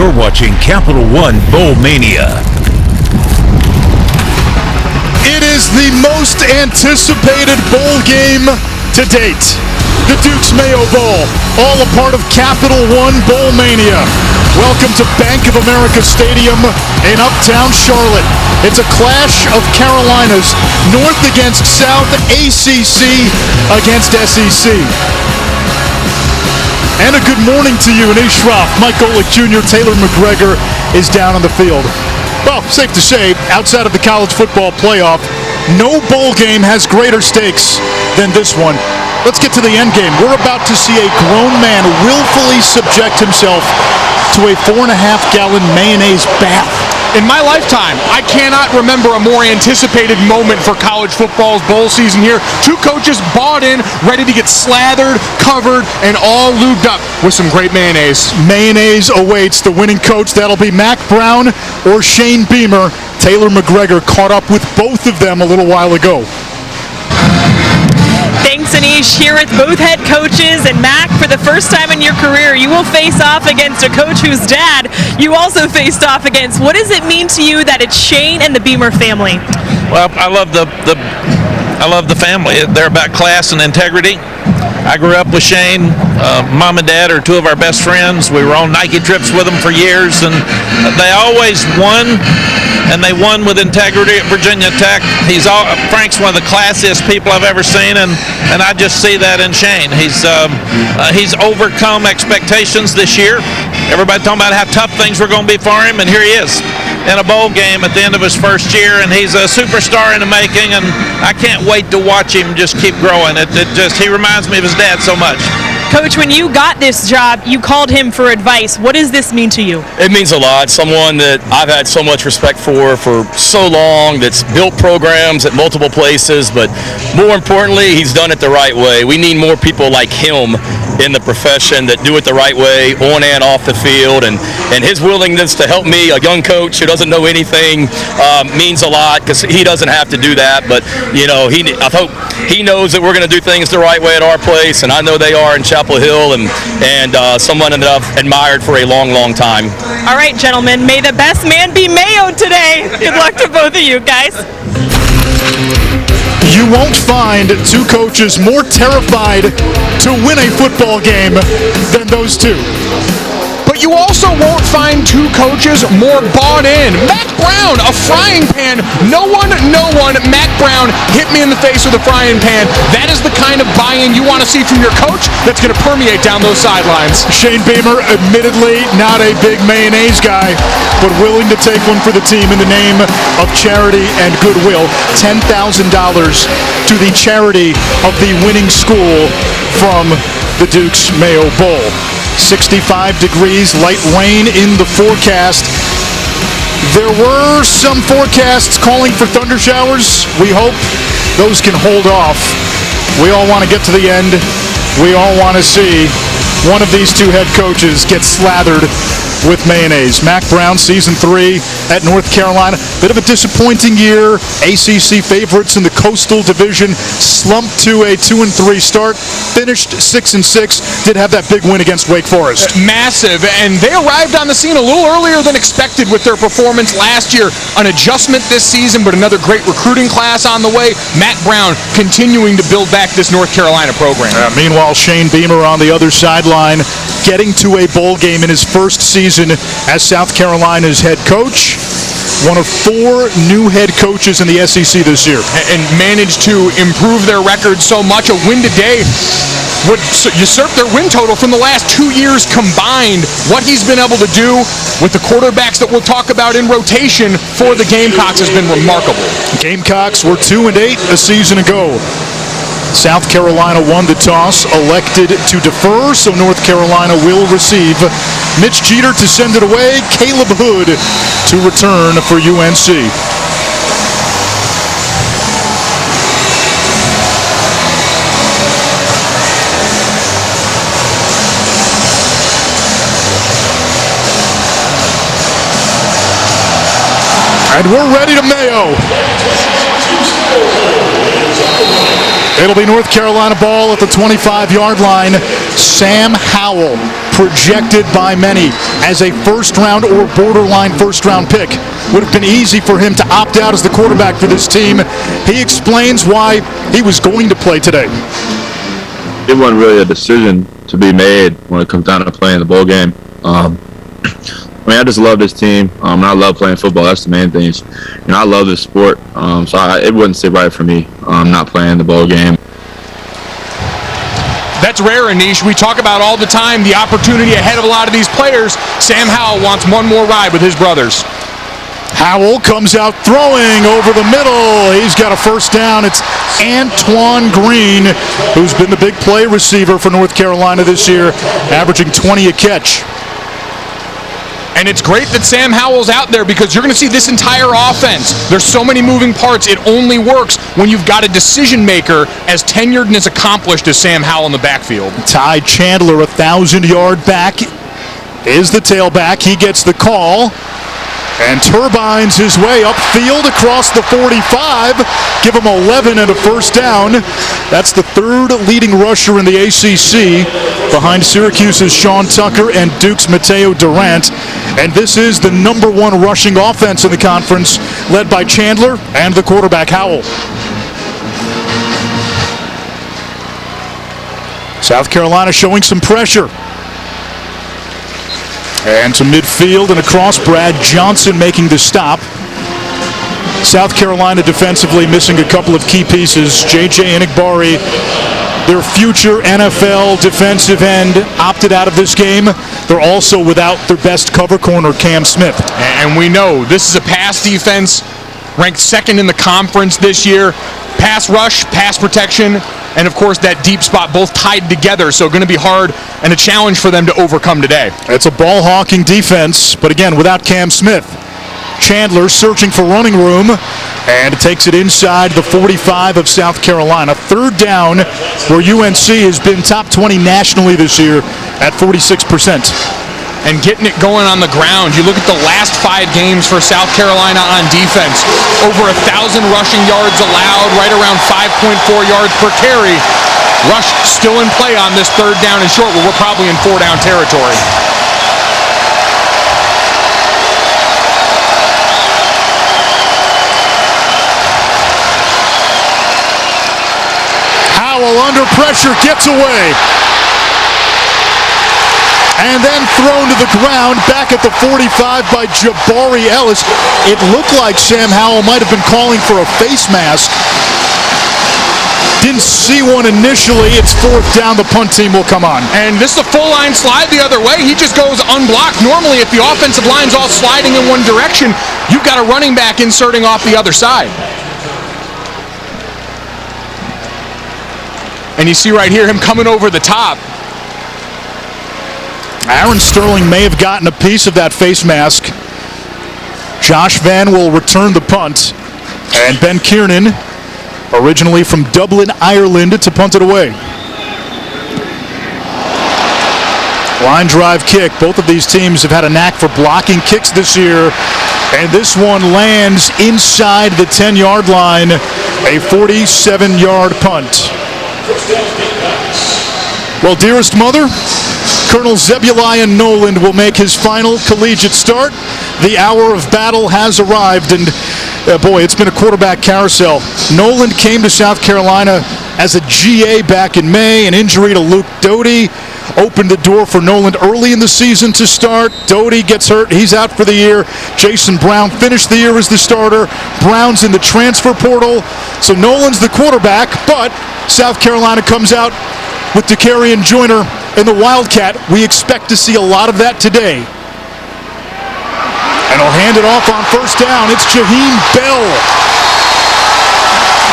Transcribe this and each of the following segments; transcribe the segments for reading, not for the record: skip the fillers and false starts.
You're watching Capital One Bowl Mania. It is the most anticipated bowl game to date. The Duke's Mayo Bowl, all a part of Capital One Bowl Mania. Welcome to Bank of America Stadium in Uptown Charlotte. It's a clash of Carolinas, North against South, ACC against SEC. And a good morning to you, Anish Shroff, Mike Golick Jr., Taylor McGregor is down on the field. Well, safe to say, outside of the college football playoff, no bowl game has greater stakes than this one. Let's get to the end game. We're about to see a grown man willfully subject himself to a 4.5-gallon mayonnaise bath. In my lifetime, I cannot remember a more anticipated moment for college football's bowl season here. Two coaches bought in, ready to get slathered, covered, and all lubed up with some great mayonnaise. Mayonnaise awaits the winning coach. That'll be Mack Brown or Shane Beamer. Taylor McGregor caught up with both of them a little while ago. Thanks, Anish. Here with both head coaches, and Mac, for the first time in your career, you will face off against a coach whose dad you also faced off against. What does it mean to you that it's Shane and the Beamer family? Well, I love the family. They're about class and integrity. I grew up with Shane. Mom and Dad are two of our best friends. We were on Nike trips with them for years, and they always won. And they won with integrity at Virginia Tech. Frank's one of the classiest people I've ever seen, and I just see that in Shane. He's overcome expectations this year. Everybody talking about how tough things were going to be for him, and here he is in a bowl game at the end of his first year, and he's a superstar in the making, and I can't wait to watch him just keep growing. He reminds me of his dad so much. Coach, when you got this job, you called him for advice. What does this mean to you? It means a lot. Someone that I've had so much respect for so long, that's built programs at multiple places, but more importantly, he's done it the right way. We need more people like him in the profession that do it the right way, on and off the field, and his willingness to help me, a young coach who doesn't know anything, means a lot, because he doesn't have to do that, but I hope he knows that we're going to do things the right way at our place, and I know they are in Chapel Hill, and someone that I've admired for a long, long time. All right, gentlemen, may the best man be Mayo today. Good luck to both of you guys. You won't find two coaches more terrified to win a football game than those two. But you also won't find two coaches more bought in. Mack Brown, a frying pan. No one, Mack Brown hit me in the face with a frying pan. That is the kind of buy-in you want to see from your coach that's going to permeate down those sidelines. Shane Beamer, admittedly not a big mayonnaise guy, but willing to take one for the team in the name of charity and goodwill. $10,000 to the charity of the winning school from the Duke's Mayo Bowl. 65 degrees, light rain in the forecast. There were some forecasts calling for thunder showers. We hope those can hold off. We all want to get to the end. We all want to see one of these two head coaches get slathered with mayonnaise. Mack Brown, season 3 at North Carolina. Bit of a disappointing year. ACC favorites in the Coastal Division slumped to a 2-3 start. Finished 6-6. Did have that big win against Wake Forest. Massive, and they arrived on the scene a little earlier than expected with their performance last year. An adjustment this season, but another great recruiting class on the way. Mack Brown continuing to build back this North Carolina program. Meanwhile, Shane Beamer on the other sideline, getting to a bowl game in his first season as South Carolina's head coach. One of 4 new head coaches in the SEC this year. And managed to improve their record so much. A win today would usurp their win total from the last 2 years combined. What he's been able to do with the quarterbacks that we'll talk about in rotation for the Gamecocks has been remarkable. Gamecocks were 2-8 a season ago. South Carolina won the toss, elected to defer, so North Carolina will receive. Mitch Jeter to send it away, Caleb Hood to return for UNC. And we're ready to Mayo. It'll be North Carolina ball at the 25-yard line. Sam Howell projected by many as a first-round or borderline first-round pick. Would have been easy for him to opt out as the quarterback for this team. He explains why he was going to play today. It wasn't really a decision to be made when it comes down to playing the bowl game. I just love this team, and I love playing football. That's the main thing. I love this sport, so it wouldn't sit right for me not playing the bowl game. That's rare, Anish. We talk about all the time the opportunity ahead of a lot of these players. Sam Howell wants one more ride with his brothers. Howell comes out throwing over the middle. He's got a first down. It's Antoine Green, who's been the big play receiver for North Carolina this year, averaging 20 a catch. And it's great that Sam Howell's out there because you're going to see this entire offense. There's so many moving parts. It only works when you've got a decision maker as tenured and as accomplished as Sam Howell in the backfield. Ty Chandler, 1,000-yard back, is the tailback. He gets the call and turbines his way upfield across the 45. Give him 11 and a first down. That's the third leading rusher in the ACC behind Syracuse's Sean Tucker and Duke's Mateo Durant. And this is the #1 rushing offense in the conference, led by Chandler and the quarterback Howell. South Carolina showing some pressure. And to midfield and across, Brad Johnson making the stop. South Carolina defensively missing a couple of key pieces. J.J. Enigbari, their future NFL defensive end, opted out of this game. They're also without their best cover corner, Cam Smith. And we know this is a pass defense ranked second in the conference this year. Pass rush, pass protection, and of course that deep spot both tied together, so going to be hard and a challenge for them to overcome today. It's a ball-hawking defense, but again, without Cam Smith. Chandler searching for running room and takes it inside the 45 of South Carolina. Third down, where UNC has been top 20 nationally this year at 46%. And getting it going on the ground. You look at the last 5 games for South Carolina on defense. Over 1,000 rushing yards allowed, right around 5.4 yards per carry. Rush still in play on this third down and short, where we're probably in 4-down territory. Howell under pressure gets away. And then thrown to the ground, back at the 45 by Jabari Ellis. It looked like Sam Howell might have been calling for a face mask. Didn't see one initially. It's fourth down. The punt team will come on. And this is a full line slide the other way. He just goes unblocked. Normally, if the offensive line's all sliding in one direction, you've got a running back inserting off the other side. And you see right here him coming over the top. Aaron Sterling may have gotten a piece of that face mask. Josh Vann will return the punt. And Ben Kiernan, originally from Dublin, Ireland, to punt it away. Line drive kick. Both of these teams have had a knack for blocking kicks this year. And this one lands inside the 10-yard line. A 47-yard punt. Well, dearest mother, Colonel Zebulon Noland will make his final collegiate start. The hour of battle has arrived, and boy, it's been a quarterback carousel. Noland came to South Carolina as a GA back in May. An injury to Luke Doty opened the door for Noland early in the season to start. Doty gets hurt. He's out for the year. Jason Brown finished the year as the starter. Brown's in the transfer portal. So Noland's the quarterback, but South Carolina comes out with Dakarian Joyner in the Wildcat. We expect to see a lot of that today. And he'll hand it off on first down. It's Jaheim Bell.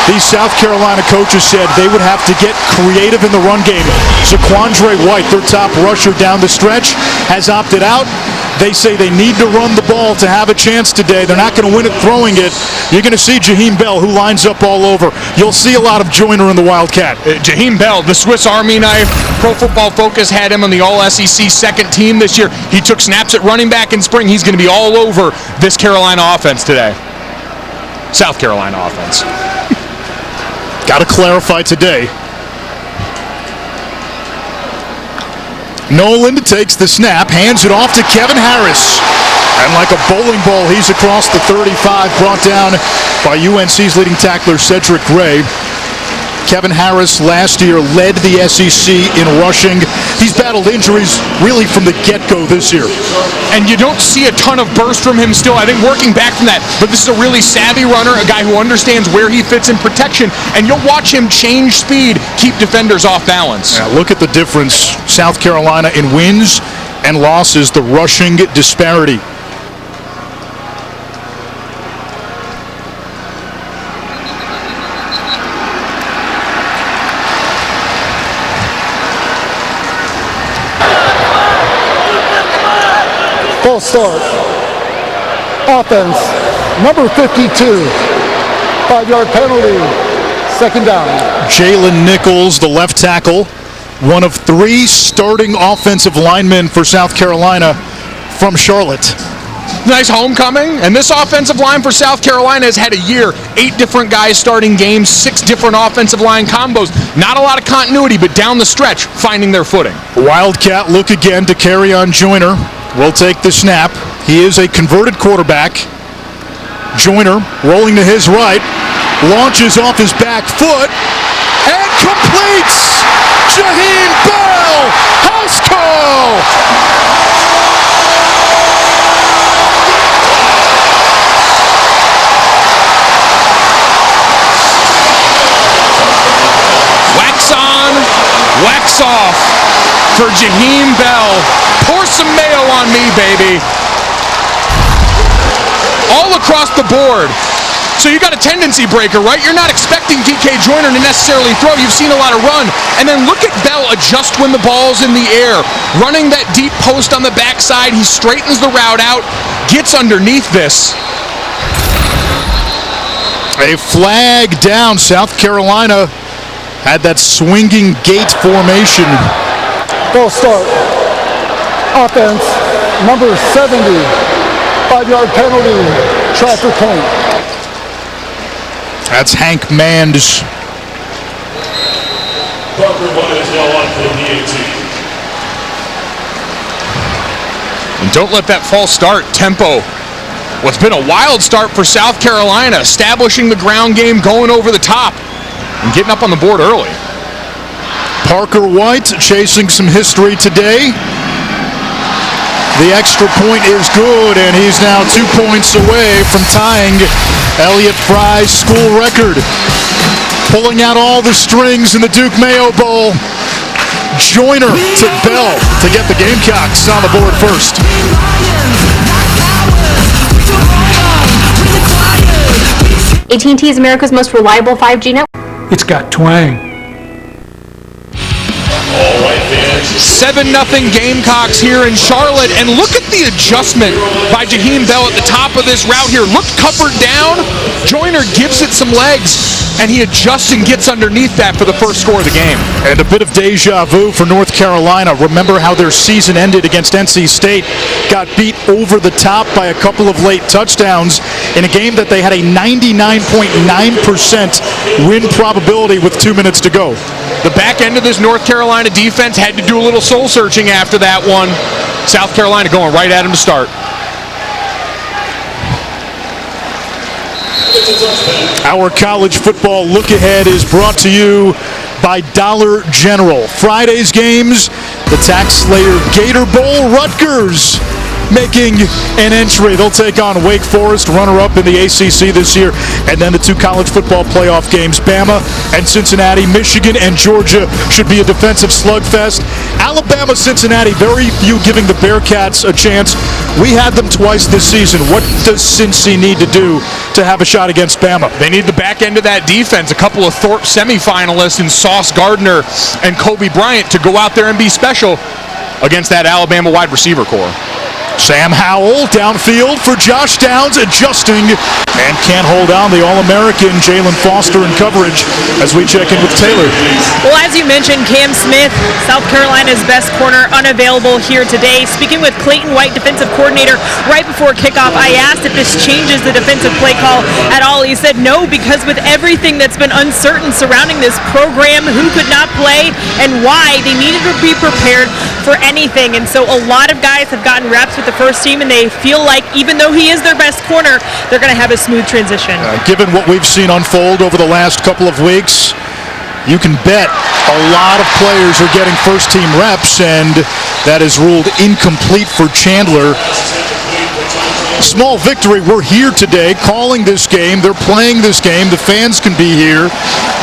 These South Carolina coaches said they would have to get creative in the run game. Zaquandre White, their top rusher down the stretch, has opted out. They say they need to run the ball to have a chance today. They're not going to win it throwing it. You're going to see Jaheim Bell, who lines up all over. You'll see a lot of Joyner in the Wildcat. Jaheim Bell, the Swiss Army knife. Pro Football Focus had him on the All-SEC second team this year. He took snaps at running back in spring. He's going to be all over this Carolina offense today. South Carolina offense. Got to clarify today. Nolan takes the snap, hands it off to Kevin Harris. And like a bowling ball, he's across the 35, brought down by UNC's leading tackler, Cedric Gray. Kevin Harris last year led the SEC in rushing. He's battled injuries really from the get-go this year. And you don't see a ton of burst from him still. I think working back from that. But this is a really savvy runner, a guy who understands where he fits in protection. And you'll watch him change speed, keep defenders off balance. Yeah, look at the difference. South Carolina in wins and losses, the rushing disparity. Full start. Offense, number 52. 5-yard penalty. Second down. Jalen Nichols, the left tackle, one of 3 starting offensive linemen for South Carolina from Charlotte. Nice homecoming. And this offensive line for South Carolina has had a year. 8 different guys starting games, 6 different offensive line combos. Not a lot of continuity, but down the stretch, finding their footing. Wildcat look again to Kerryon Joyner. Will take the snap. He is a converted quarterback. Joyner rolling to his right, launches off his back foot, and completes! Jaheim Bell! House call! Wax on, wax off for Jaheim Bell. Pour some Mayo on me, baby. All across the board. So you got a tendency breaker, right? You're not expecting DK Joyner to necessarily throw. You've seen a lot of run. And then look at Bell adjust when the ball's in the air. Running that deep post on the backside. He straightens the route out, gets underneath this. A flag down. South Carolina had that swinging gate formation. Full start. Offense, number 70. 5-yard penalty. Traffic point. That's Hank Mands. Parker White is now on for the DAT. And don't let that false start tempo. What's been a wild start for South Carolina, establishing the ground game, going over the top, and getting up on the board early. Parker White chasing some history today. The extra point is good, and he's now 2 points away from tying Elliott Fry's school record. Pulling out all the strings in the Duke Mayo Bowl. Joyner to Bell to get the Gamecocks on the board first. AT&T is America's most reliable 5G network. It's got twang. 7-0 Gamecocks here in Charlotte, and look at the adjustment by Jaheim Bell at the top of this route here. Look covered down. Joyner gives it some legs, and he adjusts and gets underneath that for the first score of the game. And a bit of deja vu for North Carolina. Remember how their season ended against NC State. Got beat over the top by a couple of late touchdowns in a game that they had a 99.9% win probability with 2 minutes to go. The back end of this North Carolina defense had to do a little soul searching after that one. South Carolina going right at him to start. Our college football look ahead is brought to you by Dollar General. Friday's games, the Tax Slayer Gator Bowl, Rutgers making an entry. They'll take on Wake Forest, runner-up in the ACC this year. And then the 2 college football playoff games, Bama and Cincinnati. Michigan and Georgia should be a defensive slugfest. Alabama, Cincinnati, very few giving the Bearcats a chance. We had them twice this season. What does Cincy need to do to have a shot against Bama? They need the back end of that defense. A couple of Thorpe semifinalists in Sauce Gardner and Kobe Bryant to go out there and be special against that Alabama wide receiver core. Sam Howell downfield for Josh Downs, adjusting And can't hold on the All-American Jalen Foster in coverage as we check in with Taylor. Well, as you mentioned, Cam Smith, South Carolina's best corner, unavailable here today. Speaking with Clayton White, defensive coordinator, right before kickoff, I asked if this changes the defensive play call at all. He said no, because with everything that's been uncertain surrounding this program, who could not play and why, they needed to be prepared for anything. And so a lot of guys have gotten reps with the first team, and they feel like even though he is their best corner, they're going to have a smooth transition. Given what we've seen unfold over the last couple of weeks, you can bet a lot of players are getting first-team reps, and that is ruled incomplete for Chandler. Small victory. We're here today calling this game. They're playing this game. The fans can be here,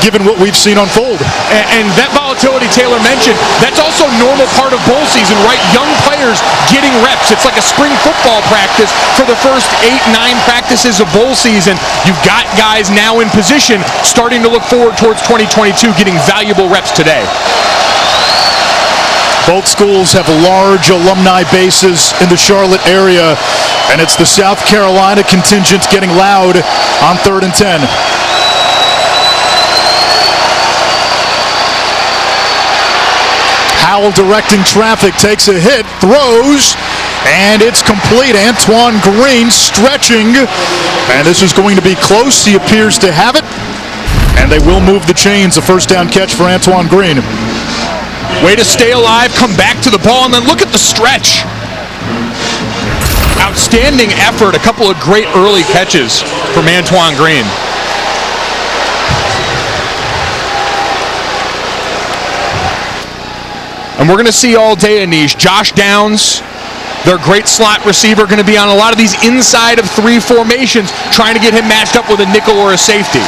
given what we've seen unfold. And that volatility Taylor mentioned, that's also a normal part of bowl season, right? Young players getting reps. It's like a spring football practice for the first 8-9 practices of bowl season. You've got guys now in position starting to look forward towards 2022, getting valuable reps today. Both schools have large alumni bases in the Charlotte area, and it's the South Carolina contingent getting loud on 3rd and 10. Howell directing traffic, takes a hit, throws, and it's complete. Antoine Green stretching, and this is going to be close. He appears to have it, and they will move the chains. A first down catch for Antoine Green. Way to stay alive, come back to the ball, and then look at the stretch. Outstanding effort, a couple of great early catches from Antoine Green. And we're going to see all day, Anish, Josh Downs, their great slot receiver, going to be on a lot of these inside of 3 formations, trying to get him matched up with a nickel or a safety.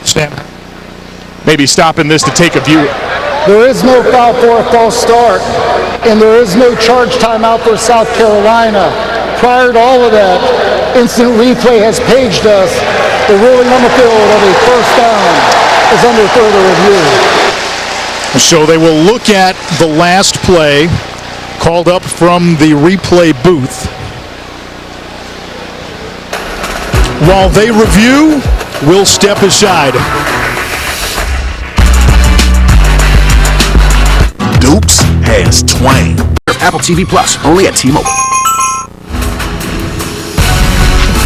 Sam. Maybe stopping this to take a view. There is no foul for a false start, and there is no charge timeout for South Carolina. Prior to all of that, instant replay has paged us. The ruling on the field of a first down is under further review. So they will look at the last play called up from the replay booth. While they review, we'll step aside. Dukes has twang. Apple TV Plus, only at T-Mobile.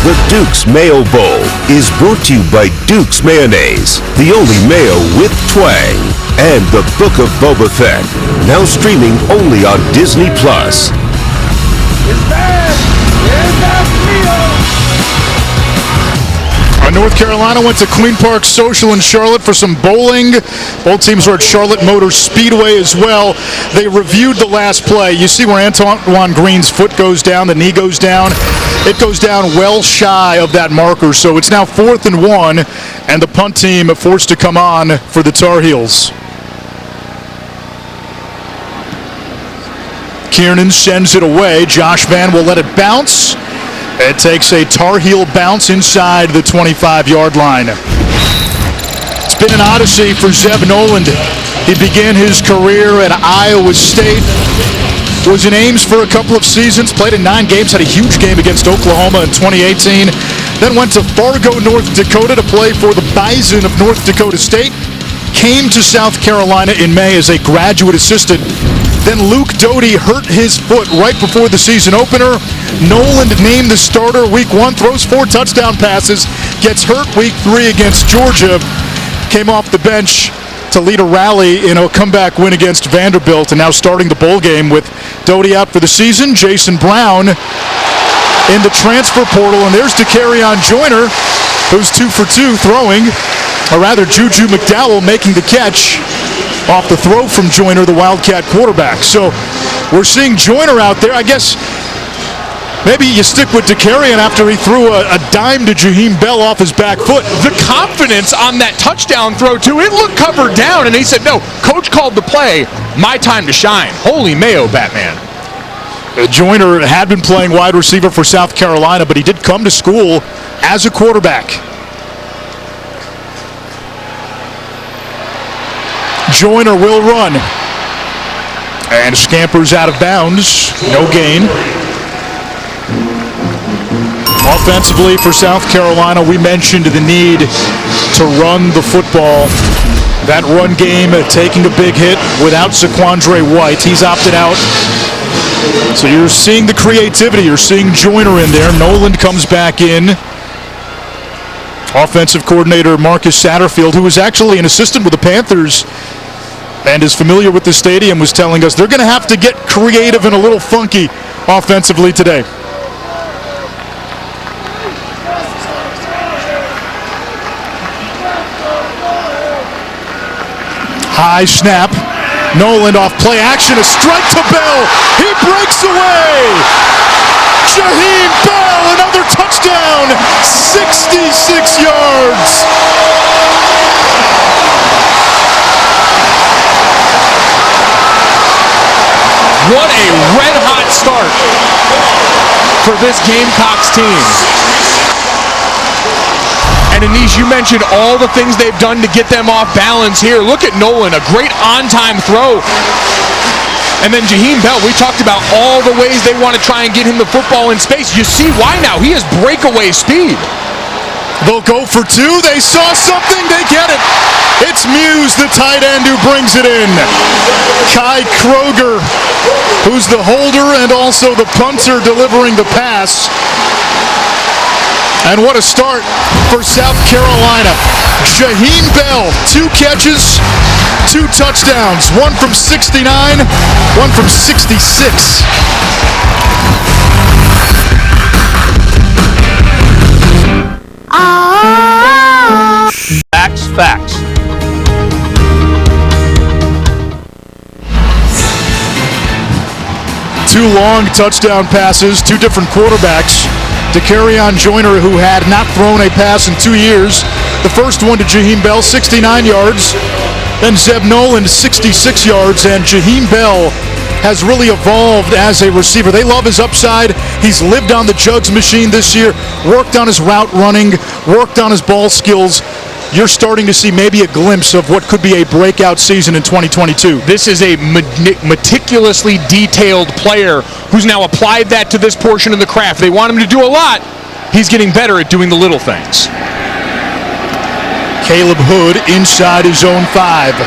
The Dukes Mayo Bowl is brought to you by Dukes Mayonnaise, the only mayo with twang, and the Book of Boba Fett, now streaming only on Disney Plus. North Carolina went to Queen Park Social in Charlotte for some bowling. Both teams were at Charlotte Motor Speedway as well. They reviewed the last play. You see where Antoine Green's foot goes down, the knee goes down. It goes down well shy of that marker, so it's now 4th and 1, and the punt team forced to come on for the Tar Heels. Kiernan sends it away. Josh Vann will let it bounce. It takes a Tar Heel bounce inside the 25-yard line. It's been an odyssey for Zeb Noland. He began his career at Iowa State, was in Ames for a couple of seasons, played in 9 games, had a huge game against Oklahoma in 2018, then went to Fargo, North Dakota to play for the Bison of North Dakota State, came to South Carolina in May as a graduate assistant. Then Luke Doty hurt his foot right before the season opener. Noland named the starter week 1, throws 4 touchdown passes, gets hurt week 3 against Georgia, came off the bench to lead a rally in a comeback win against Vanderbilt, and now starting the bowl game with Doty out for the season. Jason Brown in the transfer portal, and there's DeCarrion Joyner, who's 2 for 2 throwing, or rather Juju McDowell making the catch off the throw from Joyner, the Wildcat quarterback. So we're seeing Joyner out there. I guess maybe you stick with DeCarrion after he threw a dime to Jaheim Bell off his back foot. The confidence on that touchdown throw, too. It looked covered down, and he said, no, coach called the play. My time to shine. Holy Mayo, Batman. Joyner had been playing wide receiver for South Carolina, but he did come to school as a quarterback. Joyner will run. And scampers out of bounds. No gain. Offensively for South Carolina, we mentioned the need to run the football. That run game taking a big hit without Saquandre White. He's opted out. So you're seeing the creativity. You're seeing Joyner in there. Noland comes back in. Offensive coordinator Marcus Satterfield, who was actually an assistant with the Panthers and is familiar with the stadium, was telling us they're going to have to get creative and a little funky offensively today. High snap. Noland off play action. A strike to Bell. He breaks away. Jaheim Bell, another touchdown. 66 yards. What a red-hot start for this Gamecocks team. And Anish, you mentioned all the things they've done to get them off balance here. Look at Nolan, a great on-time throw. And then Jaheim Bell, we talked about all the ways they want to try and get him the football in space. You see why now. He has breakaway speed. They'll go for two. They saw something. They get it. It's Muse, the tight end, who brings it in. Kai Kroger, who's the holder and also the punter delivering the pass. And what a start for South Carolina. Jaheim Bell, 2 catches, 2 touchdowns. One from 69, one from 66. Facts. 2 long touchdown passes, 2 different quarterbacks. To Kerryon Joyner, who had not thrown a pass in 2 years. The first one to Jaheim Bell, 69 yards. Then Zeb Noland, 66 yards. And Jaheim Bell has really evolved as a receiver. They love his upside. He's lived on the jugs machine this year, worked on his route running, worked on his ball skills. You're starting to see maybe a glimpse of what could be a breakout season in 2022. This is a meticulously detailed player who's now applied that to this portion of the craft. They want him to do a lot. He's getting better at doing the little things. Caleb Hood inside his own 5.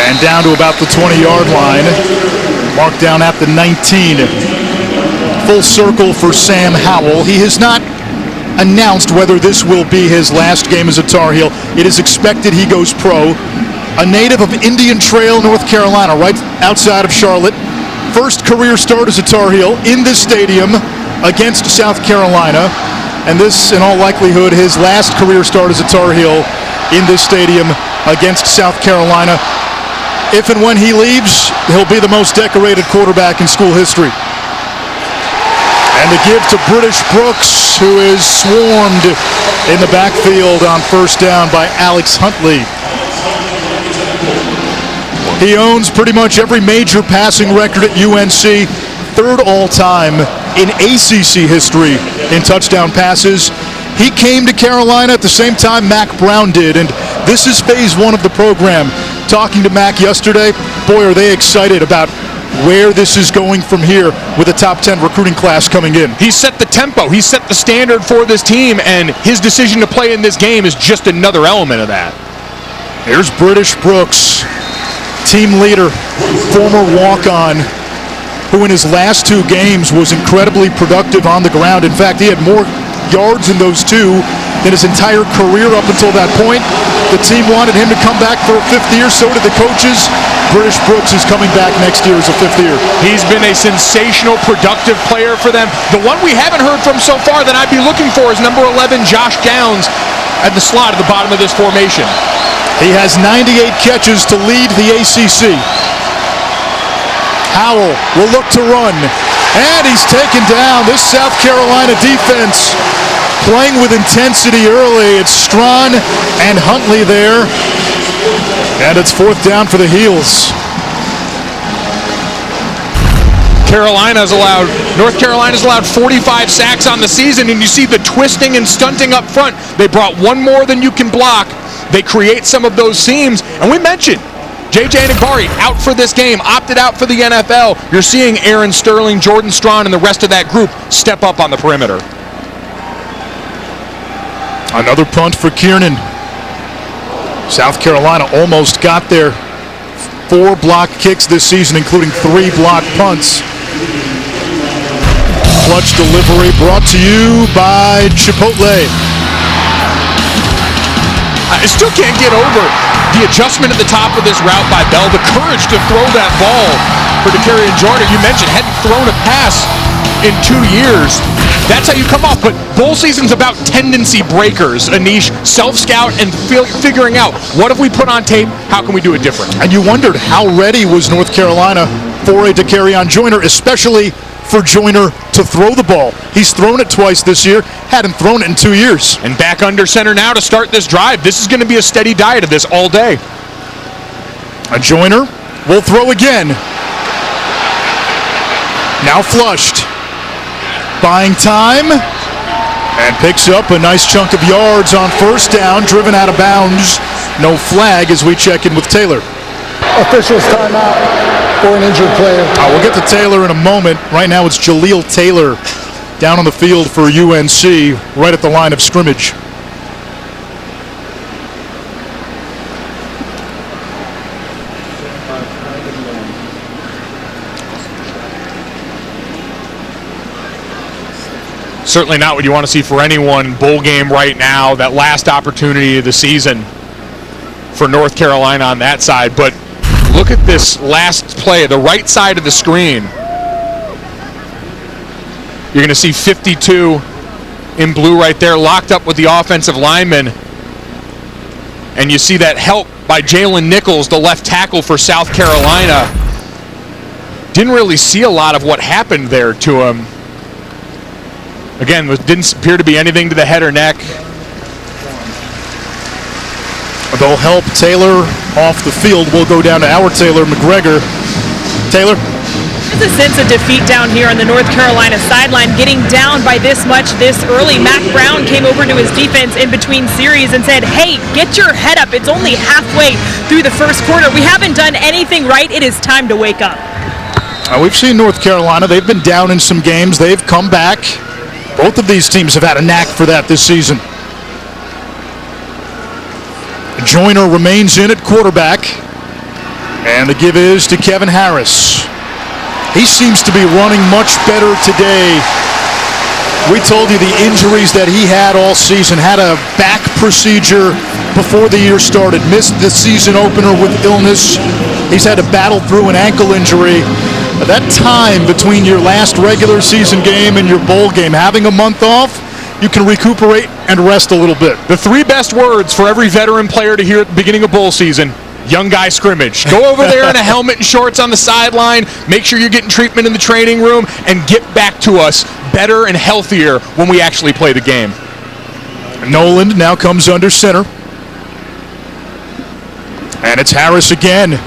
And down to about the 20-yard line. Marked down at the 19. Full circle for Sam Howell. He has not announced whether this will be his last game as a Tar Heel. It is expected he goes pro. A native of Indian Trail, North Carolina, right outside of Charlotte. First career start as a Tar Heel in this stadium against South Carolina. And this, in all likelihood, his last career start as a Tar Heel in this stadium against South Carolina. If and when he leaves, he'll be the most decorated quarterback in school history. And the give to British Brooks, who is swarmed in the backfield on first down by Alex Huntley. He owns pretty much every major passing record at UNC, 3rd all-time in ACC history in touchdown passes. He came to Carolina at the same time Mac Brown did, and this is phase 1 of the program. Talking to Mac yesterday, boy, are they excited about where this is going from here with a top 10 recruiting class coming in. He set the tempo. He set the standard for this team, and his decision to play in this game is just another element of that. Here's British Brooks, team leader, former walk-on, who in his last 2 games was incredibly productive on the ground. In fact, he had more yards in those 2 than his entire career up until that point. The team wanted him to come back for a 5th year, so did the coaches. British Brooks is coming back next year as a 5th year. He's been a sensational, productive player for them. The one we haven't heard from so far that I'd be looking for is number 11, Josh Downs, at the slot at the bottom of this formation. He has 98 catches to lead the ACC. Howell will look to run, and he's taken down. This South Carolina defense playing with intensity early. It's Strawn and Huntley there, and it's 4th down for the Heels. North Carolina's allowed 45 sacks on the season, and you see the twisting and stunting up front. They brought one more than you can block. They create some of those seams, and we mentioned J.J. Nagari out for this game, opted out for the NFL. You're seeing Aaron Sterling, Jordan Strawn, and the rest of that group step up on the perimeter. Another punt for Kiernan. South Carolina almost got there. 4 block kicks this season, including 3 block punts. Clutch delivery brought to you by Chipotle. I still can't get over the adjustment at the top of this route by Bell, the courage to throw that ball for Dakarian Jordan. You mentioned hadn't thrown a pass in 2 years. That's how you come off. But bowl season's about tendency breakers, Anish, self-scout and figuring out what have we put on tape, how can we do it different? And you wondered how ready was North Carolina for a Dakarian Joyner, especially for Joyner to throw the ball. He's thrown it twice this year, hadn't thrown it in 2 years. And back under center now to start this drive. This is going to be a steady diet of this all day. A Joyner will throw again. Now flushed. Buying time. And picks up a nice chunk of yards on first down, driven out of bounds. No flag as we check in with Taylor. Officials timeout for an injured player. We'll get to Taylor in a moment. Right now it's Jaleel Taylor down on the field for UNC, right at the line of scrimmage. Certainly not what you want to see for anyone. Bowl game right now, that last opportunity of the season for North Carolina on that side. But look at this last play, the right side of the screen. You're going to see 52 in blue right there, locked up with the offensive lineman. And you see that help by Jalen Nichols, the left tackle for South Carolina. Didn't really see a lot of what happened there to him. Again, didn't appear to be anything to the head or neck. They'll help Taylor off the field. We'll go down to our Taylor McGregor. Taylor? There's a sense of defeat down here on the North Carolina sideline, getting down by this much this early. Mac Brown came over to his defense in between series and said, hey, get your head up. It's only halfway through the first quarter. We haven't done anything right. It is time to wake up. We've seen North Carolina. They've been down in some games. They've come back. Both of these teams have had a knack for that this season. Joyner remains in at quarterback. And the give is to Kevin Harris. He seems to be running much better today. We told you the injuries that he had all season. Had a back procedure before the year started. Missed the season opener with illness. He's had to battle through an ankle injury. That time between your last regular season game and your bowl game, having a month off, you can recuperate and rest a little bit. The 3 best words for every veteran player to hear at the beginning of bowl season: young guy scrimmage. Go over there in a helmet and shorts on the sideline, make sure you're getting treatment in the training room, and get back to us better and healthier when we actually play the game. Noland now comes under center. And it's Harris again.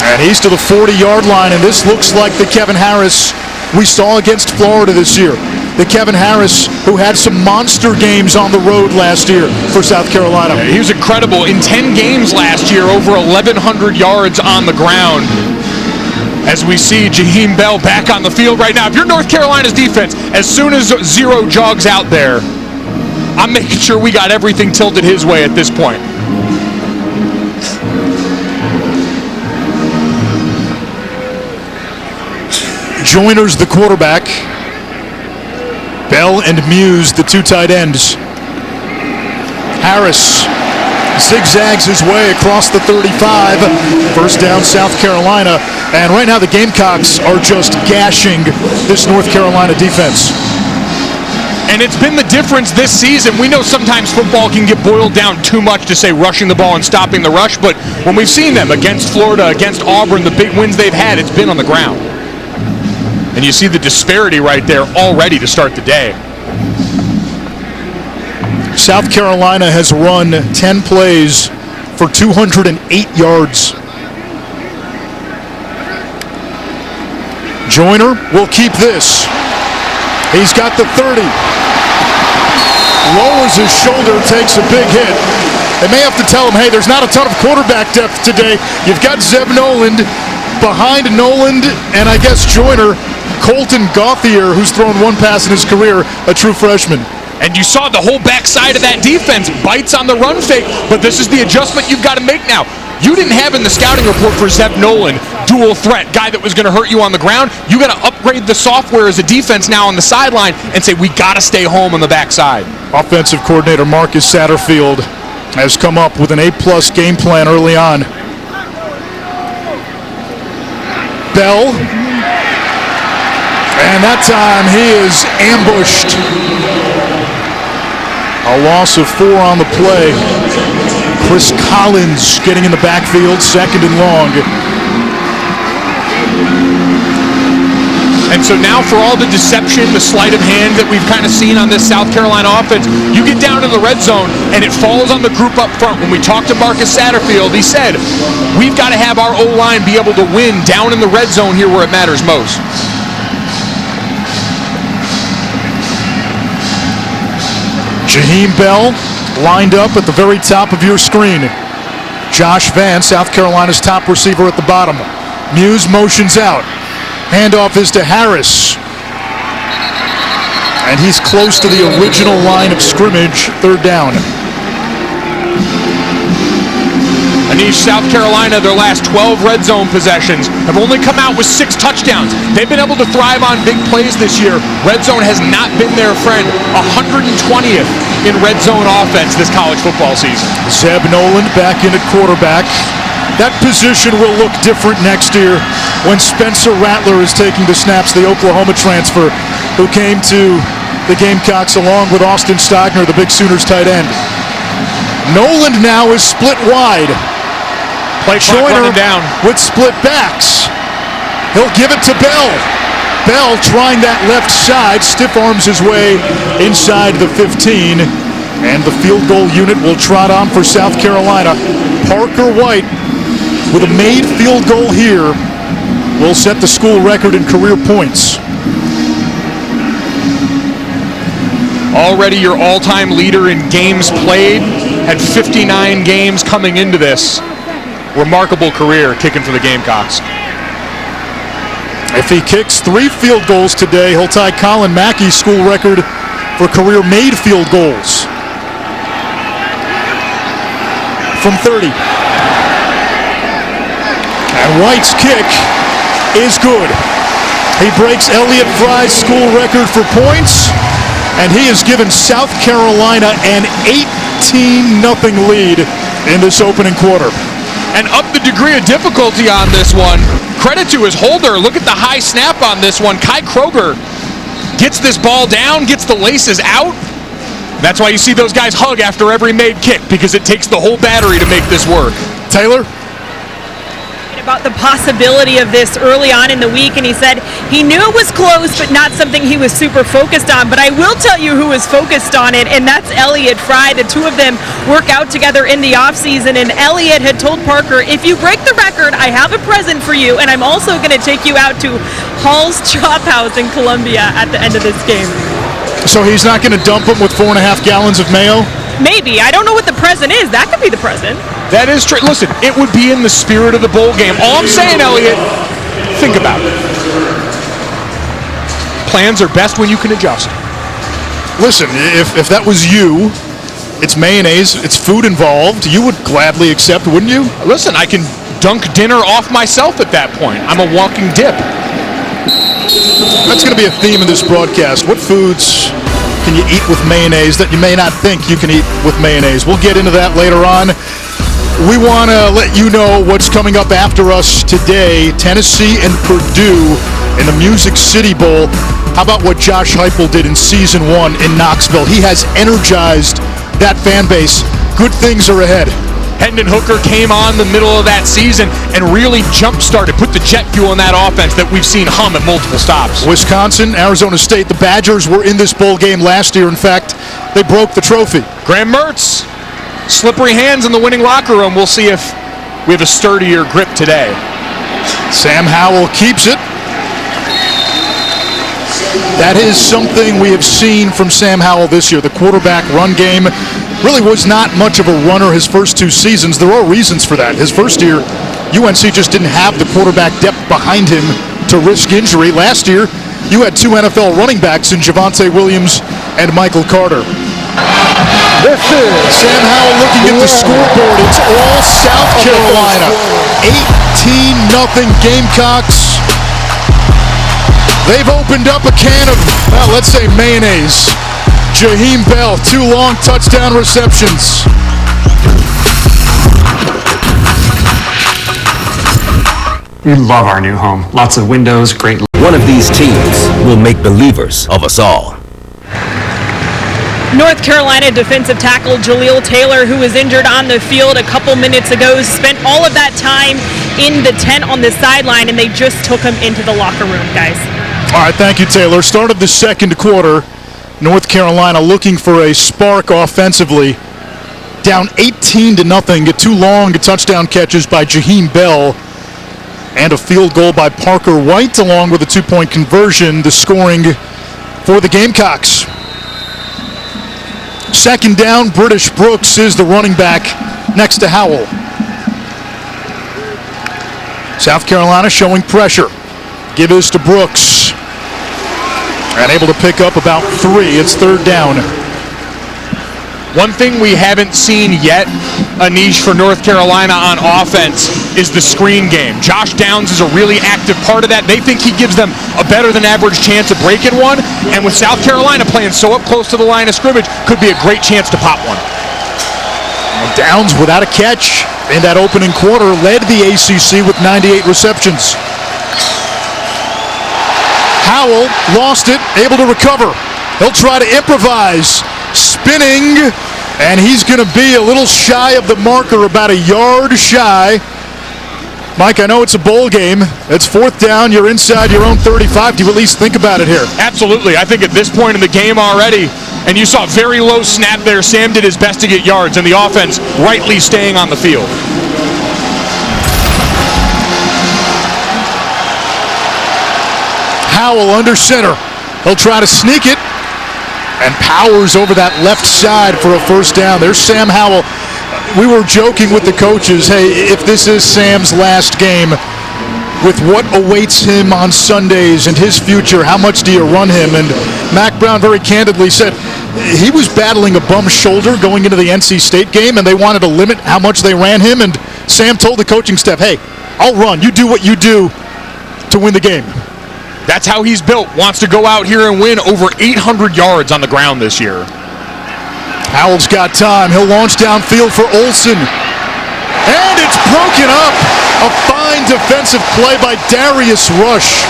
And he's to the 40-yard line, and this looks like the Kevin Harris we saw against Florida this year. The Kevin Harris who had some monster games on the road last year for South Carolina. He was incredible. In 10 games last year, over 1,100 yards on the ground. As we see Jaheim Bell back on the field right now. If you're North Carolina's defense, as soon as Zero jogs out there, I'm making sure we got everything tilted his way at this point. Joyner's the quarterback. Bell and Muse, the 2 tight ends. Harris zigzags his way across the 35. First down, South Carolina. And right now the Gamecocks are just gashing this North Carolina defense. And it's been the difference this season. We know sometimes football can get boiled down too much to say rushing the ball and stopping the rush, but when we've seen them against Florida, against Auburn, the big wins they've had, it's been on the ground. And you see the disparity right there already to start the day. South Carolina has run 10 plays for 208 yards. Joyner will keep this. He's got the 30. Lowers his shoulder, takes a big hit. They may have to tell him, hey, there's not a ton of quarterback depth today. You've got Zeb Noland behind Noland, and I guess Joyner, Colton Gauthier, who's thrown one pass in his career, a true freshman. And you saw the whole backside of that defense bites on the run fake, but this is the adjustment you've got to make now. You didn't have in the scouting report for Zeb Noland, dual threat, guy that was going to hurt you on the ground. You got to upgrade the software as a defense now on the sideline and say, we got to stay home on the backside. Offensive coordinator Marcus Satterfield has come up with an A-plus game plan early on. Bell. And that time he is ambushed. A loss of 4 on the play. Chris Collins getting in the backfield, second and long. And so now for all the deception, the sleight of hand that we've kind of seen on this South Carolina offense, you get down to the red zone and it falls on the group up front. When we talked to Marcus Satterfield, he said, we've got to have our O-line be able to win down in the red zone here where it matters most. Jaheim Bell lined up at the very top of your screen. Josh Vance, South Carolina's top receiver at the bottom. Muse motions out. Handoff is to Harris. And he's close to the original line of scrimmage, third down. Anish, South Carolina, their last 12 red zone possessions have only come out with 6 touchdowns. They've been able to thrive on big plays this year. Red zone has not been their friend. 120th in red zone offense this college football season. Zeb Noland back in at quarterback. That position will look different next year when Spencer Rattler is taking the snaps, the Oklahoma transfer, who came to the Gamecocks along with Austin Stogner, the big Sooners tight end. Noland now is split wide. Joyner down with split backs. He'll give it to Bell. Bell trying that left side, stiff arms his way inside the 15. And the field goal unit will trot on for South Carolina. Parker White with a made field goal here will set the school record in career points. Already your all-time leader in games played, had 59 games coming into this. Remarkable career kicking for the Gamecocks. If he kicks 3 field goals today, he'll tie Colin Mackey's school record for career made field goals. From 30. And White's kick is good. He breaks Elliott Fry's school record for points, and he has given South Carolina an 18-0 lead in this opening quarter. And up the degree of difficulty on this one. Credit to his holder. Look at the high snap on this one. Kai Kroger gets this ball down, gets the laces out. That's why you see those guys hug after every made kick, because it takes the whole battery to make this work. Taylor? About the possibility of this early on in the week, and he said he knew it was close but not something he was super focused on. But I will tell you who was focused on it, and that's Elliott Fry. The two of them work out together in the offseason, and Elliott had told Parker, if you break the record, I have a present for you, and I'm also going to take you out to Hall's Chop House in Columbia at the end of this game. So he's not going to dump him with 4.5 gallons of mayo? Maybe. I don't know what the present is. That could be the present. That is true. Listen, it would be in the spirit of the bowl game. All I'm saying, Elliott, think about it. Plans are best when you can adjust. Listen, if that was you, it's mayonnaise, it's food involved, you would gladly accept, wouldn't you? Listen, I can dunk dinner off myself at that point. I'm a walking dip. That's going to be a theme of this broadcast. What foods can you eat with mayonnaise that you may not think you can eat with mayonnaise? We'll get into that later on. We want to let you know what's coming up after us today. Tennessee and Purdue in the Music City Bowl. How about what Josh Heupel did in Season 1 in Knoxville? He has energized that fan base. Good things are ahead. Hendon Hooker came on the middle of that season and really jump-started, put the jet fuel in that offense that we've seen hum at multiple stops. Wisconsin, Arizona State, the Badgers were in this bowl game last year. In fact, they broke the trophy. Graham Mertz, slippery hands in the winning locker room. We'll see if we have a sturdier grip today. Sam Howell keeps it. That is something we have seen from Sam Howell this year. The quarterback run game really was not much of a runner his first 2 seasons. There are reasons for that. His first year, UNC just didn't have the quarterback depth behind him to risk injury. Last year, you had 2 NFL running backs in Javonte Williams and Michael Carter. This is Sam Howell looking at the scoreboard. It's all South Carolina. 18-0 Gamecocks. They've opened up a can of, well, let's say mayonnaise. Jaheim Bell, 2 long touchdown receptions. We love our new home. Lots of windows, great. One of these teams will make believers of us all. North Carolina defensive tackle Jaleel Taylor, who was injured on the field a couple minutes ago, spent all of that time in the tent on the sideline, and they just took him into the locker room, guys. All right, thank you, Taylor. Start of the second quarter, North Carolina looking for a spark offensively. Down 18-0, get 2 long touchdown catches by Jaheim Bell and a field goal by Parker White, along with a 2-point conversion, the scoring for the Gamecocks. Second down, British Brooks is the running back next to Howell. South Carolina showing pressure. Give this to Brooks. And able to pick up about 3. It's third down. One thing we haven't seen yet, Anish, for North Carolina on offense is the screen game. Josh Downs is a really active part of that. They think he gives them a better than average chance of breaking one. And with South Carolina playing so up close to the line of scrimmage, could be a great chance to pop one. Downs without a catch in that opening quarter led the ACC with 98 receptions. Howell lost it, able to recover. He'll try to improvise. Spinning, and he's going to be a little shy of the marker, about a yard shy. Mike, I know it's a bowl game. It's fourth down. You're inside your own 35. Do you at least think about it here? Absolutely. I think at this point in the game already, and you saw very low snap there, Sam did his best to get yards, and the offense rightly staying on the field. Howell under center. He'll try to sneak it and powers over that left side for a first down. There's Sam Howell. We were joking with the coaches, hey, if this is Sam's last game, with what awaits him on Sundays and his future, how much do you run him? And Mac Brown very candidly said he was battling a bum shoulder going into the NC State game, and they wanted to limit how much they ran him, and Sam told the coaching staff, hey, I'll run. You do what you do to win the game. That's how he's built. Wants to go out here and win over 800 yards on the ground this year. Howell's got time. He'll launch downfield for Olsen. And it's broken up. A fine defensive play by Darius Rush.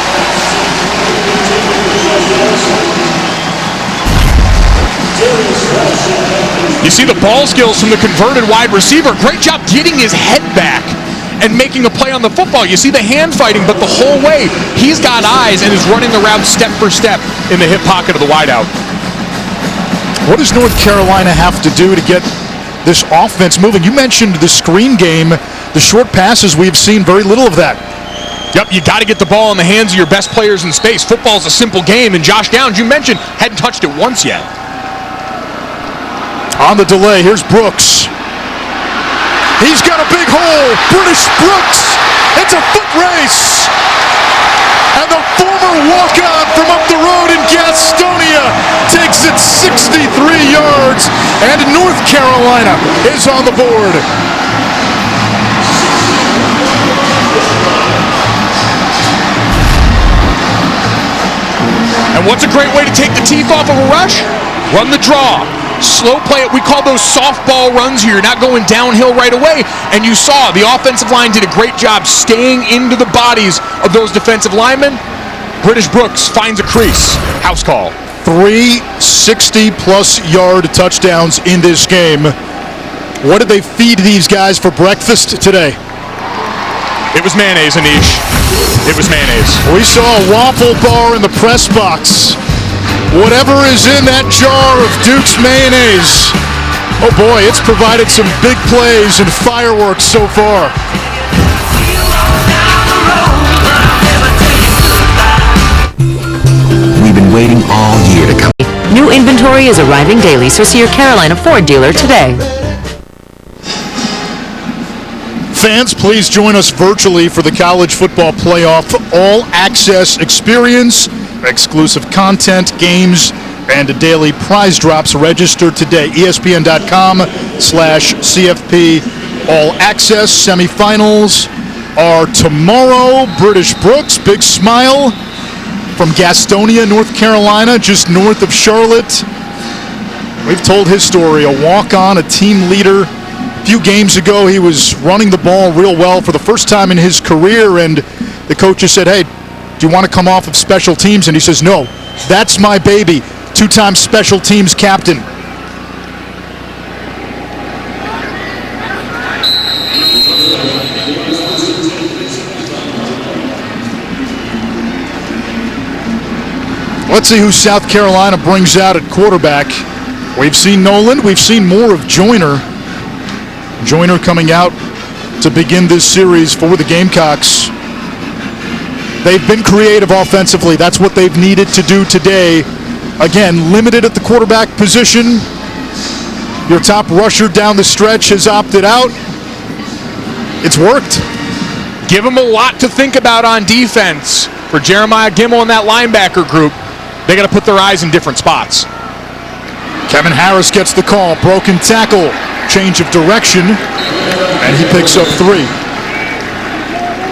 You see the ball skills from the converted wide receiver. Great job getting his head back and making a play on the football. You see the hand fighting, but the whole way he's got eyes and is running the route step for step in the hip pocket of the wideout. What does North Carolina have to do to get this offense moving? You mentioned the screen game, the short passes. We've seen very little of that. Yep, you got to get the ball in the hands of your best players in space. Football's a simple game, and Josh Downs, you mentioned, hadn't touched it once yet. On the delay, here's Brooks. He's got a big hole. British Brooks. It's a foot race. And the former walk-on from up the road in Gastonia takes it 63 yards. And North Carolina is on the board. And what's a great way to take the teeth off of a rush? Run the draw. Slow play. We call those softball runs here. You're not going downhill right away. And you saw the offensive line did a great job staying into the bodies of those defensive linemen. British Brooks finds a crease. House call. 3 60-plus yard touchdowns in this game. What did they feed these guys for breakfast today? It was mayonnaise, Anish. It was mayonnaise. We saw a waffle bar in the press box. Whatever is in that jar of Duke's mayonnaise. Oh boy, it's provided some big plays and fireworks so far. We've been waiting all year to come. New inventory is arriving daily, so see your Carolina Ford dealer today. Fans, please join us virtually for the College Football Playoff all-access experience, exclusive content, games, and daily prize drops. Register today. ESPN.com/CFP all-access. Semifinals are tomorrow. British Brooks, big smile from Gastonia, North Carolina, just north of Charlotte. We've told his story, a walk-on, a team leader. A few games ago, he was running the ball real well for the first time in his career, and the coaches said, hey, do you want to come off of special teams? And he says, no, that's my baby. Two-time special teams captain. Let's see who South Carolina brings out at quarterback. We've seen Noland. We've seen more of Joyner. Joyner coming out to begin this series for the Gamecocks. They've been creative offensively. That's what they've needed to do today. Again, limited at the quarterback position. Your top rusher down the stretch has opted out. It's worked. Give them a lot to think about on defense. For Jeremiah Gimmel and that linebacker group, they got to put their eyes in different spots. Kevin Harris gets the call. Broken tackle. Change of direction. And he picks up 3.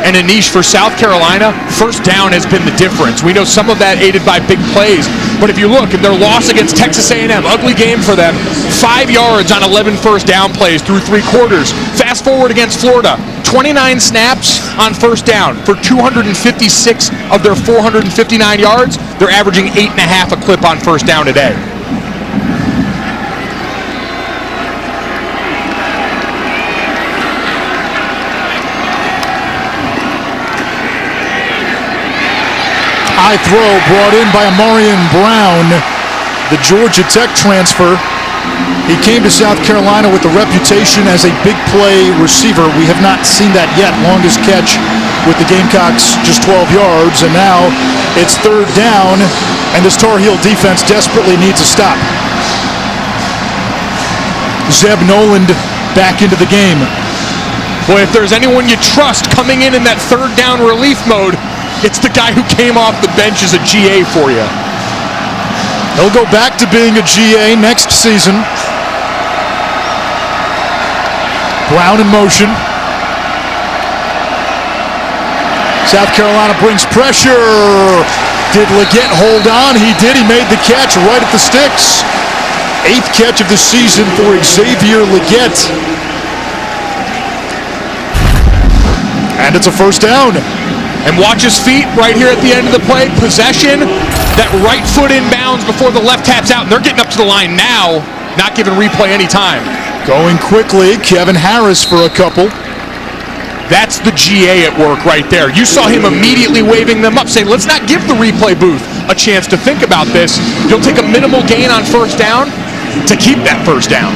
And Anish, for South Carolina, first down has been the difference. We know some of that aided by big plays. But if you look at their loss against Texas A&M, ugly game for them, 5 yards on 11 first down plays through 3 quarters. Fast forward against Florida, 29 snaps on first down for 256 of their 459 yards. They're averaging 8.5 a clip on first down today. High throw brought in by Amarian Brown, the Georgia Tech transfer. He came to South Carolina with a reputation as a big play receiver. We have not seen that yet. Longest catch with the Gamecocks, just 12 yards, and now it's 3rd down, and this Tar Heel defense desperately needs a stop. Zeb Noland back into the game. Boy, if there's anyone you trust coming in that 3rd down relief mode, it's the guy who came off the bench as a GA for you. He'll go back to being a GA next season. Brown in motion. South Carolina brings pressure. Did Leggett hold on? He did. He made the catch right at the sticks. 8th catch of the season for Xavier Leggett. And it's a first down. And watch his feet right here at the end of the play. Possession, that right foot inbounds before the left taps out. And they're getting up to the line now, not giving replay any time. Going quickly, Kevin Harris for a couple. That's the GA at work right there. You saw him immediately waving them up, saying, let's not give the replay booth a chance to think about this. You'll take a minimal gain on first down to keep that first down.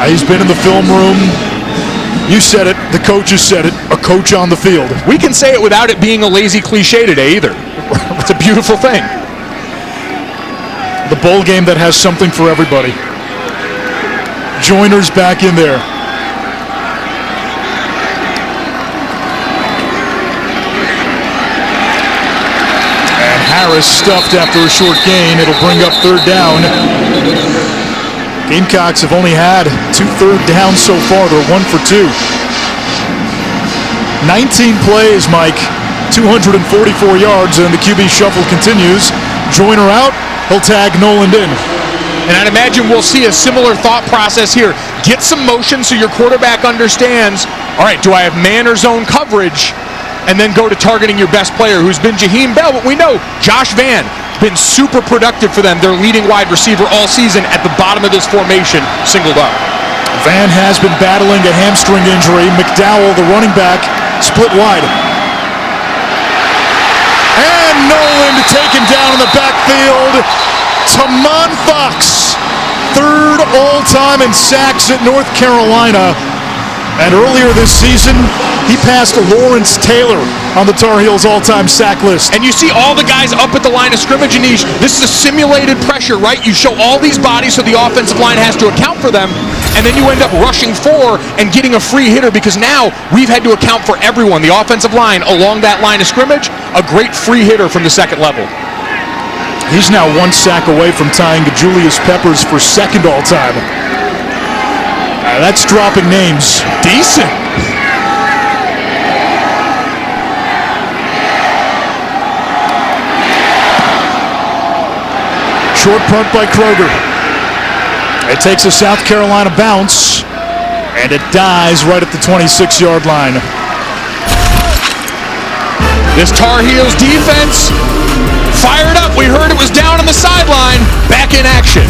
He's been in the film room. You said it, the coaches said it, a coach on the field. We can say it without it being a lazy cliche today either. It's a beautiful thing. The bowl game that has something for everybody. Joyner's back in there. And Harris stuffed after a short gain. It'll bring up 3rd down. Gamecocks have only had 2 3rd downs so far. They're 1 for 2. 19 plays, Mike. 244 yards, and the QB shuffle continues. Joyner out. He'll tag Noland in. And I'd imagine we'll see a similar thought process here. Get some motion so your quarterback understands, all right, do I have man or zone coverage? And then go to targeting your best player, who's been Jaheim Bell. But we know Josh Vann, been super productive for them. Their leading wide receiver all season at the bottom of this formation, singled up. Vann has been battling a hamstring injury. McDowell, the running back, split wide. And Noland taken down in the backfield. Tamon Fox, 3rd all-time in sacks at North Carolina. And earlier this season, he passed Lawrence Taylor on the Tar Heels all-time sack list. And you see all the guys up at the line of scrimmage, Anish. This is a simulated pressure, right? You show all these bodies so the offensive line has to account for them, and then you end up rushing 4 and getting a free hitter because now we've had to account for everyone. The offensive line along that line of scrimmage, a great free hitter from the second level. He's now 1 sack away from tying Julius Peppers for second all-time. That's dropping names. Decent. Short punt by Kroger. It takes a South Carolina bounce, and it dies right at the 26-yard line. This Tar Heels defense fired up. We heard it was down on the sideline. Back in action.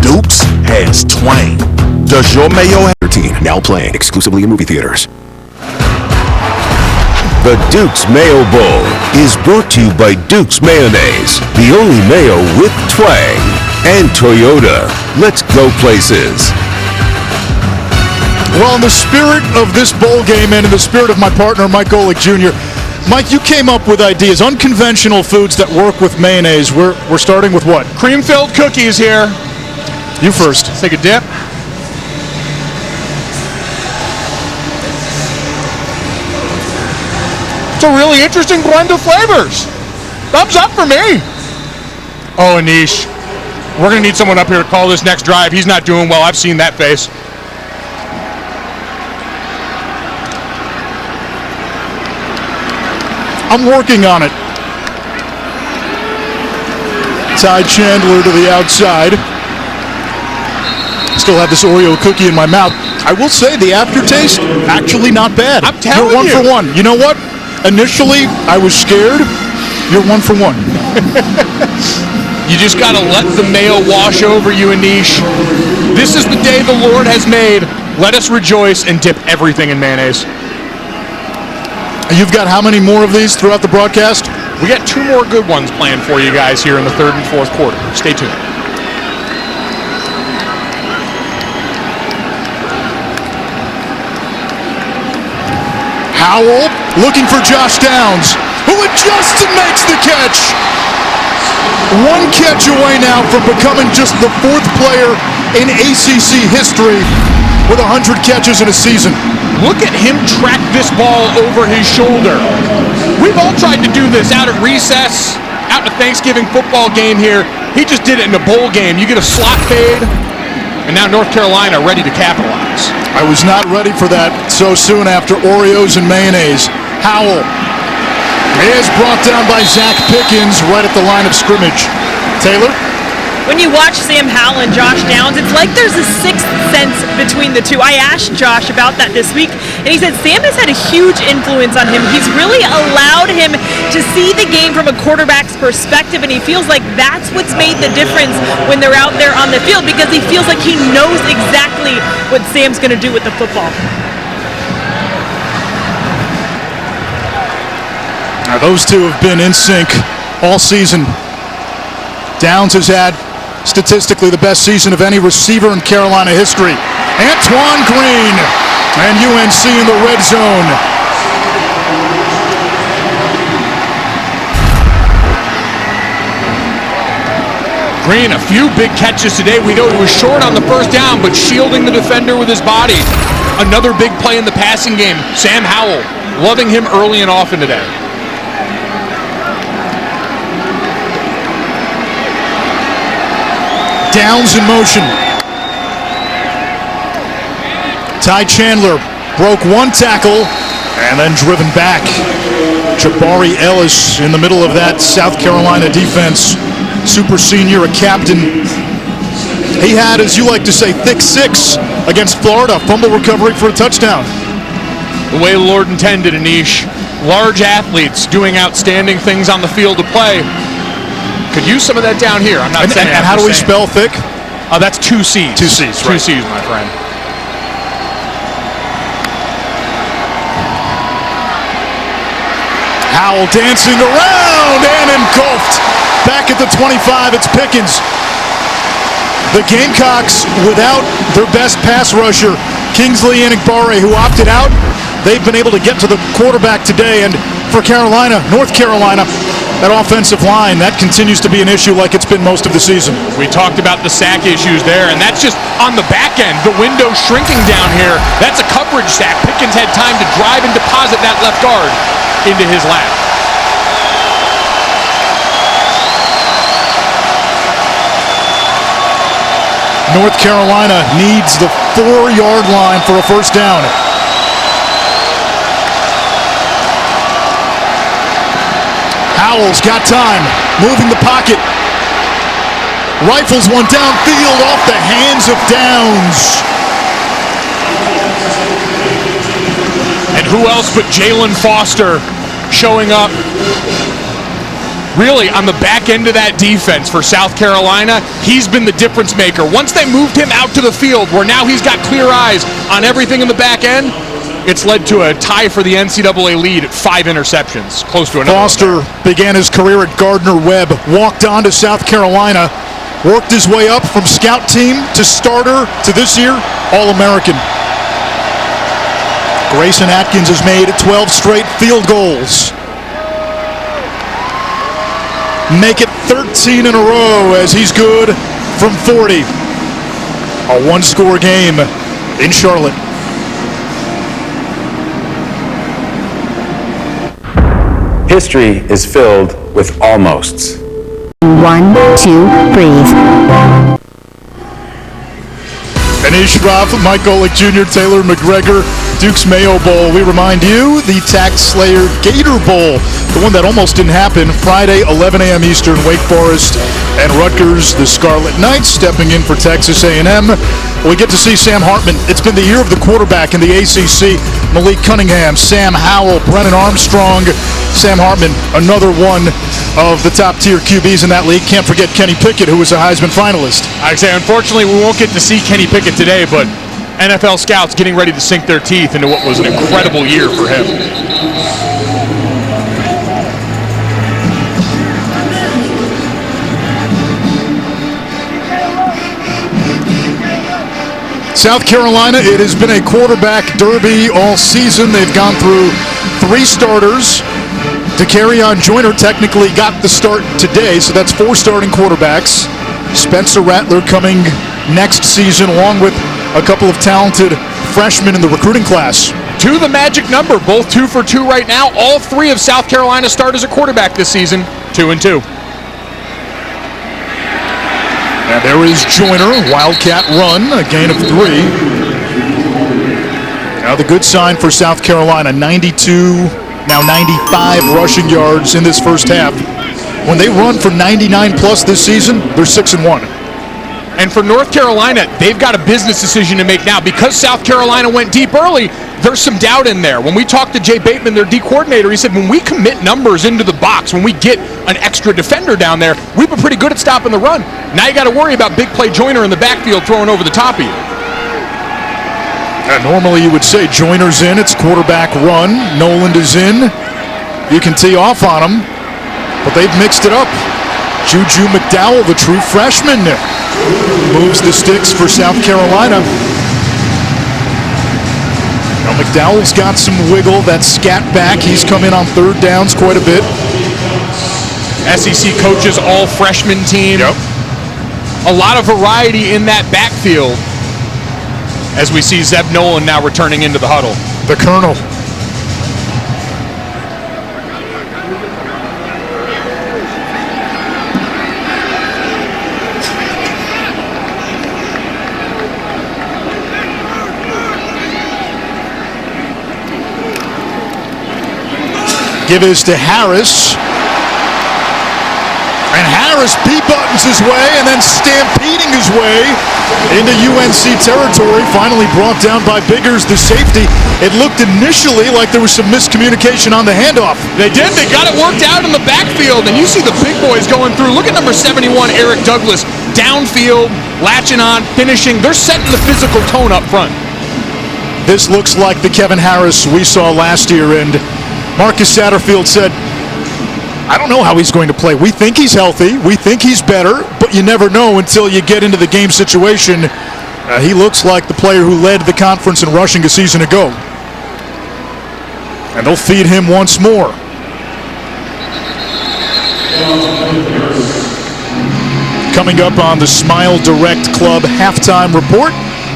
Dukes has twang. Does your Mayo team now playing exclusively in movie theaters? The Dukes Mayo Bowl is brought to you by Dukes Mayonnaise, the only mayo with twang, and Toyota. Let's go places. Well, in the spirit of this bowl game and in the spirit of my partner, Mike Golick Jr., Mike, you came up with ideas, unconventional foods that work with mayonnaise. We're starting with what? Cream-filled cookies here. You first. Let's take a dip. It's a really interesting blend of flavors. Thumbs up for me. Oh, Anish, we're going to need someone up here to call this next drive. He's not doing well. I've seen that face. I'm working on it. Ty Chandler to the outside. Still have this Oreo cookie in my mouth. I will say the aftertaste, actually not bad. I'm telling you. You're 1 for 1. You know what? Initially, I was scared. You're 1 for 1. You just got to let the mayo wash over you, Anish. This is the day the Lord has made. Let us rejoice and dip everything in mayonnaise. You've got how many more of these throughout the broadcast? We got 2 more good ones planned for you guys here in the 3rd and 4th quarter. Stay tuned. Howell looking for Josh Downs, who adjusts and makes the catch. 1 catch away now from becoming just the 4th player in ACC history with 100 catches in a season. Look at him track this ball over his shoulder. We've all tried to do this out at recess, out at Thanksgiving football game here. He just did it in a bowl game. You get a slot fade, and now North Carolina ready to capitalize. I was not ready for that so soon after Oreos and mayonnaise. Howell is brought down by Zach Pickens right at the line of scrimmage. Taylor? When you watch Sam Howell and Josh Downs, it's like there's a sixth sense between the two. I asked Josh about that this week, and he said Sam has had a huge influence on him. He's really allowed him to see the game from a quarterback's perspective, and he feels like that's what's made the difference when they're out there on the field, because he feels like he knows exactly what Sam's going to do with the football. Now, those two have been in sync all season. Downs has had statistically the best season of any receiver in Carolina history. Antoine Green and UNC in the red zone. Green, a few big catches today. We know he was short on the first down, but shielding the defender with his body. Another big play in the passing game. Sam Howell, loving him early and often today. Downs in motion. Ty Chandler broke 1 tackle and then driven back. Jabari Ellis in the middle of that South Carolina defense. Super senior, a captain. He had, as you like to say, thick 6 against Florida. Fumble recovery for a touchdown. The way the Lord intended, Anish. Large athletes doing outstanding things on the field of play. Could use some of that down here. I'm not saying. And how do we spell thick? That's 2 C's. 2 C's, right. 2 C's, my friend. Howell dancing around and engulfed. Back at the 25, it's Pickens. The Gamecocks, without their best pass rusher, Kingsley Enagbare, who opted out, they've been able to get to the quarterback today. And for Carolina, North Carolina, that offensive line, that continues to be an issue like it's been most of the season. We talked about the sack issues there, and that's just on the back end. The window shrinking down here. That's a coverage sack. Pickens had time to drive and deposit that left guard into his lap. North Carolina needs the 4-yard line for a first down. Howell's got time, moving the pocket. Rifles one downfield off the hands of Downs. And who else but Jalen Foster showing up really on the back end of that defense for South Carolina. He's been the difference maker. Once they moved him out to the field where now he's got clear eyes on everything in the back end, it's led to a tie for the NCAA lead at 5 interceptions, close to another. Foster began his career at Gardner-Webb, walked on to South Carolina, worked his way up from scout team to starter to this year, All-American. Grayson Atkins has made 12 straight field goals. Make it 13 in a row as he's good from 40. A one-score game in Charlotte. History is filled with almosts. 1, 2, breathe. Anish Shroff, Mike Golick Jr., Taylor McGregor, Duke's Mayo Bowl. We remind you, the Tax Slayer Gator Bowl, the one that almost didn't happen, Friday, 11 a.m. Eastern, Wake Forest and Rutgers, the Scarlet Knights, stepping in for Texas A&M. We get to see Sam Hartman. It's been the year of the quarterback in the ACC. Malik Cunningham, Sam Howell, Brennan Armstrong, Sam Hartman, another one of the top-tier QBs in that league. Can't forget Kenny Pickett, who was a Heisman finalist. I'd say, unfortunately, we won't get to see Kenny Pickett today, but NFL scouts getting ready to sink their teeth into what was an incredible year for him. South Carolina, it has been a quarterback derby all season. They've gone through 3 starters. DeCarrion Joyner technically got the start today, so that's 4 starting quarterbacks. Spencer Rattler coming next season, along with a couple of talented freshmen in the recruiting class. 2 the magic number, both 2 for 2 right now. All 3 of South Carolina starters at quarterback this season, 2 and 2. And there is Joyner, Wildcat run, a gain of 3. Now the good sign for South Carolina, 92, now 95 rushing yards in this first half. When they run for 99 plus this season, they're 6-1. And for North Carolina, they've got a business decision to make now. Because South Carolina went deep early, there's some doubt in there. When we talked to Jay Bateman, their D coordinator, he said when we commit numbers into the box, when we get an extra defender down there, we've been pretty good at stopping the run. Now you got to worry about big play Joyner in the backfield throwing over the top of you. Normally you would say Joyner's in, it's quarterback run. Noland is in. You can tee off on him, but they've mixed it up. Juju McDowell, the true freshman, moves the sticks for South Carolina. Now McDowell's got some wiggle, that scat back. He's come in on 3rd downs quite a bit. SEC coaches, all freshman team. Yep. A lot of variety in that backfield as we see Zeb Nolan now returning into the huddle. The Colonel. Give this to Harris. And Harris B-buttons his way and then stampeding his way into UNC territory. Finally brought down by Biggers, the safety. It looked initially like there was some miscommunication on the handoff. They did. They got it worked out in the backfield. And you see the big boys going through. Look at number 71, Eric Douglas. Downfield, latching on, finishing. They're setting the physical tone up front. This looks like the Kevin Harris we saw last year. And Marcus Satterfield said, I don't know how he's going to play. We think he's healthy. We think he's better, but you never know until you get into the game situation. He looks like the player who led the conference in rushing a season ago. And they'll feed him once more. Coming up on the Smile Direct Club halftime report,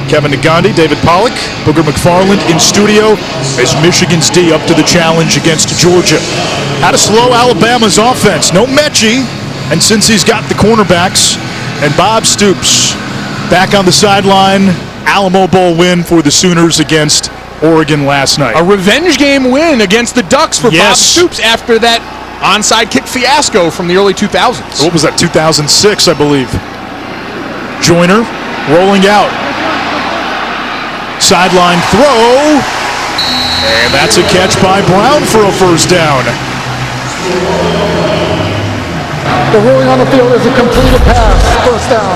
Kevin Nagandi, David Pollack, Booger McFarland in studio as Michigan's D up to the challenge against Georgia. How to slow Alabama's offense. No Mechie, and since he's got the cornerbacks, and Bob Stoops back on the sideline. Alamo Bowl win for the Sooners against Oregon last night. A revenge game win against the Ducks for Bob Stoops after that onside kick fiasco from the early 2000s. What was that, 2006, I believe. Joyner rolling out. Sideline throw. And that's a catch by Brown for a first down. The ruling on the field is a completed pass, first down.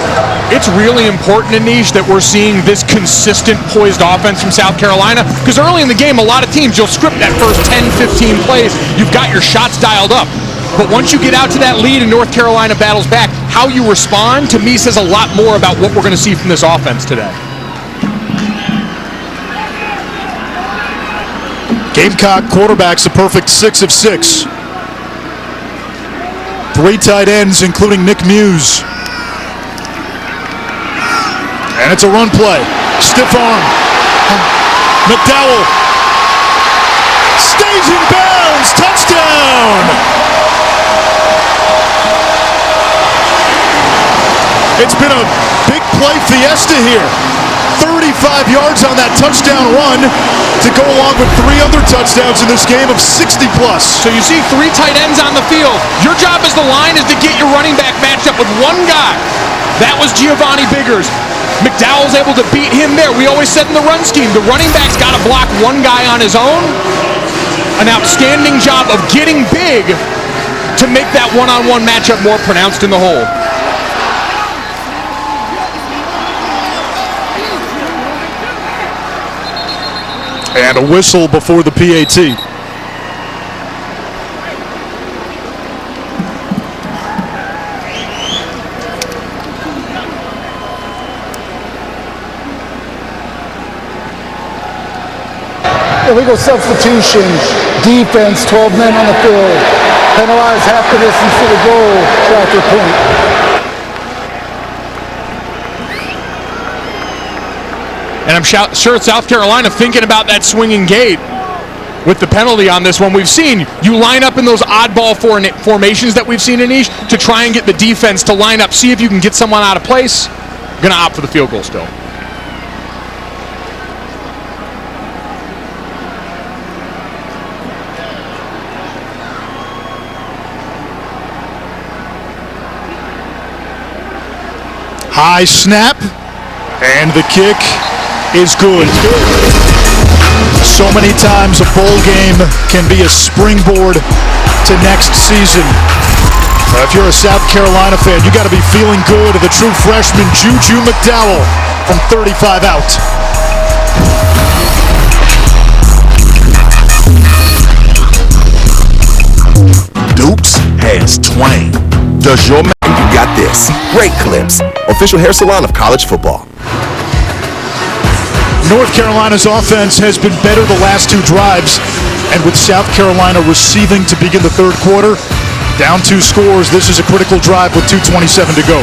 It's really important, Anish, that we're seeing this consistent poised offense from South Carolina, because early in the game, a lot of teams, you'll script that first 10, 15 plays. You've got your shots dialed up. But once you get out to that lead and North Carolina battles back, how you respond, to me, says a lot more about what we're going to see from this offense today. Gamecock quarterbacks a perfect 6 of 6. 3 tight ends, including Nick Muse. And it's a run play. Stiff arm. McDowell stays in bounds. Touchdown! It's been a big play fiesta here. 35 yards on that touchdown run to go along with 3 other touchdowns in this game of 60-plus. So you see 3 tight ends on the field. Your job as the line is to get your running back matched up with one guy. That was Giovanni Biggers. McDowell's able to beat him there. We always said in the run scheme, the running back's got to block one guy on his own. An outstanding job of getting big to make that one-on-one matchup more pronounced in the hole. And a whistle before the PAT. Illegal substitution, defense, 12 men on the field. Penalize half the distance to the goal, tractor point. And I'm sure South Carolina thinking about that swinging gate with the penalty on this one. We've seen you line up in those oddball formations that we've seen, Anish, to try and get the defense to line up, see if you can get someone out of place. Going to opt for the field goal still. High snap, and the kick is good. So many times a bowl game can be a springboard to next season. If you're a South Carolina fan, you got to be feeling good of the true freshman Juju McDowell from 35 out. Dukes has twang. Does your man? You got this. Great Clips, official hair salon of college football. North Carolina's offense has been better the last 2 drives, and with South Carolina receiving to begin the third quarter, down 2 scores, this is a critical drive with 2:27 to go.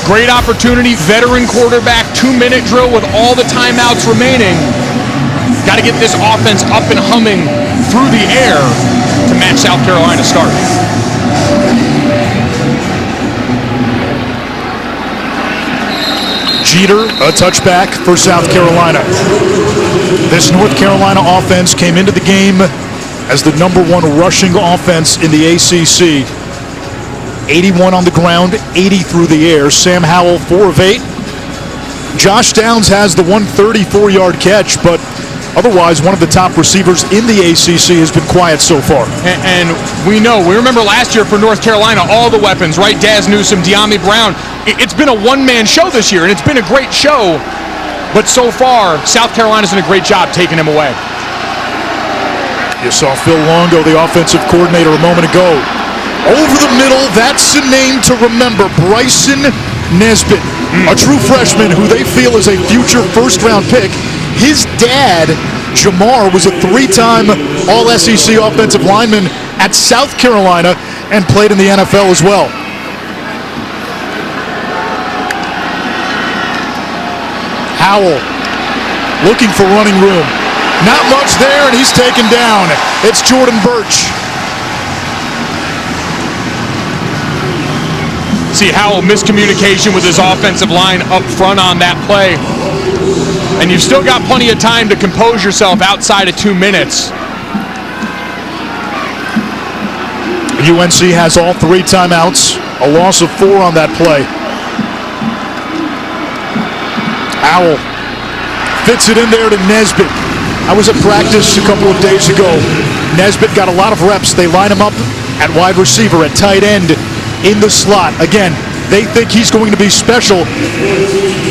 Great opportunity, veteran quarterback, 2-minute drill with all the timeouts remaining. Got to get this offense up and humming through the air to match South Carolina's start. Jeter, a touchback for South Carolina. This North Carolina offense came into the game as the #1 rushing offense in the ACC. 81 on the ground, 80 through the air. Sam Howell, 4 of 8. Josh Downs has the 134-yard catch, but otherwise one of the top receivers in the ACC has been quiet so far. And we remember last year for North Carolina, all the weapons, right? Daz Newsome, De'Ami Brown. It's been a one-man show this year, and it's been a great show. But so far, South Carolina's done a great job taking him away. You saw Phil Longo, the offensive coordinator, a moment ago. Over the middle, that's a name to remember. Bryson Nesbitt, a true freshman who they feel is a future first-round pick. His dad, Jamar, was a 3-time All-SEC offensive lineman at South Carolina and played in the NFL as well. Howell looking for running room. Not much there, and he's taken down. It's Jordan Birch. See Howell miscommunication with his offensive line up front on that play. And you've still got plenty of time to compose yourself outside of 2 minutes. UNC has all 3 timeouts, a loss of 4 on that play. Howell fits it in there to Nesbitt. I was at practice a couple of days ago. Nesbitt got a lot of reps. They line him up at wide receiver, at tight end, in the slot. Again, they think he's going to be special.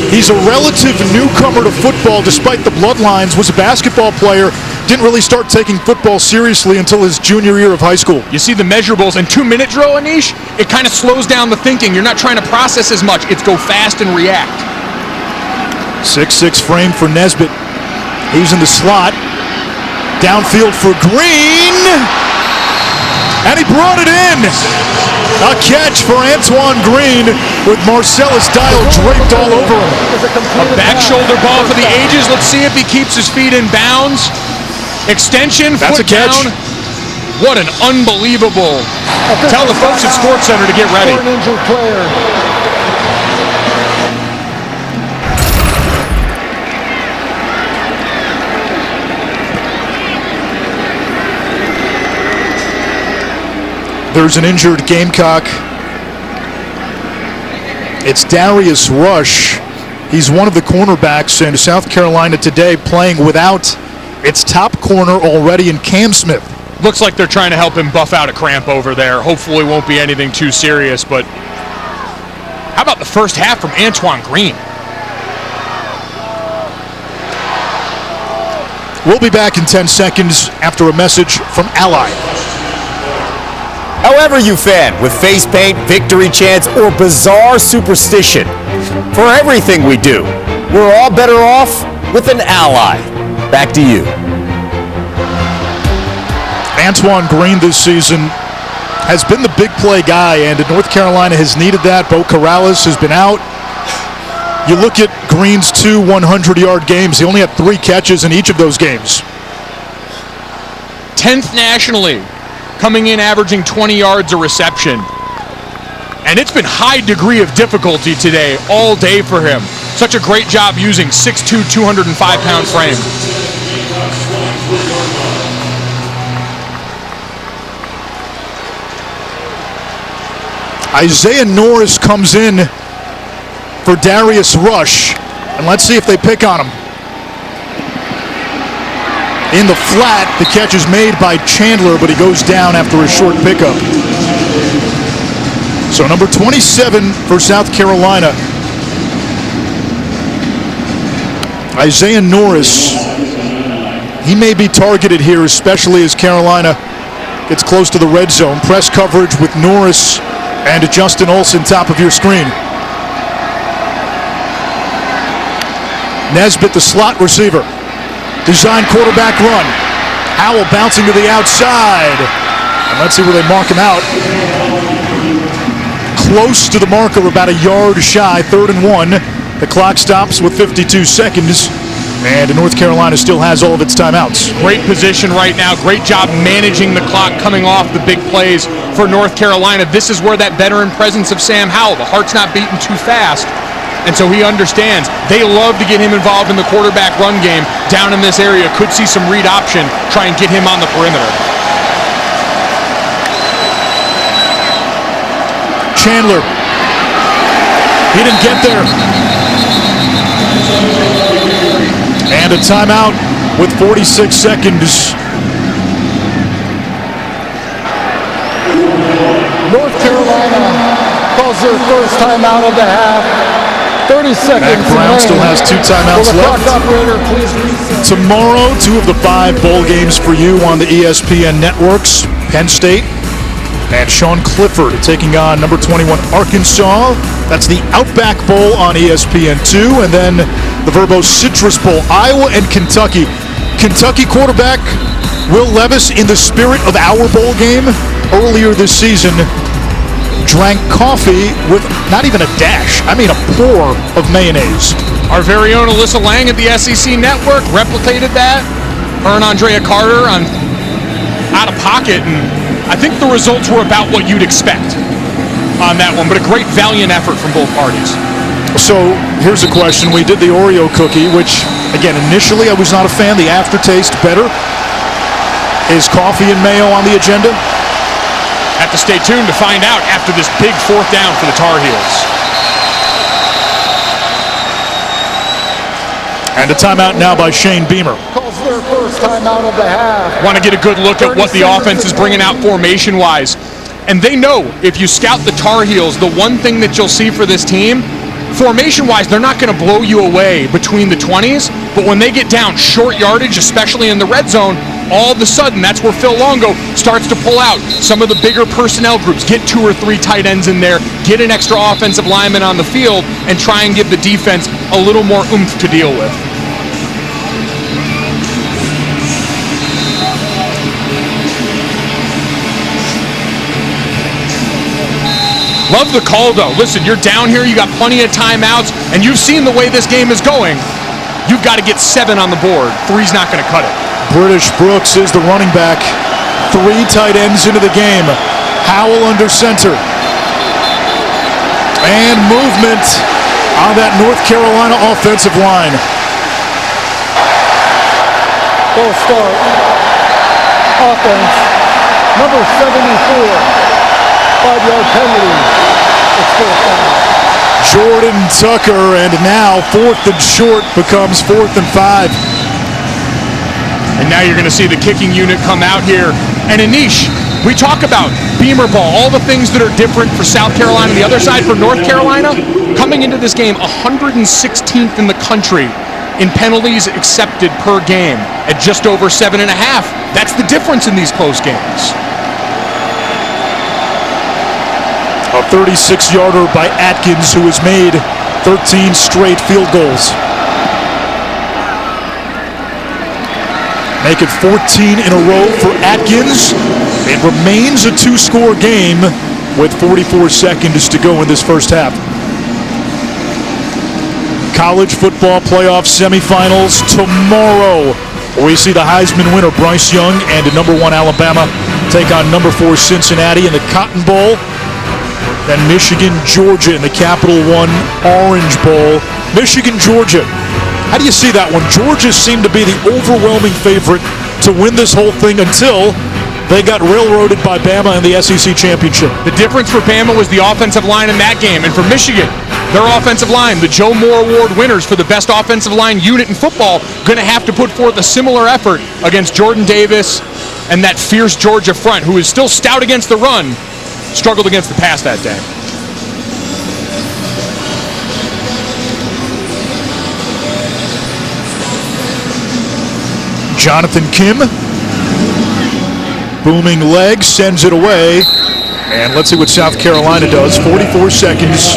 He's a relative newcomer to football despite the bloodlines, was a basketball player, didn't really start taking football seriously until his junior year of high school. You see the measurables in 2-minute drill, Anish, it kind of slows down the thinking. You're not trying to process as much. It's go fast and react. 6'6" frame for Nesbitt. He's in the slot. Downfield for Green. And he brought it in. A catch for Antoine Green with Marcellus Dial draped all over him. A back shoulder ball for the ages. Let's see if he keeps his feet in bounds. Extension, That's foot a catch. down. What an unbelievable. Tell the folks at Sports Center to get ready. For an injured player. There's an injured Gamecock. It's Darius Rush. He's one of the cornerbacks in South Carolina today, playing without its top corner already in Cam Smith. Looks like they're trying to help him buff out a cramp over there. Hopefully it won't be anything too serious, but how about the first half from Antoine Green? We'll be back in 10 seconds after a message from Ally. However you fan, with face paint, victory chants, or bizarre superstition, for everything we do, we're all better off with an ally. Back to you. Antoine Green this season has been the big play guy, and North Carolina has needed that. Bo Corrales has been out. You look at Green's 2 100-yard games. He only had 3 catches in each of those games. 10th nationally, coming in averaging 20 yards a reception. And it's been high degree of difficulty today, all day for him. Such a great job using 6'2", 205-pound frame. Isaiah Norris comes in for Darius Rush, and let's see if they pick on him. In the flat, the catch is made by Chandler, but he goes down after a short pickup. So number 27 for South Carolina, Isaiah Norris. He may be targeted here, especially as Carolina gets close to the red zone. Press coverage with Norris and Justin Olsen top of your screen. Nesbitt, the slot receiver. Design quarterback run. Howell bouncing to the outside. And let's see where they mark him out. Close to the marker, about a yard shy, 3rd and 1. The clock stops with 52 seconds. And North Carolina still has all of its timeouts. Great position right now. Great job managing the clock coming off the big plays for North Carolina. This is where that veteran presence of Sam Howell, the heart's not beating too fast. And so he understands. They love to get him involved in the quarterback run game down in this area. Could see some read option, try and get him on the perimeter. Chandler. He didn't get there. And a timeout with 46 seconds. North Carolina calls their first timeout of the half. 30 seconds. Mac Brown still has 2 timeouts left. Operator, please reset. Tomorrow, 2 of the 5 bowl games for you on the ESPN networks. Penn State And Sean Clifford taking on number 21 Arkansas. That's the Outback Bowl on ESPN2. And then the Verbo Citrus Bowl, Iowa and Kentucky. Kentucky quarterback Will Levis, in the spirit of our bowl game earlier this season, drank coffee with not even a dash, I mean a pour of mayonnaise. Our very own Alyssa Lang at the SEC Network replicated that. Her and Andrea Carter on Out of Pocket, and I think the results were about what you'd expect on that one, but a great valiant effort from both parties. So here's a question. We did the Oreo cookie, which, again, initially I was not a fan. The aftertaste better. Is coffee and mayo on the agenda? Have to stay tuned to find out after this big fourth down for the Tar Heels. And a timeout now by Shane Beamer. Calls their first timeout of the half. Want to get a good look at what the offense is bringing out formation-wise. And they know if you scout the Tar Heels, the one thing that you'll see for this team, formation-wise, they're not going to blow you away between the 20s, but when they get down short yardage, especially in the red zone, all of a sudden, that's where Phil Longo starts to pull out some of the bigger personnel groups, get 2 or 3 tight ends in there, get an extra offensive lineman on the field, and try and give the defense a little more oomph to deal with. Love the call, though. Listen, you're down here, you got plenty of timeouts, and you've seen the way this game is going. You've got to get 7 on the board. 3's not going to cut it. British Brooks is the running back. 3 tight ends into the game. Howell under center. And movement on that North Carolina offensive line. Full start. Offense. Number 74. 5-yard penalty. It's fourth down. Jordan Tucker, and now 4th and short becomes 4th and 5. And now you're going to see the kicking unit come out here. And Anish, we talk about Beamer ball, all the things that are different for South Carolina. The other side for North Carolina, coming into this game 116th in the country in penalties accepted per game at just over 7.5. That's the difference in these close games. A 36-yarder by Atkins, who has made 13 straight field goals. Make it 14 in a row for Atkins. It remains a 2-score game with 44 seconds to go in this first half. College football playoff semifinals tomorrow. We see the Heisman winner Bryce Young and number 1 Alabama take on number 4 Cincinnati in the Cotton Bowl. Then Michigan, Georgia in the Capital One Orange Bowl. Michigan, Georgia. How do you see that one? Georgia seemed to be the overwhelming favorite to win this whole thing until they got railroaded by Bama in the SEC Championship. The difference for Bama was the offensive line in that game. And for Michigan, their offensive line, the Joe Moore Award winners for the best offensive line unit in football, going to have to put forth a similar effort against Jordan Davis and that fierce Georgia front, who is still stout against the run, struggled against the pass that day. Jonathan Kim, booming leg, sends it away. And let's see what South Carolina does. 44 seconds,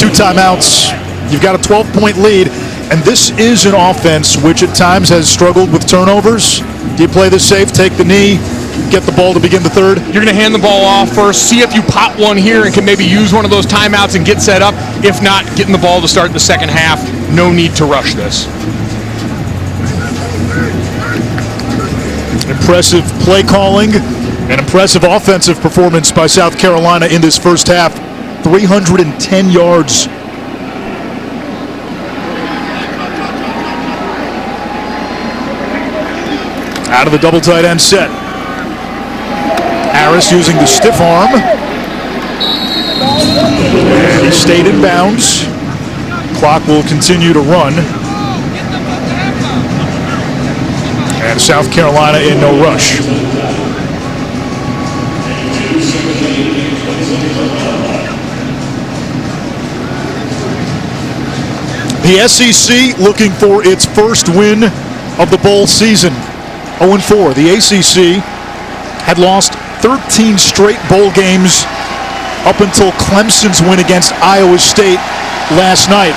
2 timeouts. You've got a 12-point lead. And this is an offense which at times has struggled with turnovers. Do you play this safe, take the knee, get the ball to begin the third? You're going to hand the ball off first, see if you pop one here and can maybe use one of those timeouts and get set up. If not, getting the ball to start the second half. No need to rush this. Impressive play calling, an impressive offensive performance by South Carolina in this first half. 310 yards. Out of the double tight end set. Harris using the stiff arm. And he stayed in bounds. Clock will continue to run. And South Carolina in no rush. The SEC looking for its first win of the bowl season. 0-4. The ACC had lost 13 straight bowl games up until Clemson's win against Iowa State last night.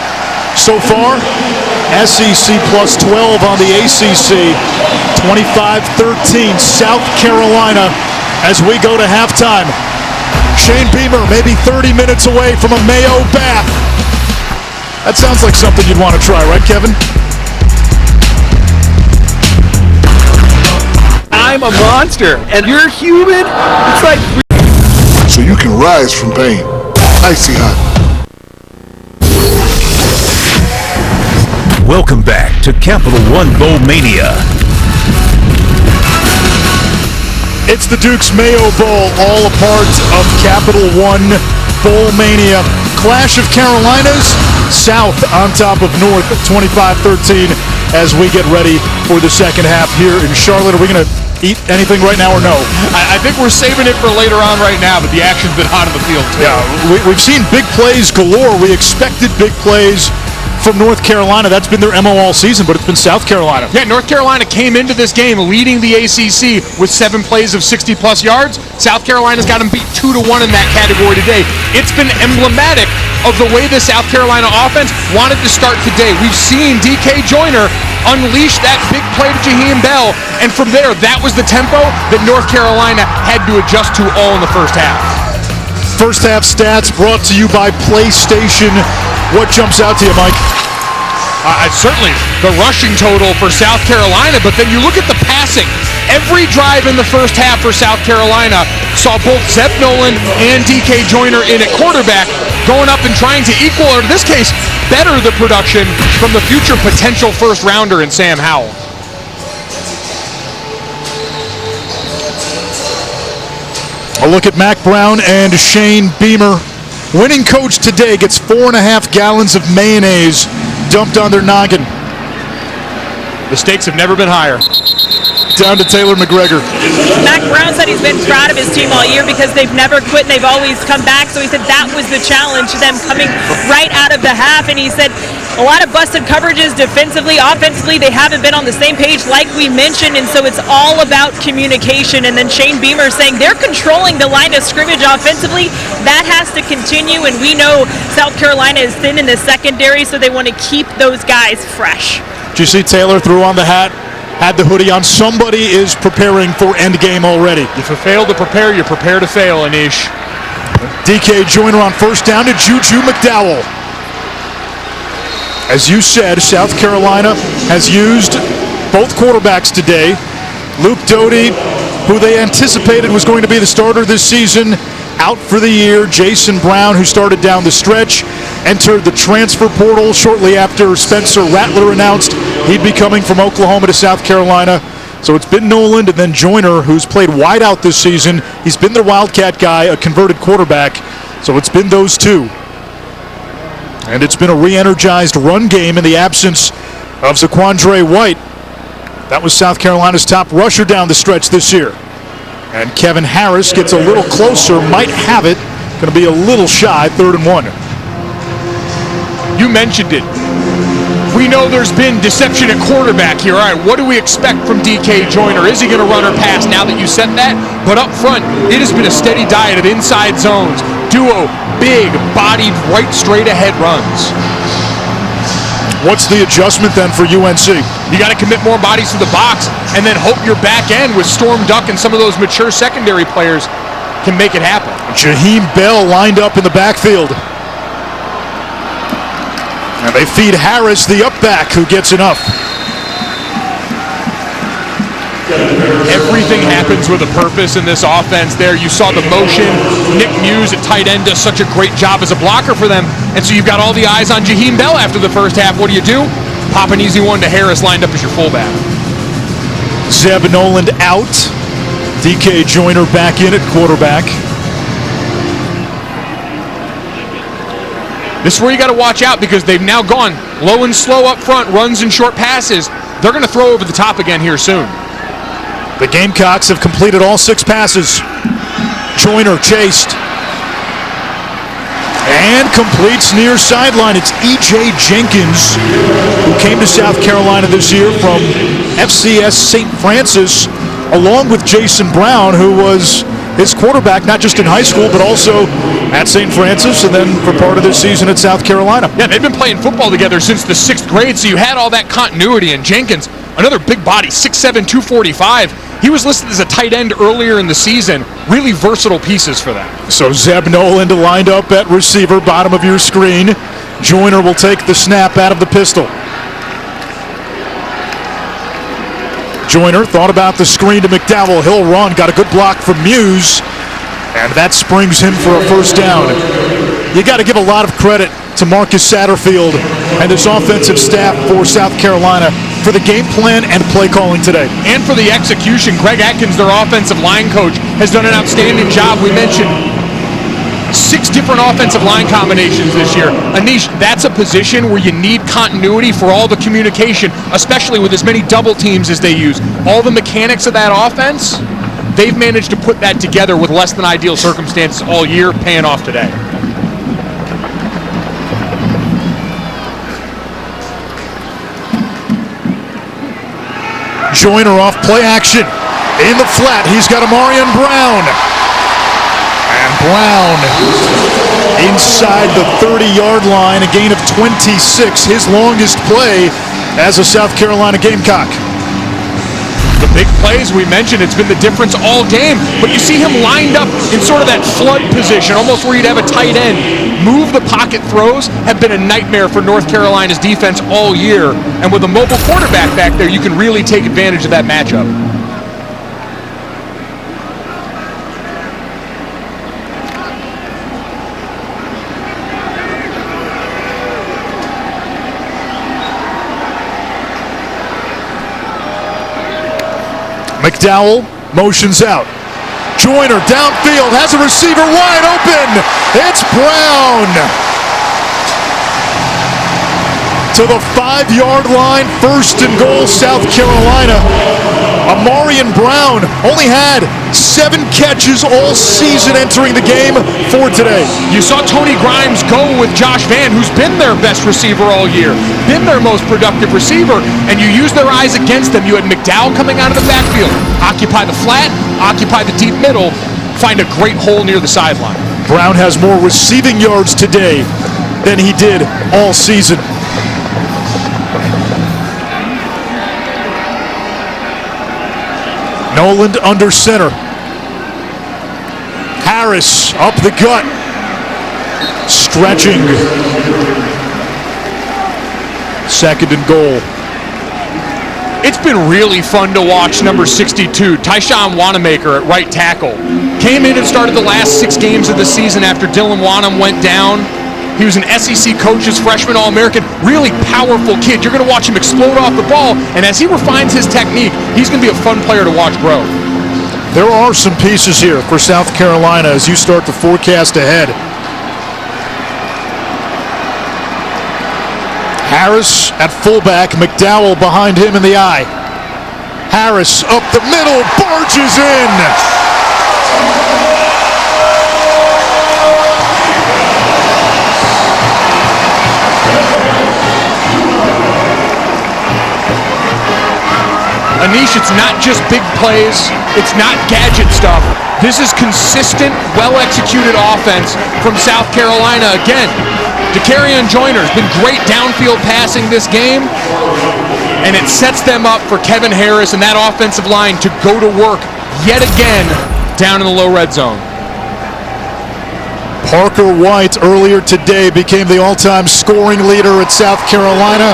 So far, SEC plus 12 on the ACC, 25-13, South Carolina as we go to halftime. Shane Beamer maybe 30 minutes away from a Mayo bath. That sounds like something you'd want to try, right, Kevin? I'm a monster, and you're human? It's like... So you can rise from pain. Icy hot. Welcome back to Capital One Bowl Mania. It's the Duke's Mayo Bowl, all a part of Capital One Bowl Mania. Clash of Carolinas, South on top of North, 25-13 as we get ready for the second half here in Charlotte. Are we going to eat anything right now or no? I think we're saving it for later on right now, but the action's been hot on the field too. Yeah, we've seen big plays galore. We expected big plays from North Carolina. That's been their MO all season, but it's been South Carolina. Yeah, North Carolina came into this game leading the ACC with 7 plays of 60-plus yards. South Carolina's got them beat 2-1 in that category today. It's been emblematic of the way the South Carolina offense wanted to start today. We've seen DK Joyner unleash that big play to Jaheim Bell, and from there, that was the tempo that North Carolina had to adjust to all in the first half. First half stats brought to you by PlayStation. What jumps out to you, Mike? Certainly the rushing total for South Carolina, but then you look at the passing. Every drive in the first half for South Carolina saw both Zeb Noland and DK Joyner in at quarterback going up and trying to equal, or in this case, better the production from the future potential first rounder in Sam Howell. A look at Mac Brown and Shane Beamer. Winning coach today gets 4.5 gallons of mayonnaise dumped on their noggin. The stakes have never been higher. Down to Taylor McGregor. Mac Brown said he's been proud of his team all year because they've never quit and they've always come back. So he said that was the challenge, them coming right out of the half. And he said a lot of busted coverages defensively, offensively. They haven't been on the same page like we mentioned. And so it's all about communication. And then Shane Beamer saying they're controlling the line of scrimmage offensively. That has to continue. And we know South Carolina is thin in the secondary, so they want to keep those guys fresh. Did you see Taylor threw on the hat, had the hoodie on? Somebody is preparing for endgame already. If you fail to prepare, you prepare to fail, Anish. DK Joyner on first down to Juju McDowell. As you said, South Carolina has used both quarterbacks today. Luke Doty, who they anticipated was going to be the starter this season, out for the year. Jason Brown, who started down the stretch, entered the transfer portal shortly after Spencer Rattler announced he'd be coming from Oklahoma to South Carolina. So it's been Noland and then Joyner, who's played wide out this season. He's been their Wildcat guy, a converted quarterback. So it's been those two. And it's been a re-energized run game in the absence of Zaquandre White. That was South Carolina's top rusher down the stretch this year. And Kevin Harris gets a little closer, might have it. Going to be a little shy, 3rd and 1. You mentioned it. We know there's been deception at quarterback here. All right, what do we expect from DK Joyner? Is he going to run or pass now that you said that? But up front, it has been a steady diet of inside zones. Duo, big, bodied, right straight ahead runs. What's the adjustment then for UNC? You got to commit more bodies to the box and then hope your back end with Storm Duck and some of those mature secondary players can make it happen. Jaheim Bell lined up in the backfield. And they feed Harris, the up back, who gets enough. Everything happens with a purpose in this offense there. You saw the motion. Nick Muse at tight end does such a great job as a blocker for them. And so you've got all the eyes on Jaheim Bell after the first half. What do? Pop an easy one to Harris lined up as your fullback. Zeb Noland out. DK Joyner back in at quarterback. This is where you got to watch out because they've now gone low and slow up front, runs and short passes. They're going to throw over the top again here soon. The Gamecocks have completed all 6 passes. Joyner chased. And completes near sideline. It's E.J. Jenkins, who came to South Carolina this year from FCS St. Francis, along with Jason Brown, who was his quarterback, not just in high school, but also at St. Francis, and then for part of this season at South Carolina. Yeah, they've been playing football together since the 6th grade, so you had all that continuity. And Jenkins, another big body, 6'7", 245. He was listed as a tight end earlier in the season. Really versatile pieces for them. So Zeb Noland lined up at receiver, bottom of your screen. Joyner will take the snap out of the pistol. Joyner thought about the screen to McDowell. He'll run, got a good block from Muse, and that springs him for a first down. You got to give a lot of credit to Marcus Satterfield and his offensive staff for South Carolina for the game plan and play calling today. And for the execution. Greg Atkins, their offensive line coach, has done an outstanding job. We mentioned 6 different offensive line combinations this year. Anish, that's a position where you need continuity for all the communication, especially with as many double teams as they use. All the mechanics of that offense, they've managed to put that together with less than ideal circumstances all year, paying off today. Joyner off play action. In the flat, he's got Amarian Brown. And Brown inside the 30-yard line, a gain of 26, his longest play as a South Carolina Gamecock. The big plays we mentioned, it's been the difference all game, but you see him lined up in sort of that flood position, almost where you'd have a tight end. Move the pocket throws have been a nightmare for North Carolina's defense all year, and with a mobile quarterback back there, you can really take advantage of that matchup. McDowell motions out. Joyner downfield, has a receiver wide open. It's Brown. To the 5-yard line, 1st and goal, South Carolina. Amarian Brown only had 7 catches all season entering the game for today. You saw Tony Grimes go with Josh Vann, who's been their best receiver all year, been their most productive receiver, and you used their eyes against them. You had McDowell coming out of the backfield, occupy the flat, occupy the deep middle, find a great hole near the sideline. Brown has more receiving yards today than he did all season. Noland under center. Harris up the gut. Stretching. 2nd and goal. It's been really fun to watch number 62, Tyshawn Wanamaker at right tackle. Came in and started the last 6 games of the season after Dylan Wanham went down. He was an SEC coach's freshman All-American. Really powerful kid. You're going to watch him explode off the ball, and as he refines his technique, he's going to be a fun player to watch grow. There are some pieces here for South Carolina as you start to forecast ahead. Harris at fullback, McDowell behind him in the eye. Harris up the middle, barges in. Anish, it's not just big plays, it's not gadget stuff. This is consistent, well-executed offense from South Carolina. Again, DeCarrion Joyner's been great downfield passing this game, and it sets them up for Kevin Harris and that offensive line to go to work yet again down in the low red zone. Parker White earlier today became the all-time scoring leader at South Carolina.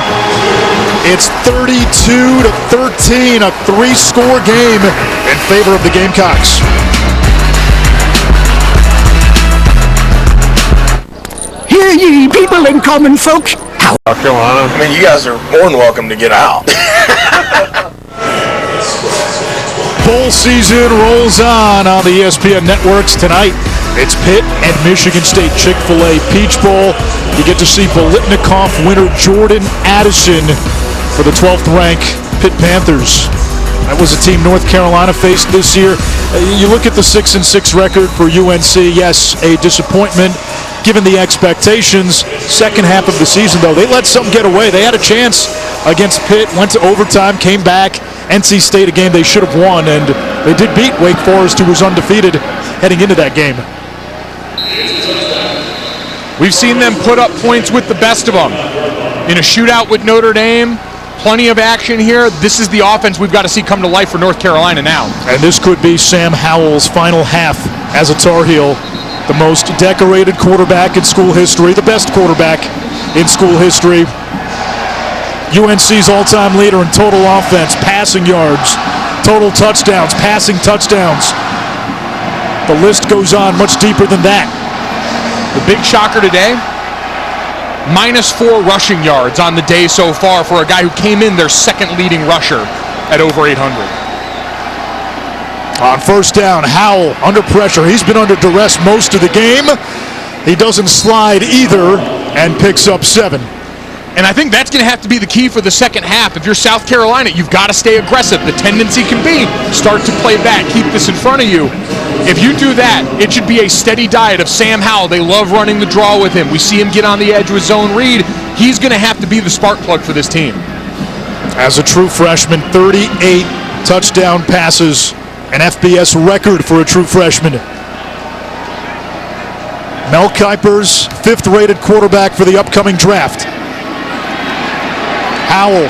It's 32-13, a 3-score game in favor of the Gamecocks. Hear ye, people and common folk. South Carolina. I mean, you guys are more than welcome to get out. Bowl season rolls on the ESPN networks tonight. It's Pitt and Michigan State Chick-fil-A Peach Bowl. You get to see Biletnikoff winner Jordan Addison for the 12th rank Pitt Panthers. That was a team North Carolina faced this year. You look at the 6-6 record for UNC. Yes, a disappointment given the expectations. Second half of the season, though, they let something get away. They had a chance against Pitt, went to overtime, came back. NC State, a game they should have won, and they did beat Wake Forest, who was undefeated. heading into that game. We've seen them put up points with the best of them. In a shootout with Notre Dame, plenty of action here. This is the offense we've got to see come to life for North Carolina now. And this could be Sam Howell's final half as a Tar Heel. The most decorated quarterback in school history, the best quarterback in school history. UNC's all-time leader in total offense, passing yards, total touchdowns, passing touchdowns. The list goes on much deeper than that. The big shocker today, -4 rushing yards on the day so far for a guy who came in their second leading rusher at over 800. On first down, Howell under pressure. He's been under duress most of the game. He doesn't slide either and picks up 7. And I think that's going to have to be the key for the second half. If you're South Carolina, you've got to stay aggressive. The tendency can be start to play back, keep this in front of you. If you do that, it should be a steady diet of Sam Howell. They love running the draw with him. We see him get on the edge with zone read. He's going to have to be the spark plug for this team. As a true freshman, 38 touchdown passes, an FBS record for a true freshman. Mel Kiper's 5th-rated quarterback for the upcoming draft. Howell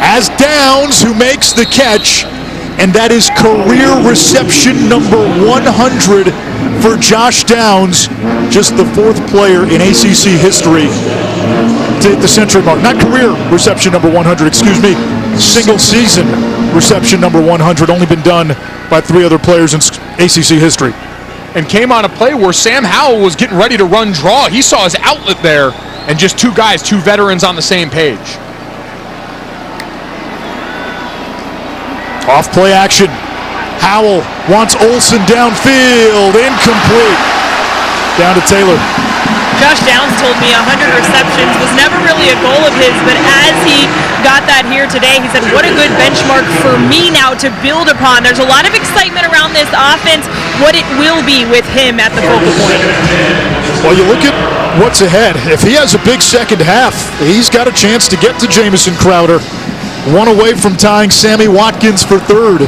has Downs, who makes the catch, and that is career reception number 100 for Josh Downs, just the 4th player in ACC history to hit the century mark. Not career reception number 100, excuse me, single season reception number 100, only been done by 3 other players in ACC history. And came on a play where Sam Howell was getting ready to run draw. He saw his outlet there, and just 2 guys, 2 veterans on the same page. Off play action. Howell wants Olsen downfield. Incomplete. Down to Taylor. Josh Downs told me 100 receptions was never really a goal of his, but as he got that here today, he said, what a good benchmark for me now to build upon. There's a lot of excitement around this offense, what it will be with him at the focal point. Well, you look at what's ahead. If he has a big second half, he's got a chance to get to Jamison Crowder. 1 away from tying Sammy Watkins for 3rd.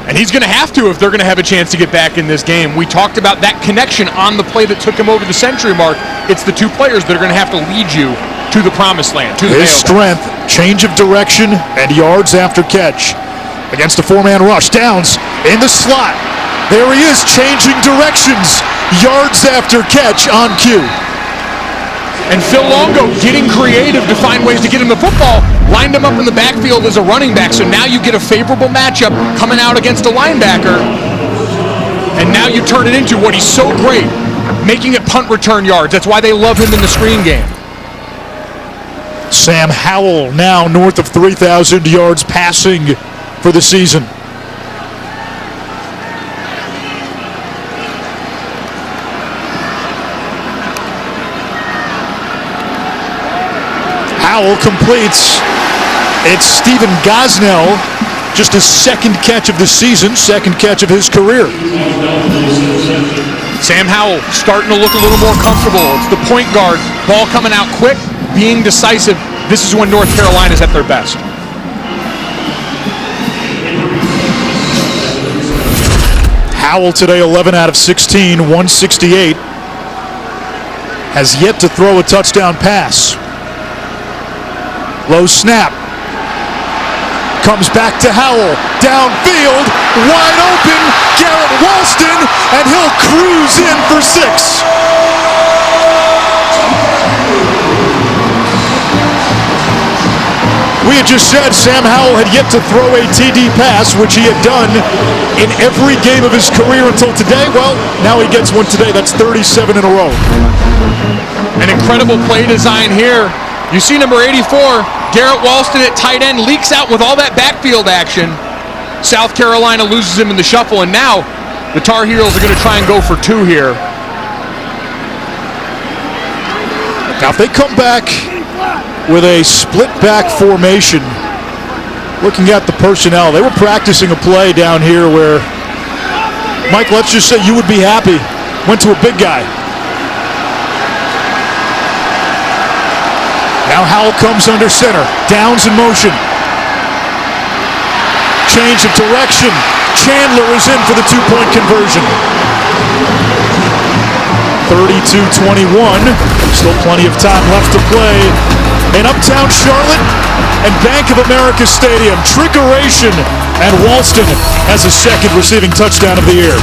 And he's going to have to if they're going to have a chance to get back in this game. We talked about that connection on the play that took him over the century mark. It's the 2 players that are going to have to lead you to the promised land, to the His strength, change of direction, and yards after catch. Against a 4-man rush, Downs in the slot. There he is, changing directions. Yards after catch on cue. And Phil Longo getting creative to find ways to get him the football, lined him up in the backfield as a running back, so now you get a favorable matchup coming out against a linebacker, and now you turn it into what he's so great, making it punt return yards. That's why they love him in the screen game. Sam Howell now north of 3,000 yards passing for the season. Howell completes. It's Stephen Gosnell, just his 2nd catch of the season, 2nd catch of his career. Sam Howell starting to look a little more comfortable. It's the point guard, ball coming out quick, being decisive. This is when North Carolina's at their best. Howell today 11 out of 16, 168. Has yet to throw a touchdown pass. Low snap. Comes back to Howell. Downfield. Wide open. Garrett Walston. And he'll cruise in for 6. We had just said Sam Howell had yet to throw a TD pass, which he had done in every game of his career until today. Well, now he gets one today. That's 37 in a row. An incredible play design here. You see number 84, Garrett Walston at tight end, leaks out with all that backfield action. South Carolina loses him in the shuffle, and now the Tar Heels are going to try and go for 2 here. Now, if they come back with a split back formation, looking at the personnel, they were practicing a play down here where, Mike, let's just say you would be happy, went to a big guy. Now Howell comes under center. Downs in motion. Change of direction. Chandler is in for the 2-point conversion. 32-21. Still plenty of time left to play in Uptown Charlotte and Bank of America Stadium. Trickeration, and Walston has his second receiving touchdown of the year.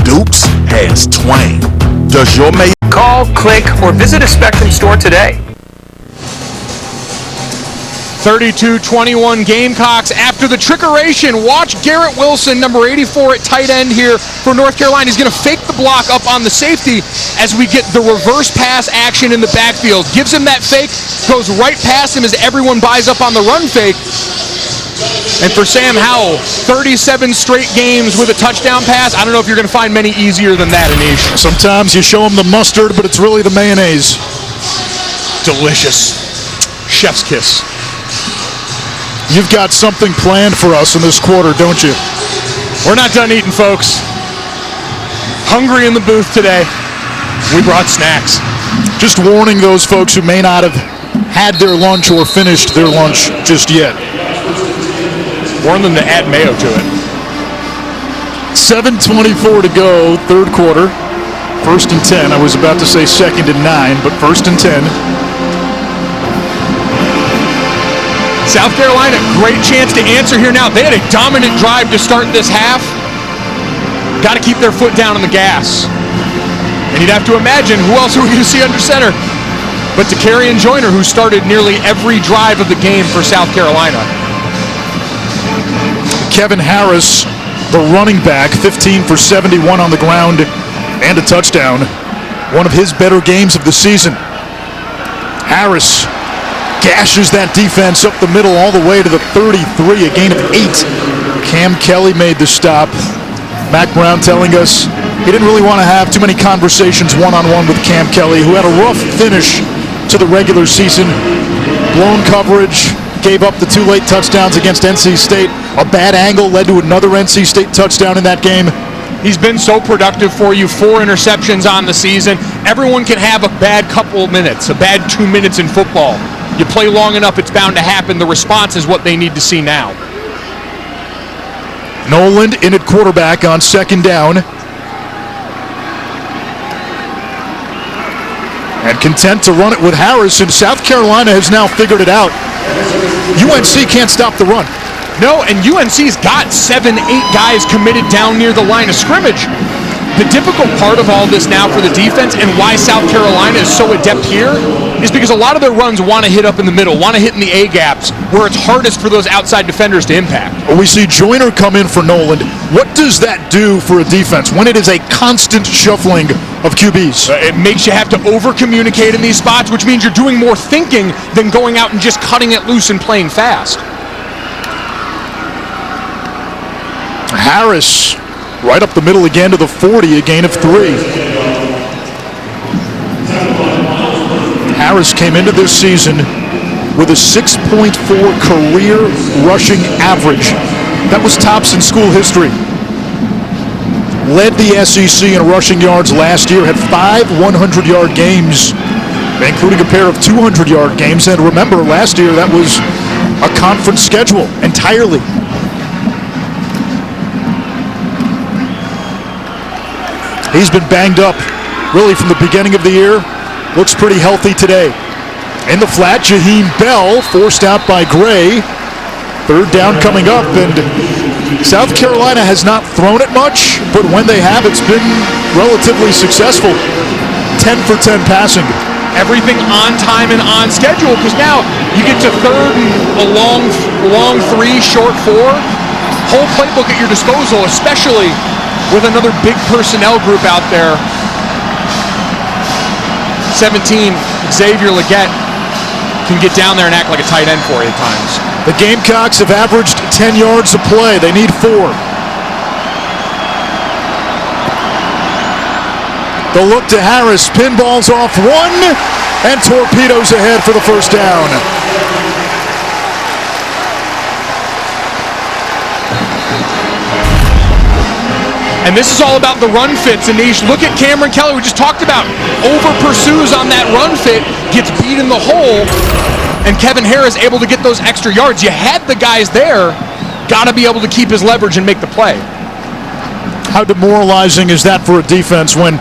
Dukes has twang. Does your Mayo Call, click, or visit a Spectrum store today. 32-21 Gamecocks after the trickeration. Watch Garrett Wilson, number 84 at tight end here for North Carolina. He's going to fake the block up on the safety as we get the reverse pass action in the backfield. Gives him that fake, goes right past him as everyone buys up on the run fake. And for Sam Howell, 37 straight games with a touchdown pass. I don't know if you're going to find many easier than that, Anish. Sometimes you show him the mustard, but it's really the mayonnaise. Delicious. Chef's kiss. You've got something planned for us in this quarter, don't you? We're not done eating, folks. Hungry in the booth today. We brought snacks. Just warning those folks who may not have had their lunch or finished their lunch just yet. Warn them to add mayo to it. 7:24 to go, third quarter. 1st and 10. I was about to say 2nd and 9, but 1st and 10. South Carolina, great chance to answer here now. They had a dominant drive to start this half. Got to keep their foot down on the gas. And you'd have to imagine who else are we going to see under center but Takarian Joyner, who started nearly every drive of the game for South Carolina. Kevin Harris, the running back, 15 for 71 on the ground and a touchdown. One of his better games of the season. Harris gashes that defense up the middle all the way to the 33, a gain of 8. Cam Kelly made the stop. Mac Brown telling us he didn't really want to have too many conversations one-on-one with Cam Kelly, who had a rough finish to the regular season. Blown coverage, gave up the 2 late touchdowns against NC State. A bad angle led to another NC State touchdown in that game. He's been so productive for you, 4 interceptions on the season. Everyone can have a bad couple of minutes, a bad 2 minutes in football. You play long enough, it's bound to happen. The response is what they need to see now. Noland in at quarterback on 2nd down. And content to run it with Harris, and South Carolina has now figured it out. UNC can't stop the run. No, and UNC's got 7-8 guys committed down near the line of scrimmage. The difficult part of all this now for the defense and why South Carolina is so adept here is because a lot of their runs want to hit up in the middle, want to hit in the A-gaps, where it's hardest for those outside defenders to impact. We see Joyner come in for Noland. What does that do for a defense when it is a constant shuffling of QBs? It makes you have to over-communicate in these spots, which means you're doing more thinking than going out and just cutting it loose and playing fast. Harris right up the middle again to the 40, a gain of 3. Harris came into this season with a 6.4 career rushing average. That was tops in school history. Led the SEC in rushing yards last year, had 5 100-yard games, including a pair of 200-yard games. And remember, last year that was a conference schedule entirely. He's been banged up really from the beginning of the year. Looks pretty healthy today. In the flat, Jaheim Bell forced out by Gray. 3rd down coming up, and South Carolina has not thrown it much, but when they have, it's been relatively successful. 10 for 10 passing. Everything on time and on schedule, because now you get to 3rd and a long 3, short 4. Whole playbook at your disposal, especially with another big personnel group out there. 17, Xavier Leggett can get down there and act like a tight end for you at times. The Gamecocks have averaged 10 yards a play. They need 4. The look to Harris, pinballs off 1, and torpedoes ahead for the 1st down. And this is all about the run fits, Anish. Look at Cameron Kelly, we just talked about. Over-pursues on that run fit, gets beat in the hole, and Kevin Harris able to get those extra yards. You had the guys there, got to be able to keep his leverage and make the play. How demoralizing is that for a defense when,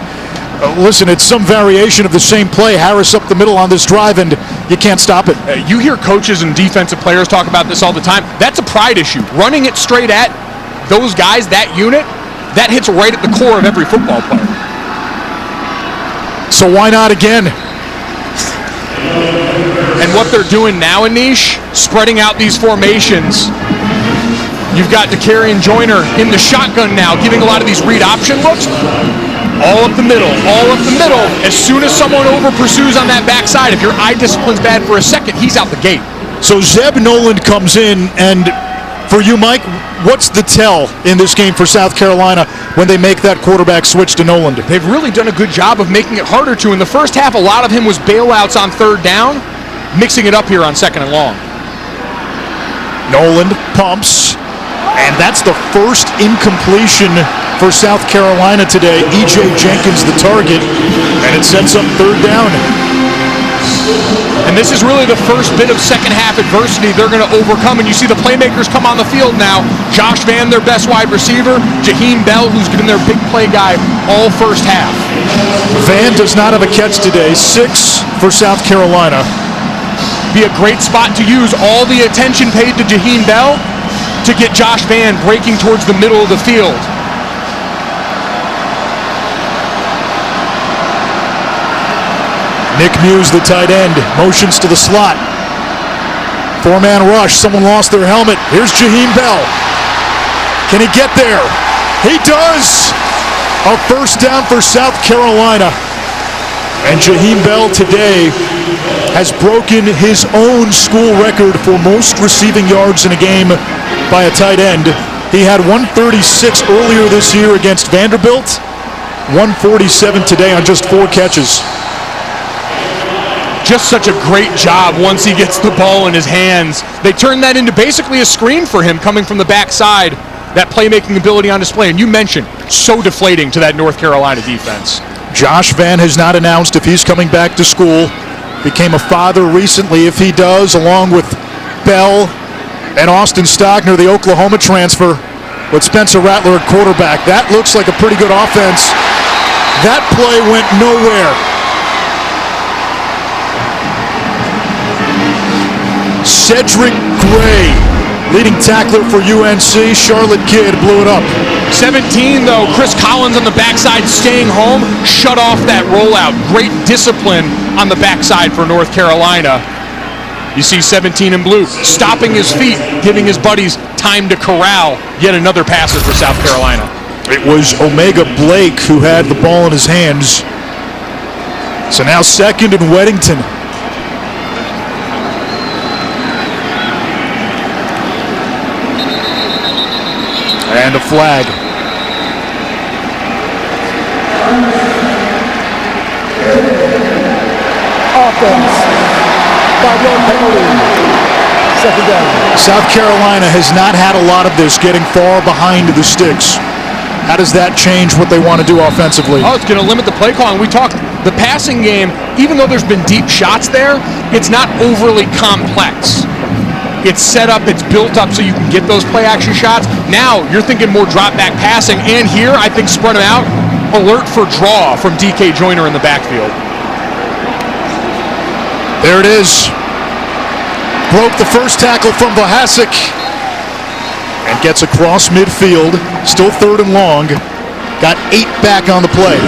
listen, it's some variation of the same play. Harris up the middle on this drive, and you can't stop it. You hear coaches and defensive players talk about this all the time. That's a pride issue. Running it straight at those guys, that unit, that hits right at the core of every football player. So why not again? And what they're doing now, Anish, spreading out these formations. You've got DeCarrion Joyner in the shotgun now, giving a lot of these read option looks. All up the middle, all up the middle. As soon as someone over pursues on that backside, if your eye discipline's bad for a second, he's out the gate. So Zeb Noland comes in, and for you, Mike, what's the tell in this game for South Carolina when they make that quarterback switch to Noland? They've really done a good job of making it harder to. In the first half, a lot of him was bailouts on third down, mixing it up here on second and long. Noland pumps, and that's the first incompletion for South Carolina today. E.J. Jenkins the target, and it sets up third down. And this is really the first bit of second half adversity they're going to overcome. And you see the playmakers come on the field now. Josh Vann, their best wide receiver. Jaheim Bell, who's been their big play guy all first half. Vann does not have a catch today. 6 for South Carolina. Be a great spot to use all the attention paid to Jaheim Bell to get Josh Vann breaking towards the middle of the field. Nick Muse, the tight end, motions to the slot. 4-man rush. Someone lost their helmet. Here's Jaheim Bell. Can he get there? He does! A first down for South Carolina. And Jaheim Bell today has broken his own school record for most receiving yards in a game by a tight end. He had 136 earlier this year against Vanderbilt, 147 today on just 4 catches. Just such a great job once he gets the ball in his hands. They turn that into basically a screen for him coming from the backside. That playmaking ability on display. And you mentioned, so deflating to that North Carolina defense. Josh Vann has not announced if he's coming back to school. Became a father recently. If he does, along with Bell and Austin Stogner, the Oklahoma transfer, with Spencer Rattler at quarterback. That looks like a pretty good offense. That play went nowhere. Cedric Gray, leading tackler for UNC. Charlotte kid blew it up. 17, though. Chris Collins on the backside staying home. Shut off that rollout. Great discipline on the backside for North Carolina. You see 17 in blue stopping his feet, giving his buddies time to corral yet another passer for South Carolina. It was Omega Blake who had the ball in his hands. So now second and Weddington. And a flag. Offense. 5-yard penalty. Second down. South Carolina has not had a lot of this, getting far behind the sticks. How does that change what they want to do offensively? Oh, it's going to limit the play calling. We talked the passing game, even though there's been deep shots there, it's not overly complex. It's set up, it's built up so you can get those play action shots. Now you're thinking more drop back passing, and here I think spread them out. Alert for draw from DK Joyner in the backfield. There it is. Broke the first tackle from Vlahasic and gets across midfield. Still third and long. Got 8 back on the play.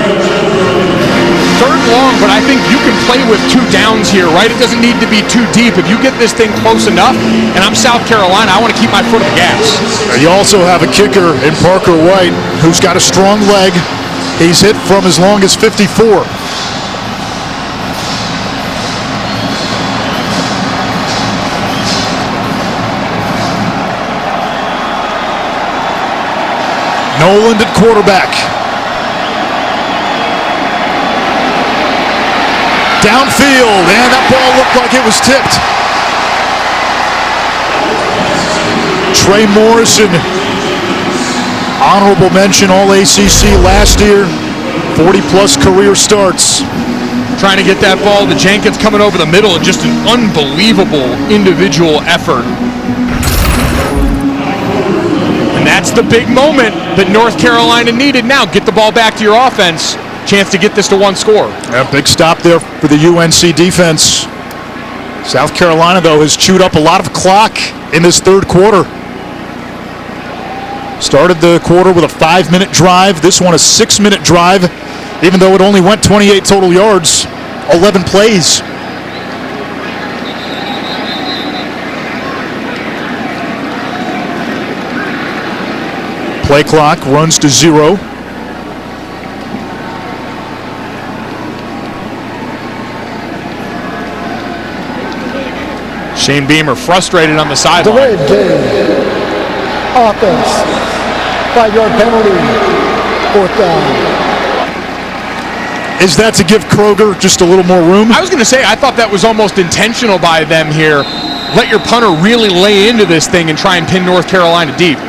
Third long, but I think you can play with 2 downs here, right? It doesn't need to be too deep. If you get this thing close enough, and I'm South Carolina, I want to keep my foot on the gas. You also have a kicker in Parker White who's got a strong leg. He's hit from as long as 54. Noland at quarterback. Downfield, and that ball looked like it was tipped. Trey Morrison, honorable mention All-ACC last year, 40-plus career starts. Trying to get that ball to Jenkins coming over the middle, and just an unbelievable individual effort. And That's the big moment that North Carolina needed. Now get the ball back to your offense. Chance to get this to one score. Yeah, big stop there for the UNC defense. South Carolina, though, has chewed up a lot of clock in this third quarter. Started the quarter with a 5-minute drive. This one a 6-minute drive, even though it only went 28 total yards, 11 plays. Play clock runs to 0. Shane Beamer frustrated on the sideline. Delayed game. Offense. 5-yard penalty. 4th down. Is that to give Kroger just a little more room? I was going to say, I thought that was almost intentional by them here. Let your punter really lay into this thing and try and pin North Carolina deep.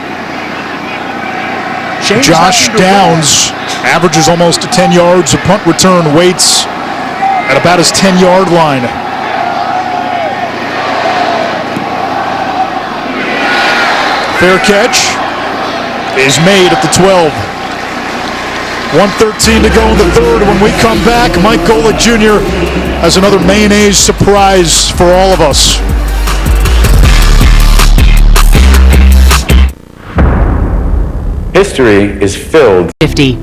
Josh Downs averages almost 10 yards. A punt return waits at about his 10-yard line. Fair catch is made at the 12. 1:13 to go in the third. When we come back, Mike Golick Jr. has another mayonnaise surprise for all of us. History is filled. 50.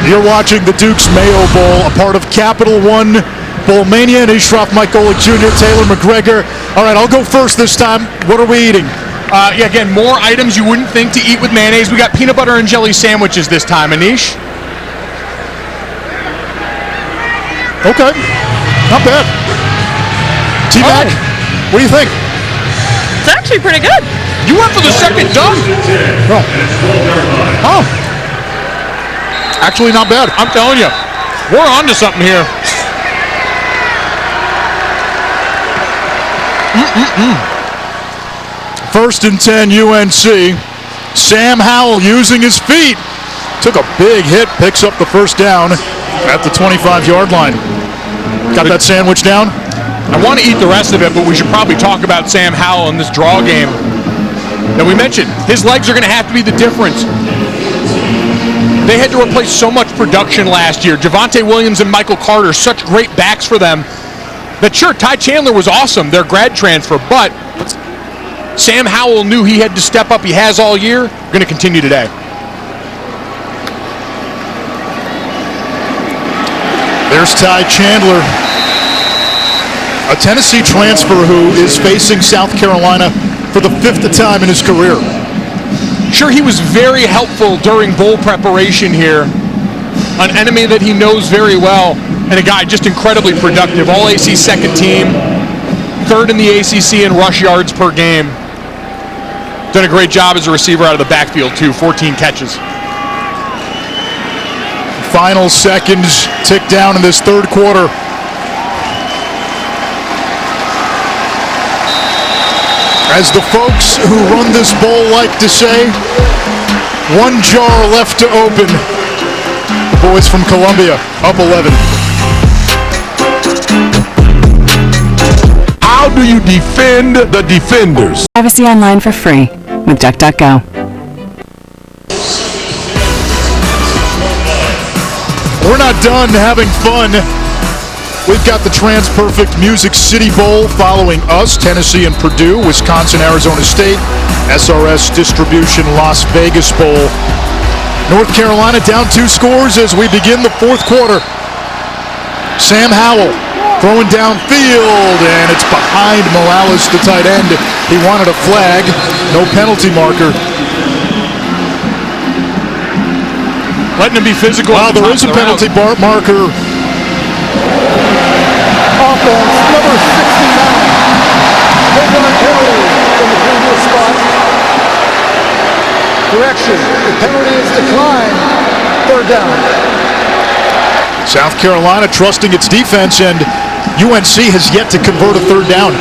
You're watching the Duke's Mayo Bowl, a part of Capital One Bowl Mania. And Ishraf, Mike Golick Jr., Taylor McGregor. All right, I'll go first this time. What are we eating? Yeah, again, more items you wouldn't think to eat with mayonnaise. We got peanut butter and jelly sandwiches this time. Anish? Okay, not bad. T-Mac, what do you think? It's actually pretty good. You went for the second dunk? Oh. Actually not bad. I'm telling you, we're on to something here. First and 10 UNC. Sam Howell using his feet. Took a big hit, picks up the first down at the 25-yard line. Got that sandwich down? I want to eat the rest of it, but we should probably talk about Sam Howell in this draw game that we mentioned. His legs are going to have to be the difference. They had to replace so much production last year. Javonte Williams and Michael Carter, such great backs for them. That sure, Ty Chandler was awesome, their grad transfer, but Sam Howell knew he had to step up. He has all year. Going to continue today. There's Ty Chandler, a Tennessee transfer who is facing South Carolina for the 5th time in his career. Sure, he was very helpful during bowl preparation here. An enemy that he knows very well, and a guy just incredibly productive. All-AC second team, 3rd in the ACC in rush yards per game. Done a great job as a receiver out of the backfield, too. 14 catches. Final seconds tick down in this third quarter. As the folks who run this bowl like to say, one jar left to open. The boys from Columbia up 11. How do you defend the defenders? Privacy online for free with DuckDuckGo. We're not done having fun. We've got the TransPerfect Music City Bowl following us, Tennessee and Purdue, Wisconsin, Arizona State, SRS Distribution Las Vegas Bowl. North Carolina down 2 scores as we begin the fourth quarter. Sam Howell throwing downfield, and it's behind Morales, the tight end. He wanted a flag, no penalty marker. Letting him be physical. Wow, there is a penalty marker. Offense, number 69. They got a penalty from the previous spot. Correction, the penalty is declined. 3rd down. South Carolina trusting its defense, and UNC has yet to convert a 3rd down.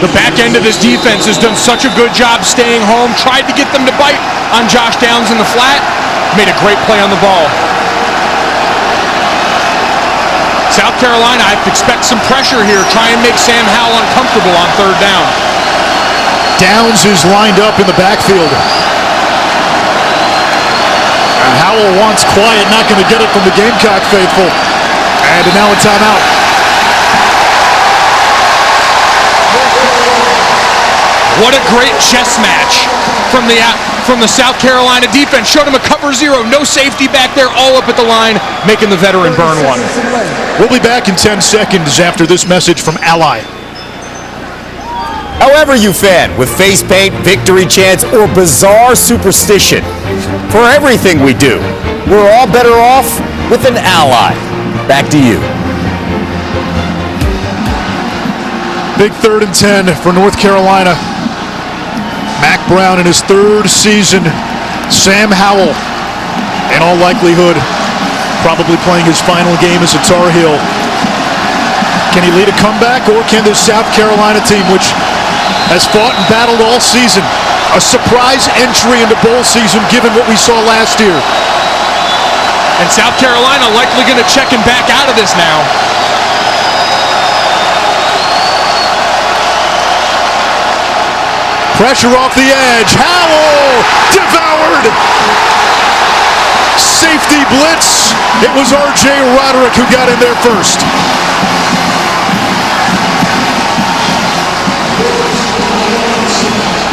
The back end of this defense has done such a good job staying home, tried to get them to bite on Josh Downs in the flat, made a great play on the ball. South Carolina, I expect some pressure here, try and make Sam Howell uncomfortable on 3rd down. Downs is lined up in the backfield. And Howell wants quiet, not going to get it from the Gamecock faithful. And now a timeout. What a great chess match from the South Carolina defense. Showed him a cover zero, no safety back there, all up at the line, making the veteran burn one. We'll be back in 10 seconds after this message from Ally. However you fan, with face paint, victory chants, or bizarre superstition, for everything we do, we're all better off with an ally. Back to you. Big 3rd and 10 for North Carolina. Mack Brown in his 3rd season. Sam Howell, in all likelihood, probably playing his final game as a Tar Heel. Can he lead a comeback, or can this South Carolina team, which has fought and battled all season, a surprise entry into bowl season given what we saw last year? And South Carolina likely going to check him back out of this now. Pressure off the edge. Howell devoured. Safety blitz. It was R.J. Roderick who got in there first.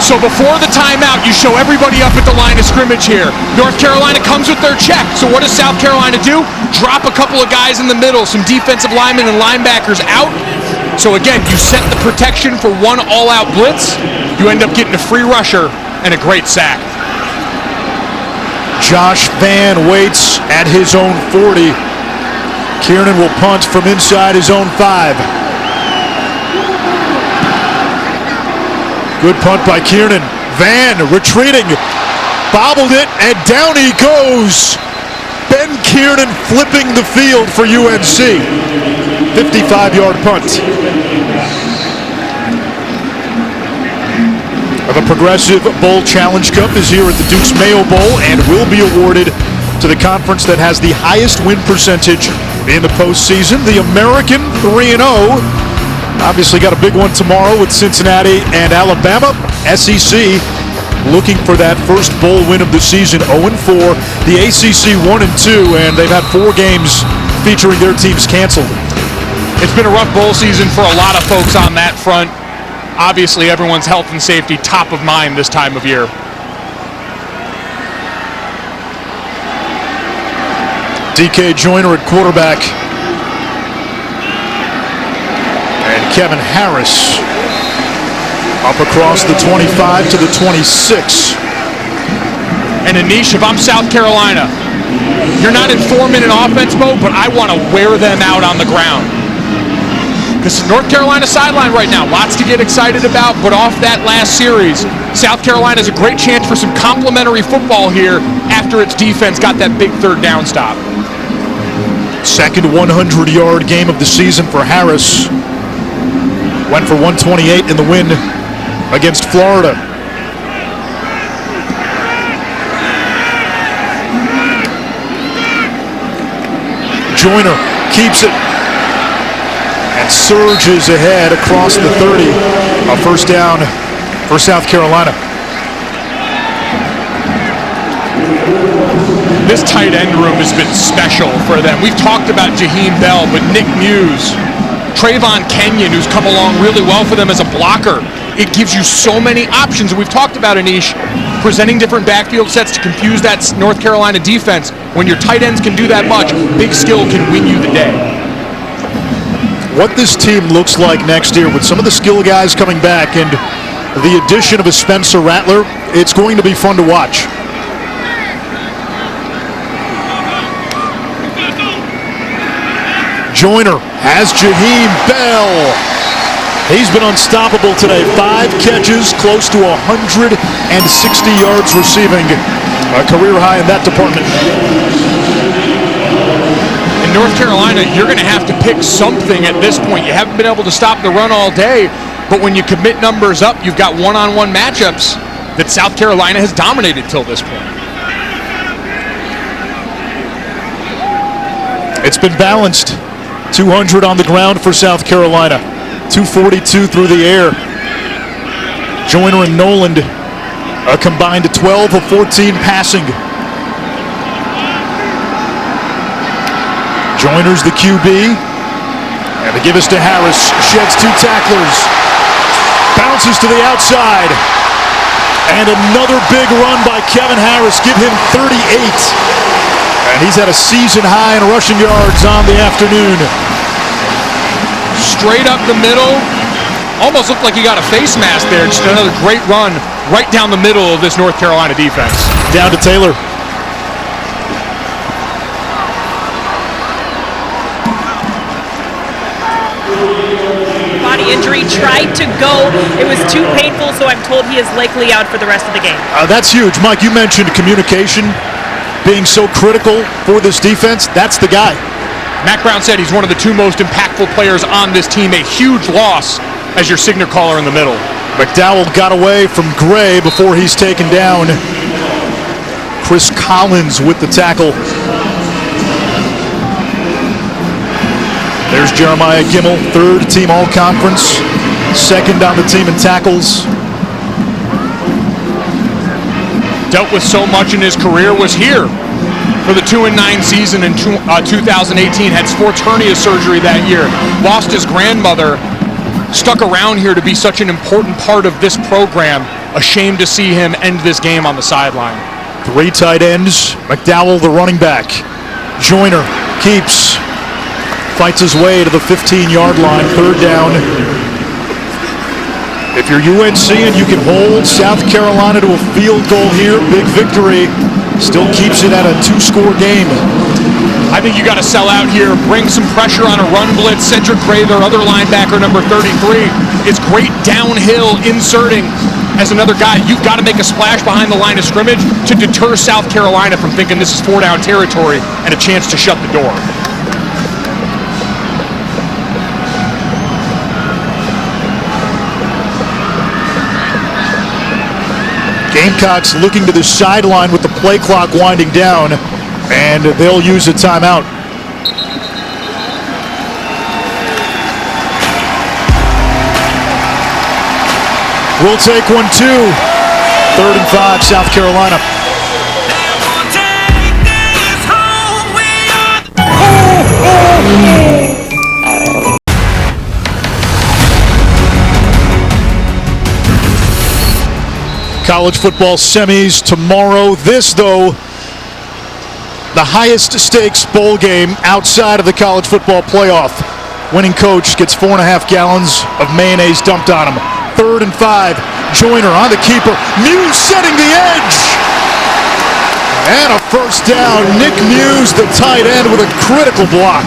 So before the timeout, you show everybody up at the line of scrimmage here. North Carolina comes with their check. So what does South Carolina do? Drop a couple of guys in the middle, some defensive linemen and linebackers out. So again, you set the protection for one all-out blitz. You end up getting a free rusher and a great sack. Josh Vann waits at his own 40. Kiernan will punt from inside his own 5. Good punt by Kiernan. Vann retreating, bobbled it, and down he goes. Ben Kiernan flipping the field for UNC. 55-yard punt. The Progressive Bowl Challenge Cup is here at the Duke's Mayo Bowl and will be awarded to the conference that has the highest win percentage in the postseason. The American 3-0. Obviously got a big one tomorrow with Cincinnati and Alabama. SEC looking for that first bowl win of the season, 0-4. The ACC 1-2, and they've had 4 games featuring their teams canceled. It's been a rough bowl season for a lot of folks on that front. Obviously, everyone's health and safety top of mind this time of year. DK Joyner at quarterback. And Kevin Harris up across the 25 to the 26. And Anish, if I'm South Carolina, you're not in 4-minute offense mode, but I want to wear them out on the ground. This is North Carolina sideline right now. Lots to get excited about, but off that last series, South Carolina has a great chance for some complimentary football here after its defense got that big 3rd down stop. Second 100-yard game of the season for Harris. Went for 128 in the win against Florida. Joyner keeps it and surges ahead across the 30. A first down for South Carolina. This tight end room has been special for them. We've talked about Jaheim Bell, but Nick Muse, Trayvon Kenyon, who's come along really well for them as a blocker. It gives you so many options. And we've talked about, Anish, presenting different backfield sets to confuse that North Carolina defense. When your tight ends can do that much, big skill can win you the day. What this team looks like next year with some of the skill guys coming back and the addition of a Spencer Rattler, it's going to be fun to watch. Joyner has Jaheim Bell. He's been unstoppable today. 5 catches, close to 160 yards receiving. A career high in that department. In North Carolina, you're going to have to pick something at this point. You haven't been able to stop the run all day, but when you commit numbers up, you've got one-on-one matchups that South Carolina has dominated till this point. It's been balanced. 200 on the ground for South Carolina. 242 through the air. Joyner and Noland combined 12 of 14 passing. Joyner's the QB. And they give us to Harris. Sheds 2 tacklers. Bounces to the outside. And another big run by Kevin Harris. Give him 38. And he's at a season high in rushing yards on the afternoon. Straight up the middle. Almost looked like he got a face mask there. Just another great run right down the middle of this North Carolina defense. Down to Taylor. Body injury, tried to go. It was too painful, so I'm told he is likely out for the rest of the game. That's huge. Mike, you mentioned communication being so critical for this defense. That's the guy. Mack Brown said he's one of the 2 most impactful players on this team. A huge loss as your signal caller in the middle. McDowell got away from Gray before he's taken down. Chris Collins with the tackle. There's Jeremiah Gimmel, 3rd team all-conference, 2nd on the team in tackles. Dealt with so much in his career, was here for the 2-9 season in 2018, had sports hernia surgery that year, lost his grandmother, stuck around here to be such an important part of this program. Ashamed to see him end this game on the sideline. 3 tight ends, McDowell the running back. Joyner keeps, fights his way to the 15-yard line, 3rd down. If you're UNC and you can hold South Carolina to a field goal here, big victory, still keeps it at a 2-score game. I think you got to sell out here, bring some pressure on a run blitz. Cedric Gray, their other linebacker, number 33, is great downhill inserting as another guy. You've got to make a splash behind the line of scrimmage to deter South Carolina from thinking this is 4-down territory and a chance to shut the door. Gamecocks looking to the sideline with the play clock winding down, and they'll use a timeout. We'll take one too. 3rd and 5, South Carolina. College football semis tomorrow. This, though, the highest stakes bowl game outside of the college football playoff. Winning coach gets 4.5 gallons of mayonnaise dumped on him. 3rd and 5. Joyner on the keeper. Muse setting the edge. And a 1st down. Nick Muse, the tight end, with a critical block.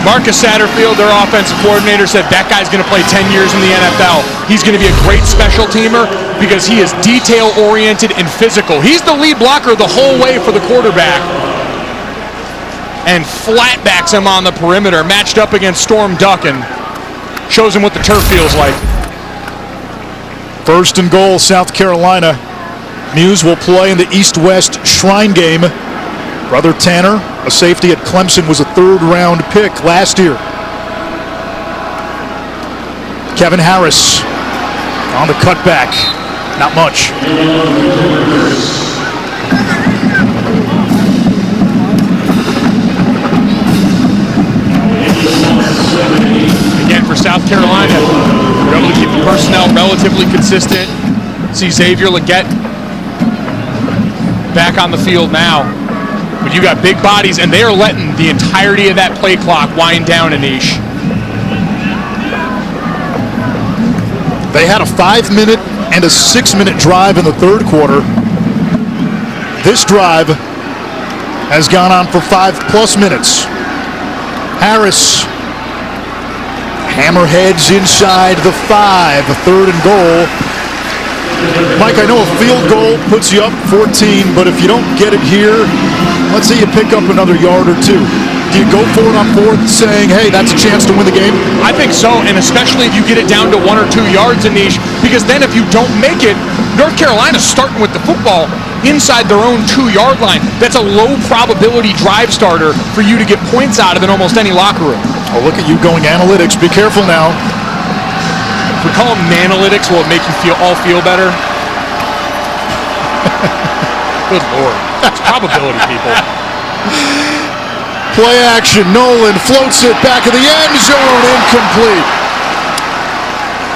Marcus Satterfield, their offensive coordinator, said that guy's going to play 10 years in the NFL. He's going to be a great special teamer because he is detail-oriented and physical. He's the lead blocker the whole way for the quarterback. And flatbacks him on the perimeter, matched up against Storm Duck, and shows him what the turf feels like. 1st and goal, South Carolina. Muse will play in the East-West Shrine game. Brother Tanner, a safety at Clemson, was a 3rd-round pick last year. Kevin Harris on the cutback. Not much. Again, for South Carolina, they're able to keep the personnel relatively consistent. See Xavier Leggett back on the field now. But you got big bodies, and they are letting the entirety of that play clock wind down, Anish. They had a 5-minute and a 6-minute drive in the 3rd quarter. This drive has gone on for 5+ minutes. Harris hammerheads inside the 5, 3rd and goal. Mike, I know a field goal puts you up 14, but if you don't get it here, let's say you pick up another yard or 2. Do you go for it on 4th, saying, hey, that's a chance to win the game? I think so, and especially if you get it down to 1 or 2 yards, Anish, because then if you don't make it, North Carolina's starting with the football inside their own 2-yard line. That's a low probability drive starter for you to get points out of in almost any locker room. Oh, look at you going analytics. Be careful now. If we call them nanalytics, will it make you all feel better? Good Lord. It's probability, people. Play action. Nolan floats it back of the end zone. Incomplete.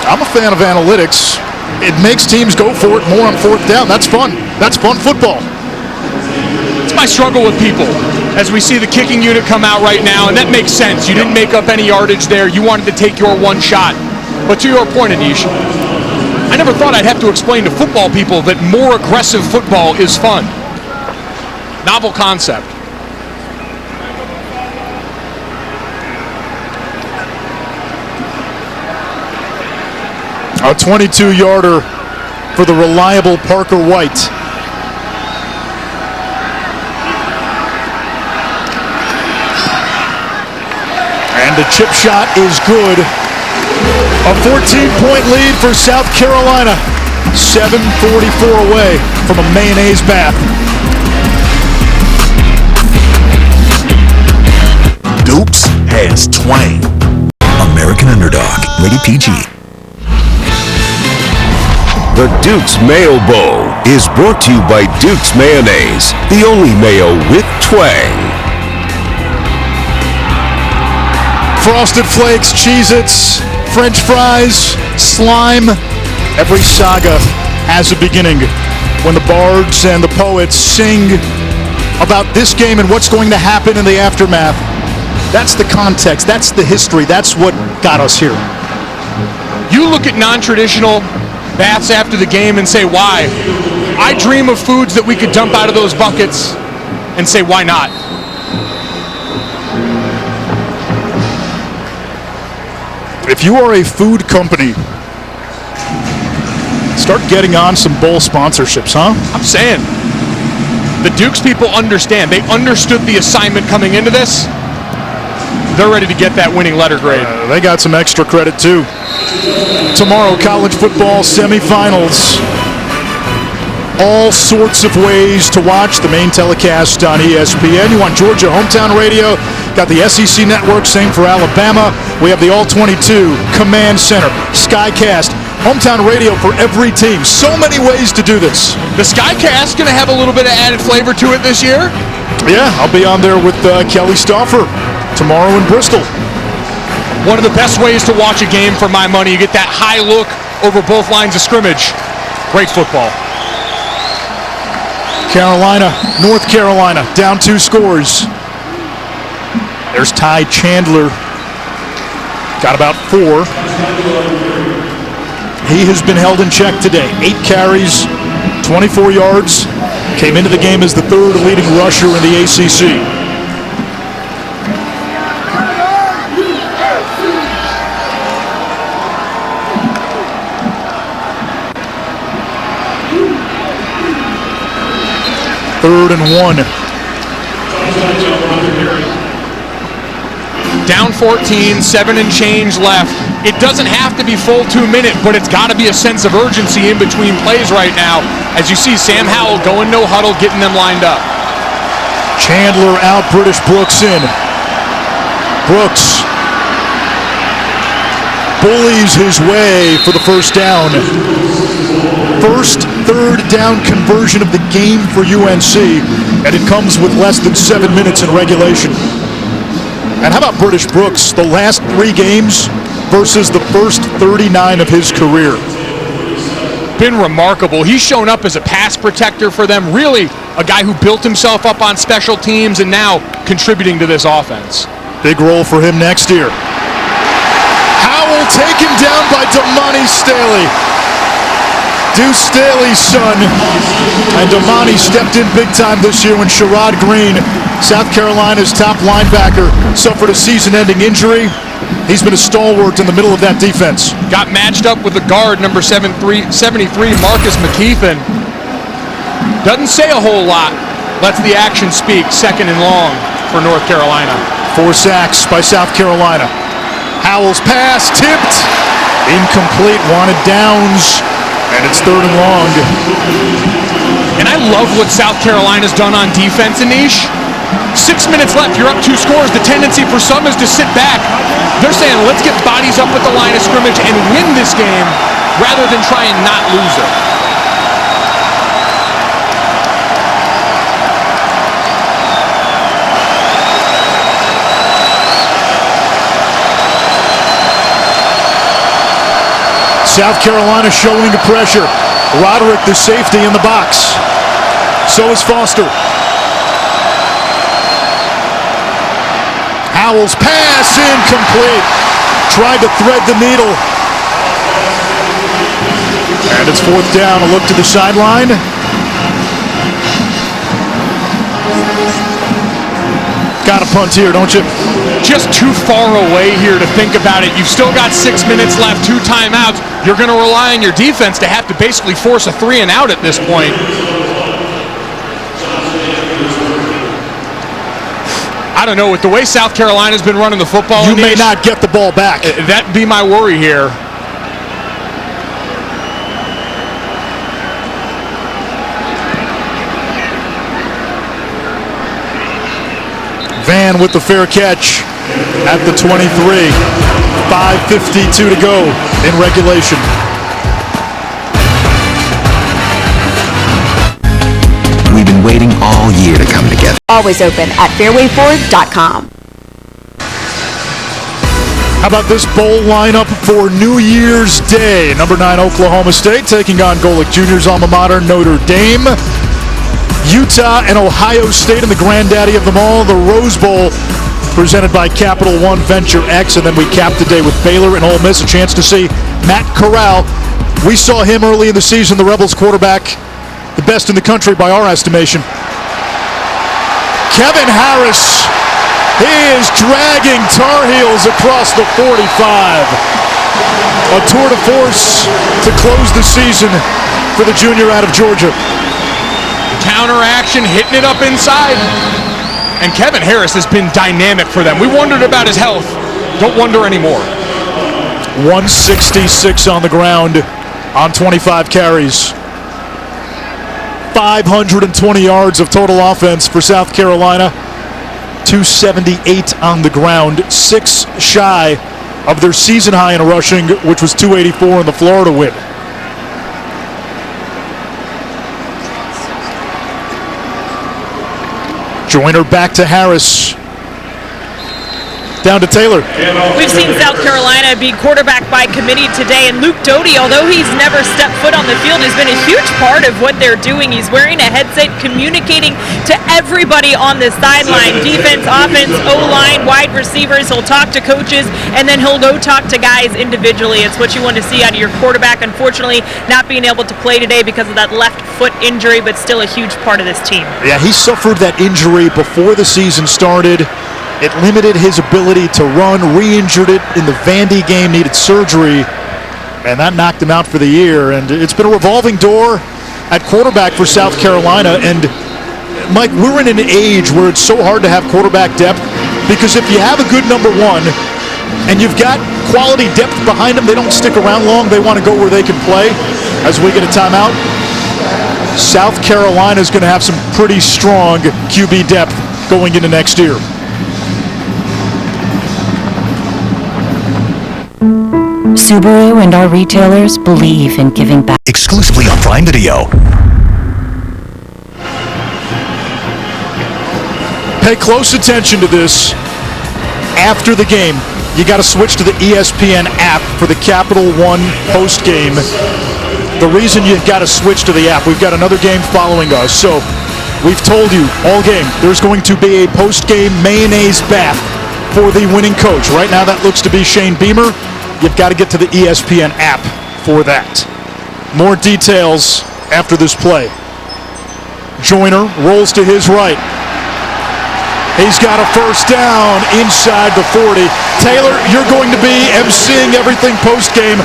I'm a fan of analytics. It makes teams go for it more on fourth down. That's fun. That's fun football. It's my struggle with people. As we see the kicking unit come out right now, and that makes sense. You didn't make up any yardage there. You wanted to take your one shot. But to your point, Anish, I never thought I'd have to explain to football people that more aggressive football is fun. Novel concept. A 22-yarder for the reliable Parker White. And the chip shot is good. A 14-point lead for South Carolina. 7:44 away from a mayonnaise bath. Dukes has twang. American Underdog. Rated PG. The Duke's Mayo Bowl is brought to you by Duke's Mayonnaise, the only mayo with twang. Frosted Flakes, Cheez-Its, French fries, slime. Every saga has a beginning when the bards and the poets sing about this game and what's going to happen in the aftermath. That's the context. That's the history. That's what got us here. You look at non-traditional baths after the game and say, why? I dream of foods that we could dump out of those buckets and say, why not? If you are a food company, start getting on some bowl sponsorships, huh? I'm saying, the Dukes people understand. They understood the assignment coming into this. They're ready to get that winning letter grade. They got some extra credit, too. Tomorrow, college football semifinals. All sorts of ways to watch the main telecast on ESPN. You want Georgia Hometown Radio. Got the SEC Network, same for Alabama. We have the All-22, Command Center, Skycast, Hometown Radio for every team. So many ways to do this. The Skycast going to have a little bit of added flavor to it this year? Yeah, I'll be on there with Kelly Stauffer tomorrow in Bristol. One of the best ways to watch a game for my money. You get that high look over both lines of scrimmage. Great football. Carolina, North Carolina, down 2 scores. There's Ty Chandler. Got about 4. He has been held in check today. 8 carries, 24 yards. Came into the game as the 3rd leading rusher in the ACC. Third and 1. Down 14, 7 and change left. It doesn't have to be full 2 minutes, but it's got to be a sense of urgency in between plays right now. As you see Sam Howell going no huddle, getting them lined up. Chandler out, British Brooks in. Brooks bullies his way for the first down. First third down conversion of the game for UNC, and it comes with less than 7 minutes in regulation. And how about British Brooks, the last 3 games versus the first 39 of his career? Been remarkable. He's shown up as a pass protector for them, really a guy who built himself up on special teams and now contributing to this offense. Big role for him next year. Howell taken down by Damani Staley. Deuce Staley's son. And Damani stepped in big time this year when Sherrod Greene, South Carolina's top linebacker, suffered a season-ending injury. He's been a stalwart in the middle of that defense. Got matched up with the guard, number 73, Marcus McKeithen. Doesn't say a whole lot. Lets the action speak. 2nd and long for North Carolina. 4 sacks by South Carolina. Howell's pass tipped. Incomplete, wanted downs. And it's 3rd and long. And I love what South Carolina's done on defense, Anish. 6 minutes left, you're up 2 scores. The tendency for some is to sit back. They're saying, let's get bodies up at the line of scrimmage and win this game rather than try and not lose it. South Carolina showing the pressure. Roderick, the safety, in the box. So is Foster. Howell's pass incomplete. Tried to thread the needle. And it's 4th down. A look to the sideline. Got to punt here, don't you? Just too far away here to think about it. You've still got 6 minutes left, 2 timeouts. You're going to rely on your defense to have to basically force a 3 and out at this point. I don't know, with the way South Carolina's been running the football, you may not get the ball back. That'd be my worry here. Van with the fair catch at the 23. 5:52 to go in regulation. We've been waiting all year to come together. Always open at fairwayford.com. How about this bowl lineup for New Year's Day? Number 9 Oklahoma State taking on Golick Jr.'s alma mater Notre Dame. Utah and Ohio State in the granddaddy of them all, the Rose Bowl, presented by Capital One Venture X. And then we capped the day with Baylor and Ole Miss, a chance to see Matt Corral. We saw him early in the season, the Rebels quarterback, the best in the country by our estimation. Kevin Harris, he is dragging Tar Heels across the 45. A tour de force to close the season for the junior out of Georgia. Counter action, hitting it up inside. And Kevin Harris has been dynamic for them. We wondered about his health. Don't wonder anymore. 166 on the ground on 25 carries. 520 yards of total offense for South Carolina. 278 on the ground. 6 shy of their season high in rushing, which was 284 in the Florida win. Joyner back to Harris. Down to Taylor. We've seen South Carolina be quarterback by committee today, and Luke Doty, although he's never stepped foot on the field, has been a huge part of what they're doing. He's wearing a headset, communicating to everybody on the sideline, defense, offense, O-line, wide receivers. He'll talk to coaches, and then he'll go talk to guys individually. It's what you want to see out of your quarterback. Unfortunately, not being able to play today because of that left foot injury, but still a huge part of this team. Yeah, he suffered that injury before the season started. It limited his ability to run, re-injured it in the Vandy game, needed surgery, and that knocked him out for the year. And it's been a revolving door at quarterback for South Carolina. And, Mike, we're in an age where it's so hard to have quarterback depth, because if you have a good number 1 and you've got quality depth behind them, they don't stick around long. They want to go where they can play. As we get a timeout, South Carolina is going to have some pretty strong QB depth going into next year. Subaru and our retailers believe in giving back. Exclusively on Prime Video. Pay close attention to this. After the game, you got to switch to the ESPN app for the Capital One post game. The reason you got to switch to the app, we've got another game following us. So we've told you all game, there's going to be a post game mayonnaise bath for the winning coach. Right now that looks to be Shane Beamer. You've got to get to the ESPN app for that. More details after this play. Joyner rolls to his right. He's got a first down inside the 40. Taylor, you're going to be emceeing everything post-game.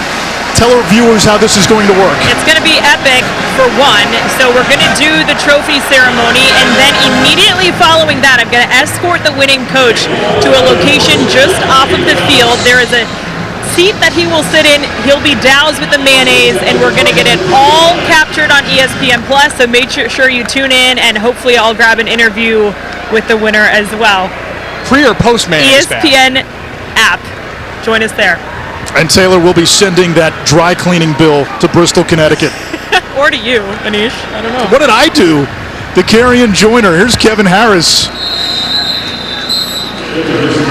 Tell our viewers how this is going to work. It's going to be epic, for one. So we're going to do the trophy ceremony, and then immediately following that, I'm going to escort the winning coach to a location just off of the field. There is a seat that he will sit in. He'll be doused with the mayonnaise, and we're going to get it all captured on ESPN Plus. So make sure you tune in, and hopefully I'll grab an interview with the winner as well. Pre or post mayonnaise ESPN app. Join us there. And Taylor will be sending that dry cleaning bill to Bristol, Connecticut. Or to you, Anish. I don't know. What did I do? The Carrion Joiner. Here's Kevin Harris.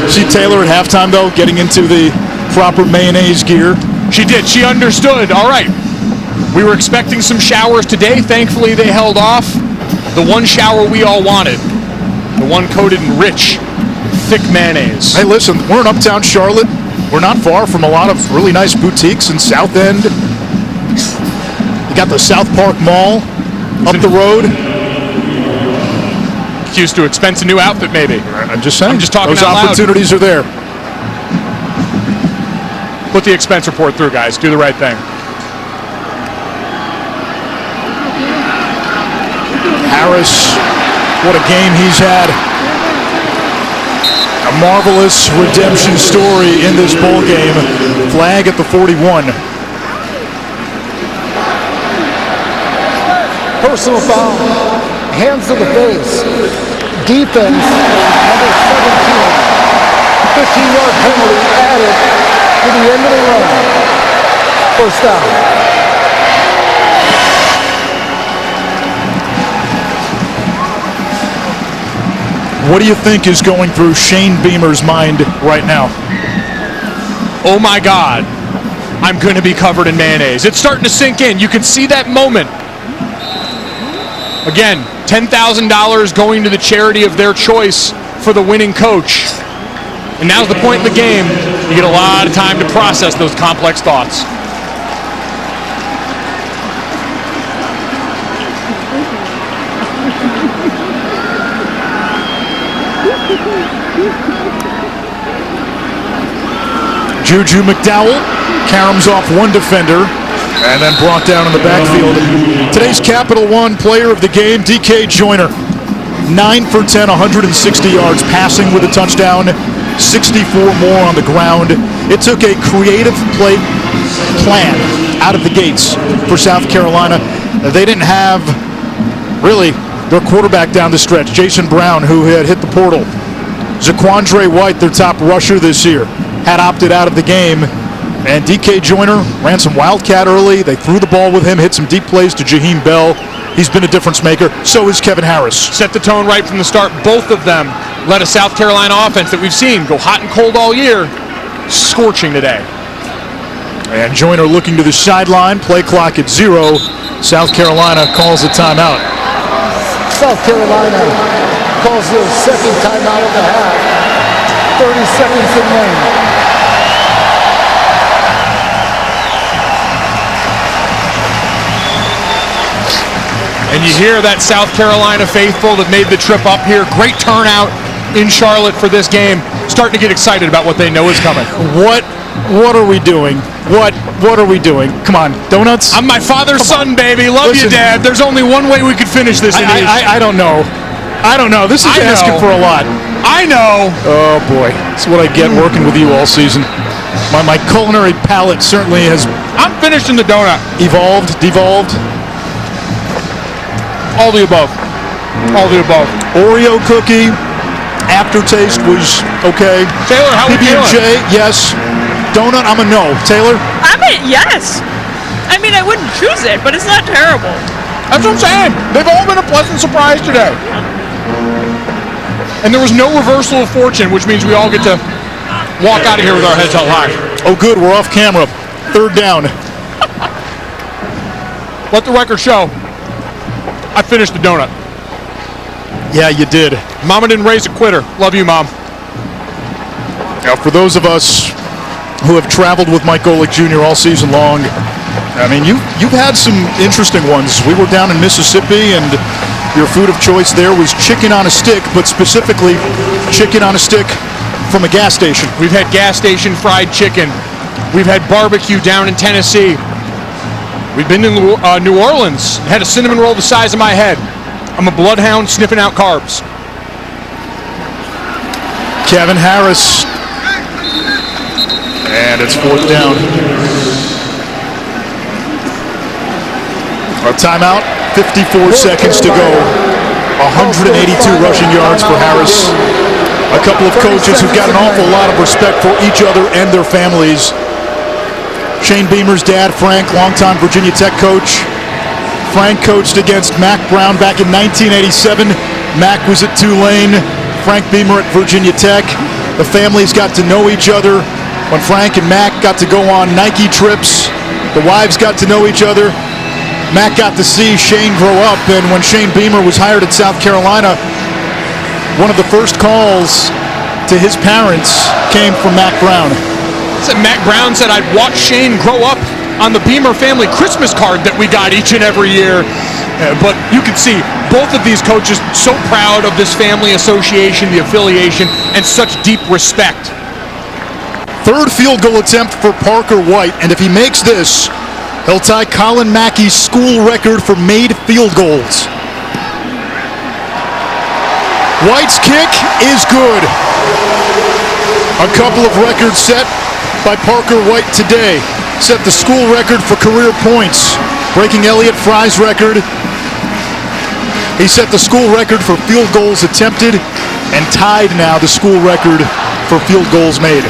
See Taylor at halftime, though, getting into the proper mayonnaise gear. She did. She understood. All right. We were expecting some showers today. Thankfully, they held off. The one shower we all wanted. The one coated in rich, thick mayonnaise. Hey, listen, we're in Uptown Charlotte. We're not far from a lot of really nice boutiques in South End. You got the South Park Mall up the road. Excuse to expense a new outfit, maybe. I'm just saying. I'm just talking those out loud. opportunities are there. Put the expense report through, guys. Do the right thing. Harris, what a game he's had. A marvelous redemption story in this bowl game. Flag at the 41. Personal foul. Hands to the face. Defense, number 17. 15-yard penalty added to the end of the run. First down. What do you think is going through Shane Beamer's mind right now? Oh my God, I'm going to be covered in mayonnaise. It's starting to sink in. You can see that moment. Again, $10,000 going to the charity of their choice for the winning coach. And now's the point in the game. You get a lot of time to process those complex thoughts. Juju McDowell caroms off one defender and then brought down in the backfield. Today's Capital One player of the game, DK Joyner. 9 for 10, 160 yards passing with a touchdown, 64 more on the ground. It took a creative play plan out of the gates for South Carolina. They didn't have, really, their quarterback down the stretch, Jason Brown, who had hit the portal. Zaquandre White, their top rusher this year, had opted out of the game. And DK Joyner ran some wildcat early. They threw the ball with him, hit some deep plays to Jaheim Bell. He's been a difference maker. So is Kevin Harris. Set the tone right from the start. Both of them led a South Carolina offense that we've seen go hot and cold all year, scorching today. And Joyner looking to the sideline. Play clock at 0. South Carolina calls a timeout. South Carolina calls their second timeout of the half. 30 seconds remaining. And you hear that South Carolina faithful that made the trip up here. Great turnout in Charlotte for this game. Starting to get excited about what they know is coming. What are we doing? What are we doing? Come on, donuts? I'm my father's son, baby. Love you, Dad. There's only one way we could finish this. I don't know. I don't know. This is asking for a lot. I know. Oh, boy. That's what I get working with you all season. My culinary palate certainly has... I'm finishing the donut. Devolved. All the above. All the above. Oreo cookie. Aftertaste was okay. Taylor, how we feeling? PB&J, yes. Donut, I'm a no. Taylor? I'm a yes. I mean, I wouldn't choose it, but it's not terrible. That's what I'm saying. They've all been a pleasant surprise today. And there was no reversal of fortune, which means we all get to walk out of here with our heads held high. Oh, good. We're off camera. Third down. Let the record show. I finished the donut. Yeah, you did. Mama didn't raise a quitter. Love you, Mom. Now, for those of us who have traveled with Mike Golick Jr. all season long, I mean, you've had some interesting ones. We were down in Mississippi, and your food of choice there was chicken on a stick, but specifically chicken on a stick from a gas station. We've had gas station fried chicken. We've had barbecue down in Tennessee. We've been in New Orleans, had a cinnamon roll the size of my head. I'm a bloodhound sniffing out carbs. Kevin Harris. And it's fourth down. A timeout, 54 seconds to go. 182 rushing yards for Harris. A couple of coaches who've got an awful lot of respect for each other and their families. Shane Beamer's dad, Frank, longtime Virginia Tech coach. Frank coached against Mack Brown back in 1987. Mack was at Tulane, Frank Beamer at Virginia Tech. The families got to know each other. When Frank and Mack got to go on Nike trips, the wives got to know each other. Mack got to see Shane grow up, and when Shane Beamer was hired at South Carolina, one of the first calls to his parents came from Mack Brown. Mack Brown said, "I'd watch Shane grow up on the Beamer family Christmas card that we got each and every year." But you can see both of these coaches so proud of this family association, the affiliation, and such deep respect. Third field goal attempt for Parker White, and if he makes this, he'll tie Colin Mackey's school record for made field goals. White's kick is good. A couple of records set by Parker White today. Set the school record for career points, breaking Elliott Fry's record. He set the school record for field goals attempted and tied now the school record for field goals made.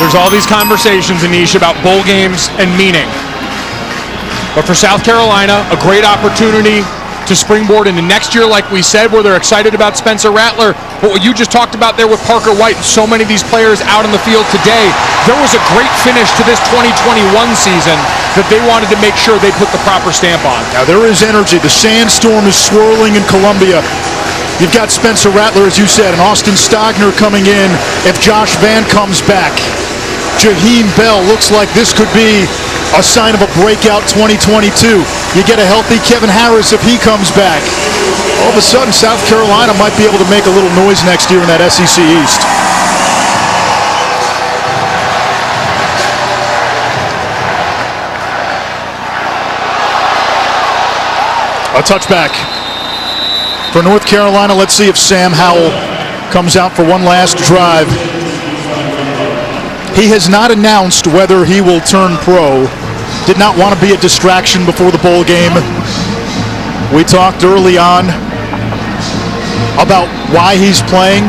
There's all these conversations, Anish, about bowl games and meaning. But for South Carolina, a great opportunity to springboard into next year, like we said, where they're excited about Spencer Rattler. But what you just talked about there with Parker White and so many of these players out on the field today, there was a great finish to this 2021 season that they wanted to make sure they put the proper stamp on. Now there is energy. The sandstorm is swirling in Columbia. You've got Spencer Rattler, as you said, and Austin Stogner coming in if Josh Vann comes back. Jaheim Bell looks like this could be a sign of a breakout 2022. You get a healthy Kevin Harris if he comes back. All of a sudden, South Carolina might be able to make a little noise next year in that SEC East. A touchback for North Carolina. Let's see if Sam Howell comes out for one last drive. He has not announced whether he will turn pro. Did not want to be a distraction before the bowl game. We talked early on about why he's playing.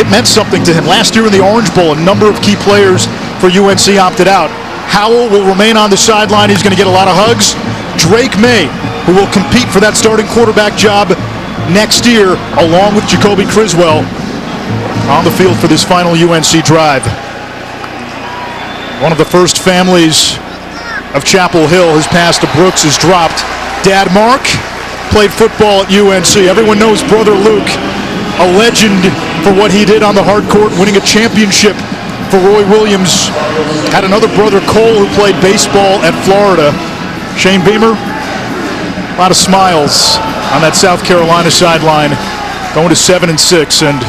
It meant something to him. Last year in the Orange Bowl, a number of key players for UNC opted out. Howell will remain on the sideline. He's going to get a lot of hugs. Drake May, who will compete for that starting quarterback job next year, along with Jacoby Criswell, on the field for this final UNC drive. One of the first families of Chapel Hill has passed to Brooks, has dropped. Dad Mark played football at UNC. Everyone knows brother Luke, a legend for what he did on the hard court, winning a championship for Roy Williams. Had another brother, Cole, who played baseball at Florida. Shane Beamer, a lot of smiles on that South Carolina sideline, going to 7-6. And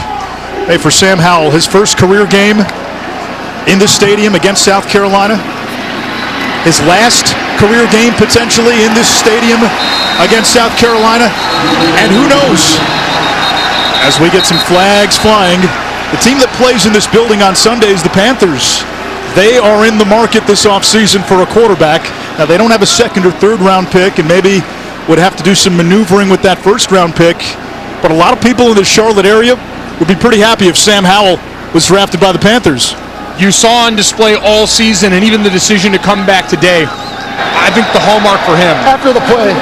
hey, for Sam Howell, his first career game in this stadium against South Carolina. His last career game potentially in this stadium against South Carolina. And who knows, as we get some flags flying, the team that plays in this building on Sundays, the Panthers, they are in the market this offseason for a quarterback. Now, they don't have a second or third round pick and maybe would have to do some maneuvering with that first round pick. But a lot of people in the Charlotte area would be pretty happy if Sam Howell was drafted by the Panthers. You saw on display all season, and even the decision to come back today, I think the hallmark for him. After the play,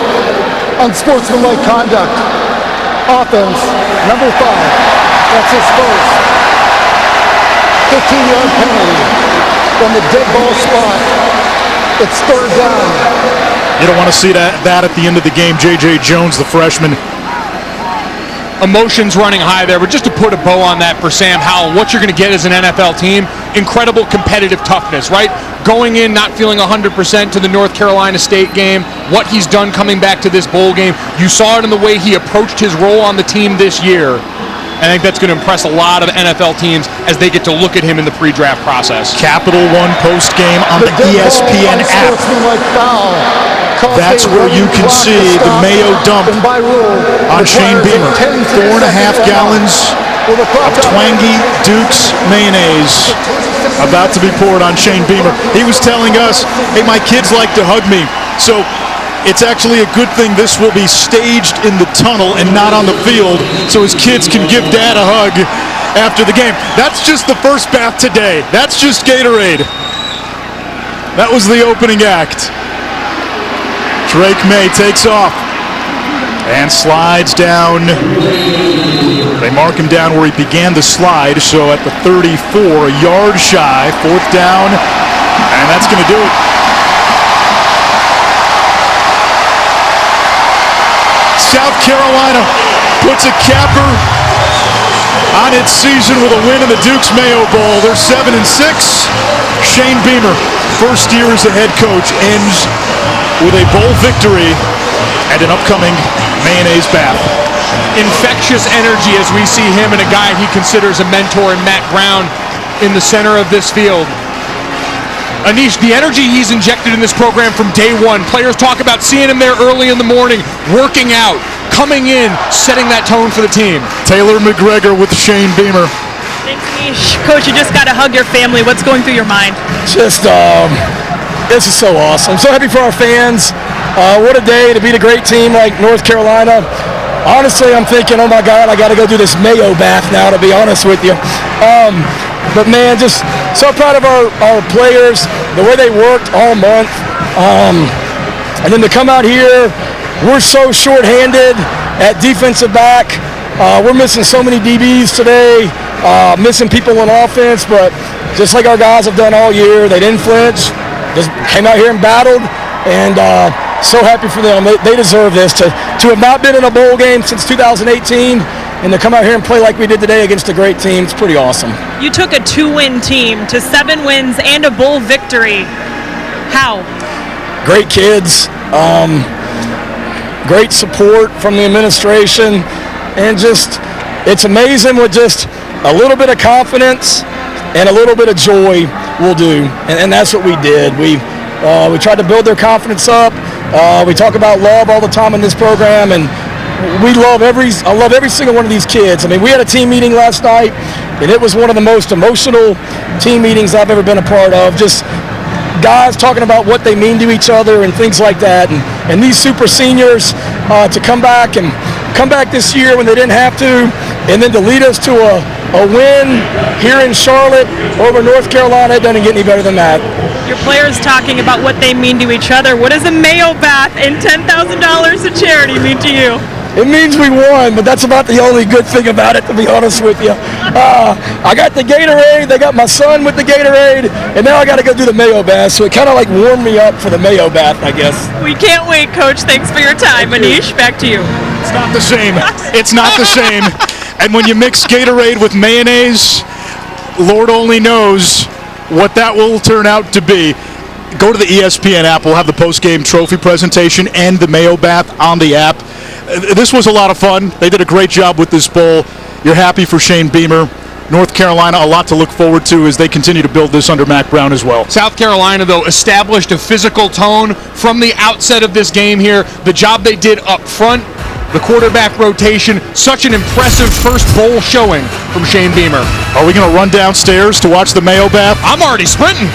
unsportsmanlike conduct, offense, number 5, that's his first. 15-yard penalty from the dead ball spot. It's third down. You don't want to see that at the end of the game. J.J. Jones, the freshman. Emotions running high there, but just to put a bow on that for Sam Howell, what you're going to get as an NFL team, incredible competitive toughness, right? Going in, not feeling 100% to the North Carolina State game, what he's done coming back to this bowl game. You saw it in the way he approached his role on the team this year. I think that's going to impress a lot of NFL teams as they get to look at him in the pre-draft process. Capital One post-game on the ESPN app. That's where you can see the Mayo dump on Shane Beamer. 4.5 gallons of twangy Duke's mayonnaise about to be poured on Shane Beamer. He was telling us, hey, my kids like to hug me. So It's actually a good thing this will be staged in the tunnel and not on the field, so his kids can give Dad a hug after the game. That's just the first bath today. That's just Gatorade. That was the opening act. Drake May takes off and slides down. They mark him down where he began the slide, so at the 34, a yard shy, 4th down, and that's going to do it. South Carolina puts a capper on its season with a win in the Duke's Mayo Bowl. They're 7-6. Shane Beamer, first year as a head coach, ends with a bowl victory and an upcoming mayonnaise bath. Infectious energy as we see him and a guy he considers a mentor in Matt Brown in the center of this field. Anish, the energy he's injected in this program from day one. Players talk about seeing him there early in the morning, working out, coming in, setting that tone for the team. Taylor McGregor with Shane Beamer. Thanks, Anish. Coach, you just got to hug your family. What's going through your mind? Just, this is so awesome. I'm so happy for our fans. What a day to beat a great team like North Carolina. Honestly, I'm thinking, oh my God, I got to go do this Mayo bath now, to be honest with you. But man, just so proud of our players, the way they worked all month. And then to come out here, we're so short-handed at defensive back. We're missing so many DBs today, missing people on offense, but just like our guys have done all year, they didn't flinch, just came out here and battled, and so happy for them. They deserve this. To have not been in a bowl game since 2018 and to come out here and play like we did today against a great team, it's pretty awesome. You took a 2-win team to 7 wins and a bowl victory. How? Great kids, great support from the administration, and just, it's amazing what just a little bit of confidence and a little bit of joy will do, and that's what we did. We tried to build their confidence up. We talk about love all the time in this program, and I love every single one of these kids. I mean, we had a team meeting last night, and it was one of the most emotional team meetings I've ever been a part of. Just guys talking about what they mean to each other and things like that. And these super seniors to come back this year when they didn't have to, and then to lead us to a win here in Charlotte over North Carolina, it doesn't get any better than that. Your players talking about what they mean to each other. What does a Mayo bath and $10,000 to charity mean to you? It means we won, but that's about the only good thing about it, to be honest with you. I got the Gatorade, they got my son with the Gatorade, and now I got to go do the Mayo bath, so it kind of like warmed me up for the Mayo bath, I guess. We can't wait, Coach. Thanks for your time. Anish, back to you. It's not the same. It's not the same. And when you mix Gatorade with mayonnaise, Lord only knows what that will turn out to be. Go to the ESPN app. We'll have the post-game trophy presentation and the Mayo bath on the app. This was a lot of fun. They did a great job with this bowl. You're happy for Shane Beamer. North Carolina, a lot to look forward to as they continue to build this under Mack Brown as well. South Carolina, though, established a physical tone from the outset of this game here. The job they did up front, the quarterback rotation, such an impressive first bowl showing from Shane Beamer. Are we going to run downstairs to watch the Mayo bath? I'm already sprinting.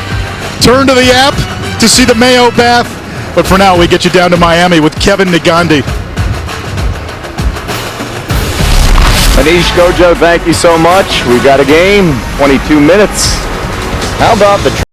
Turn to the app to see the Mayo bath. But for now, we get you down to Miami with Kevin Nagandi. Anish, Gojo, thank you so much. We've got a game, 22 minutes. How about the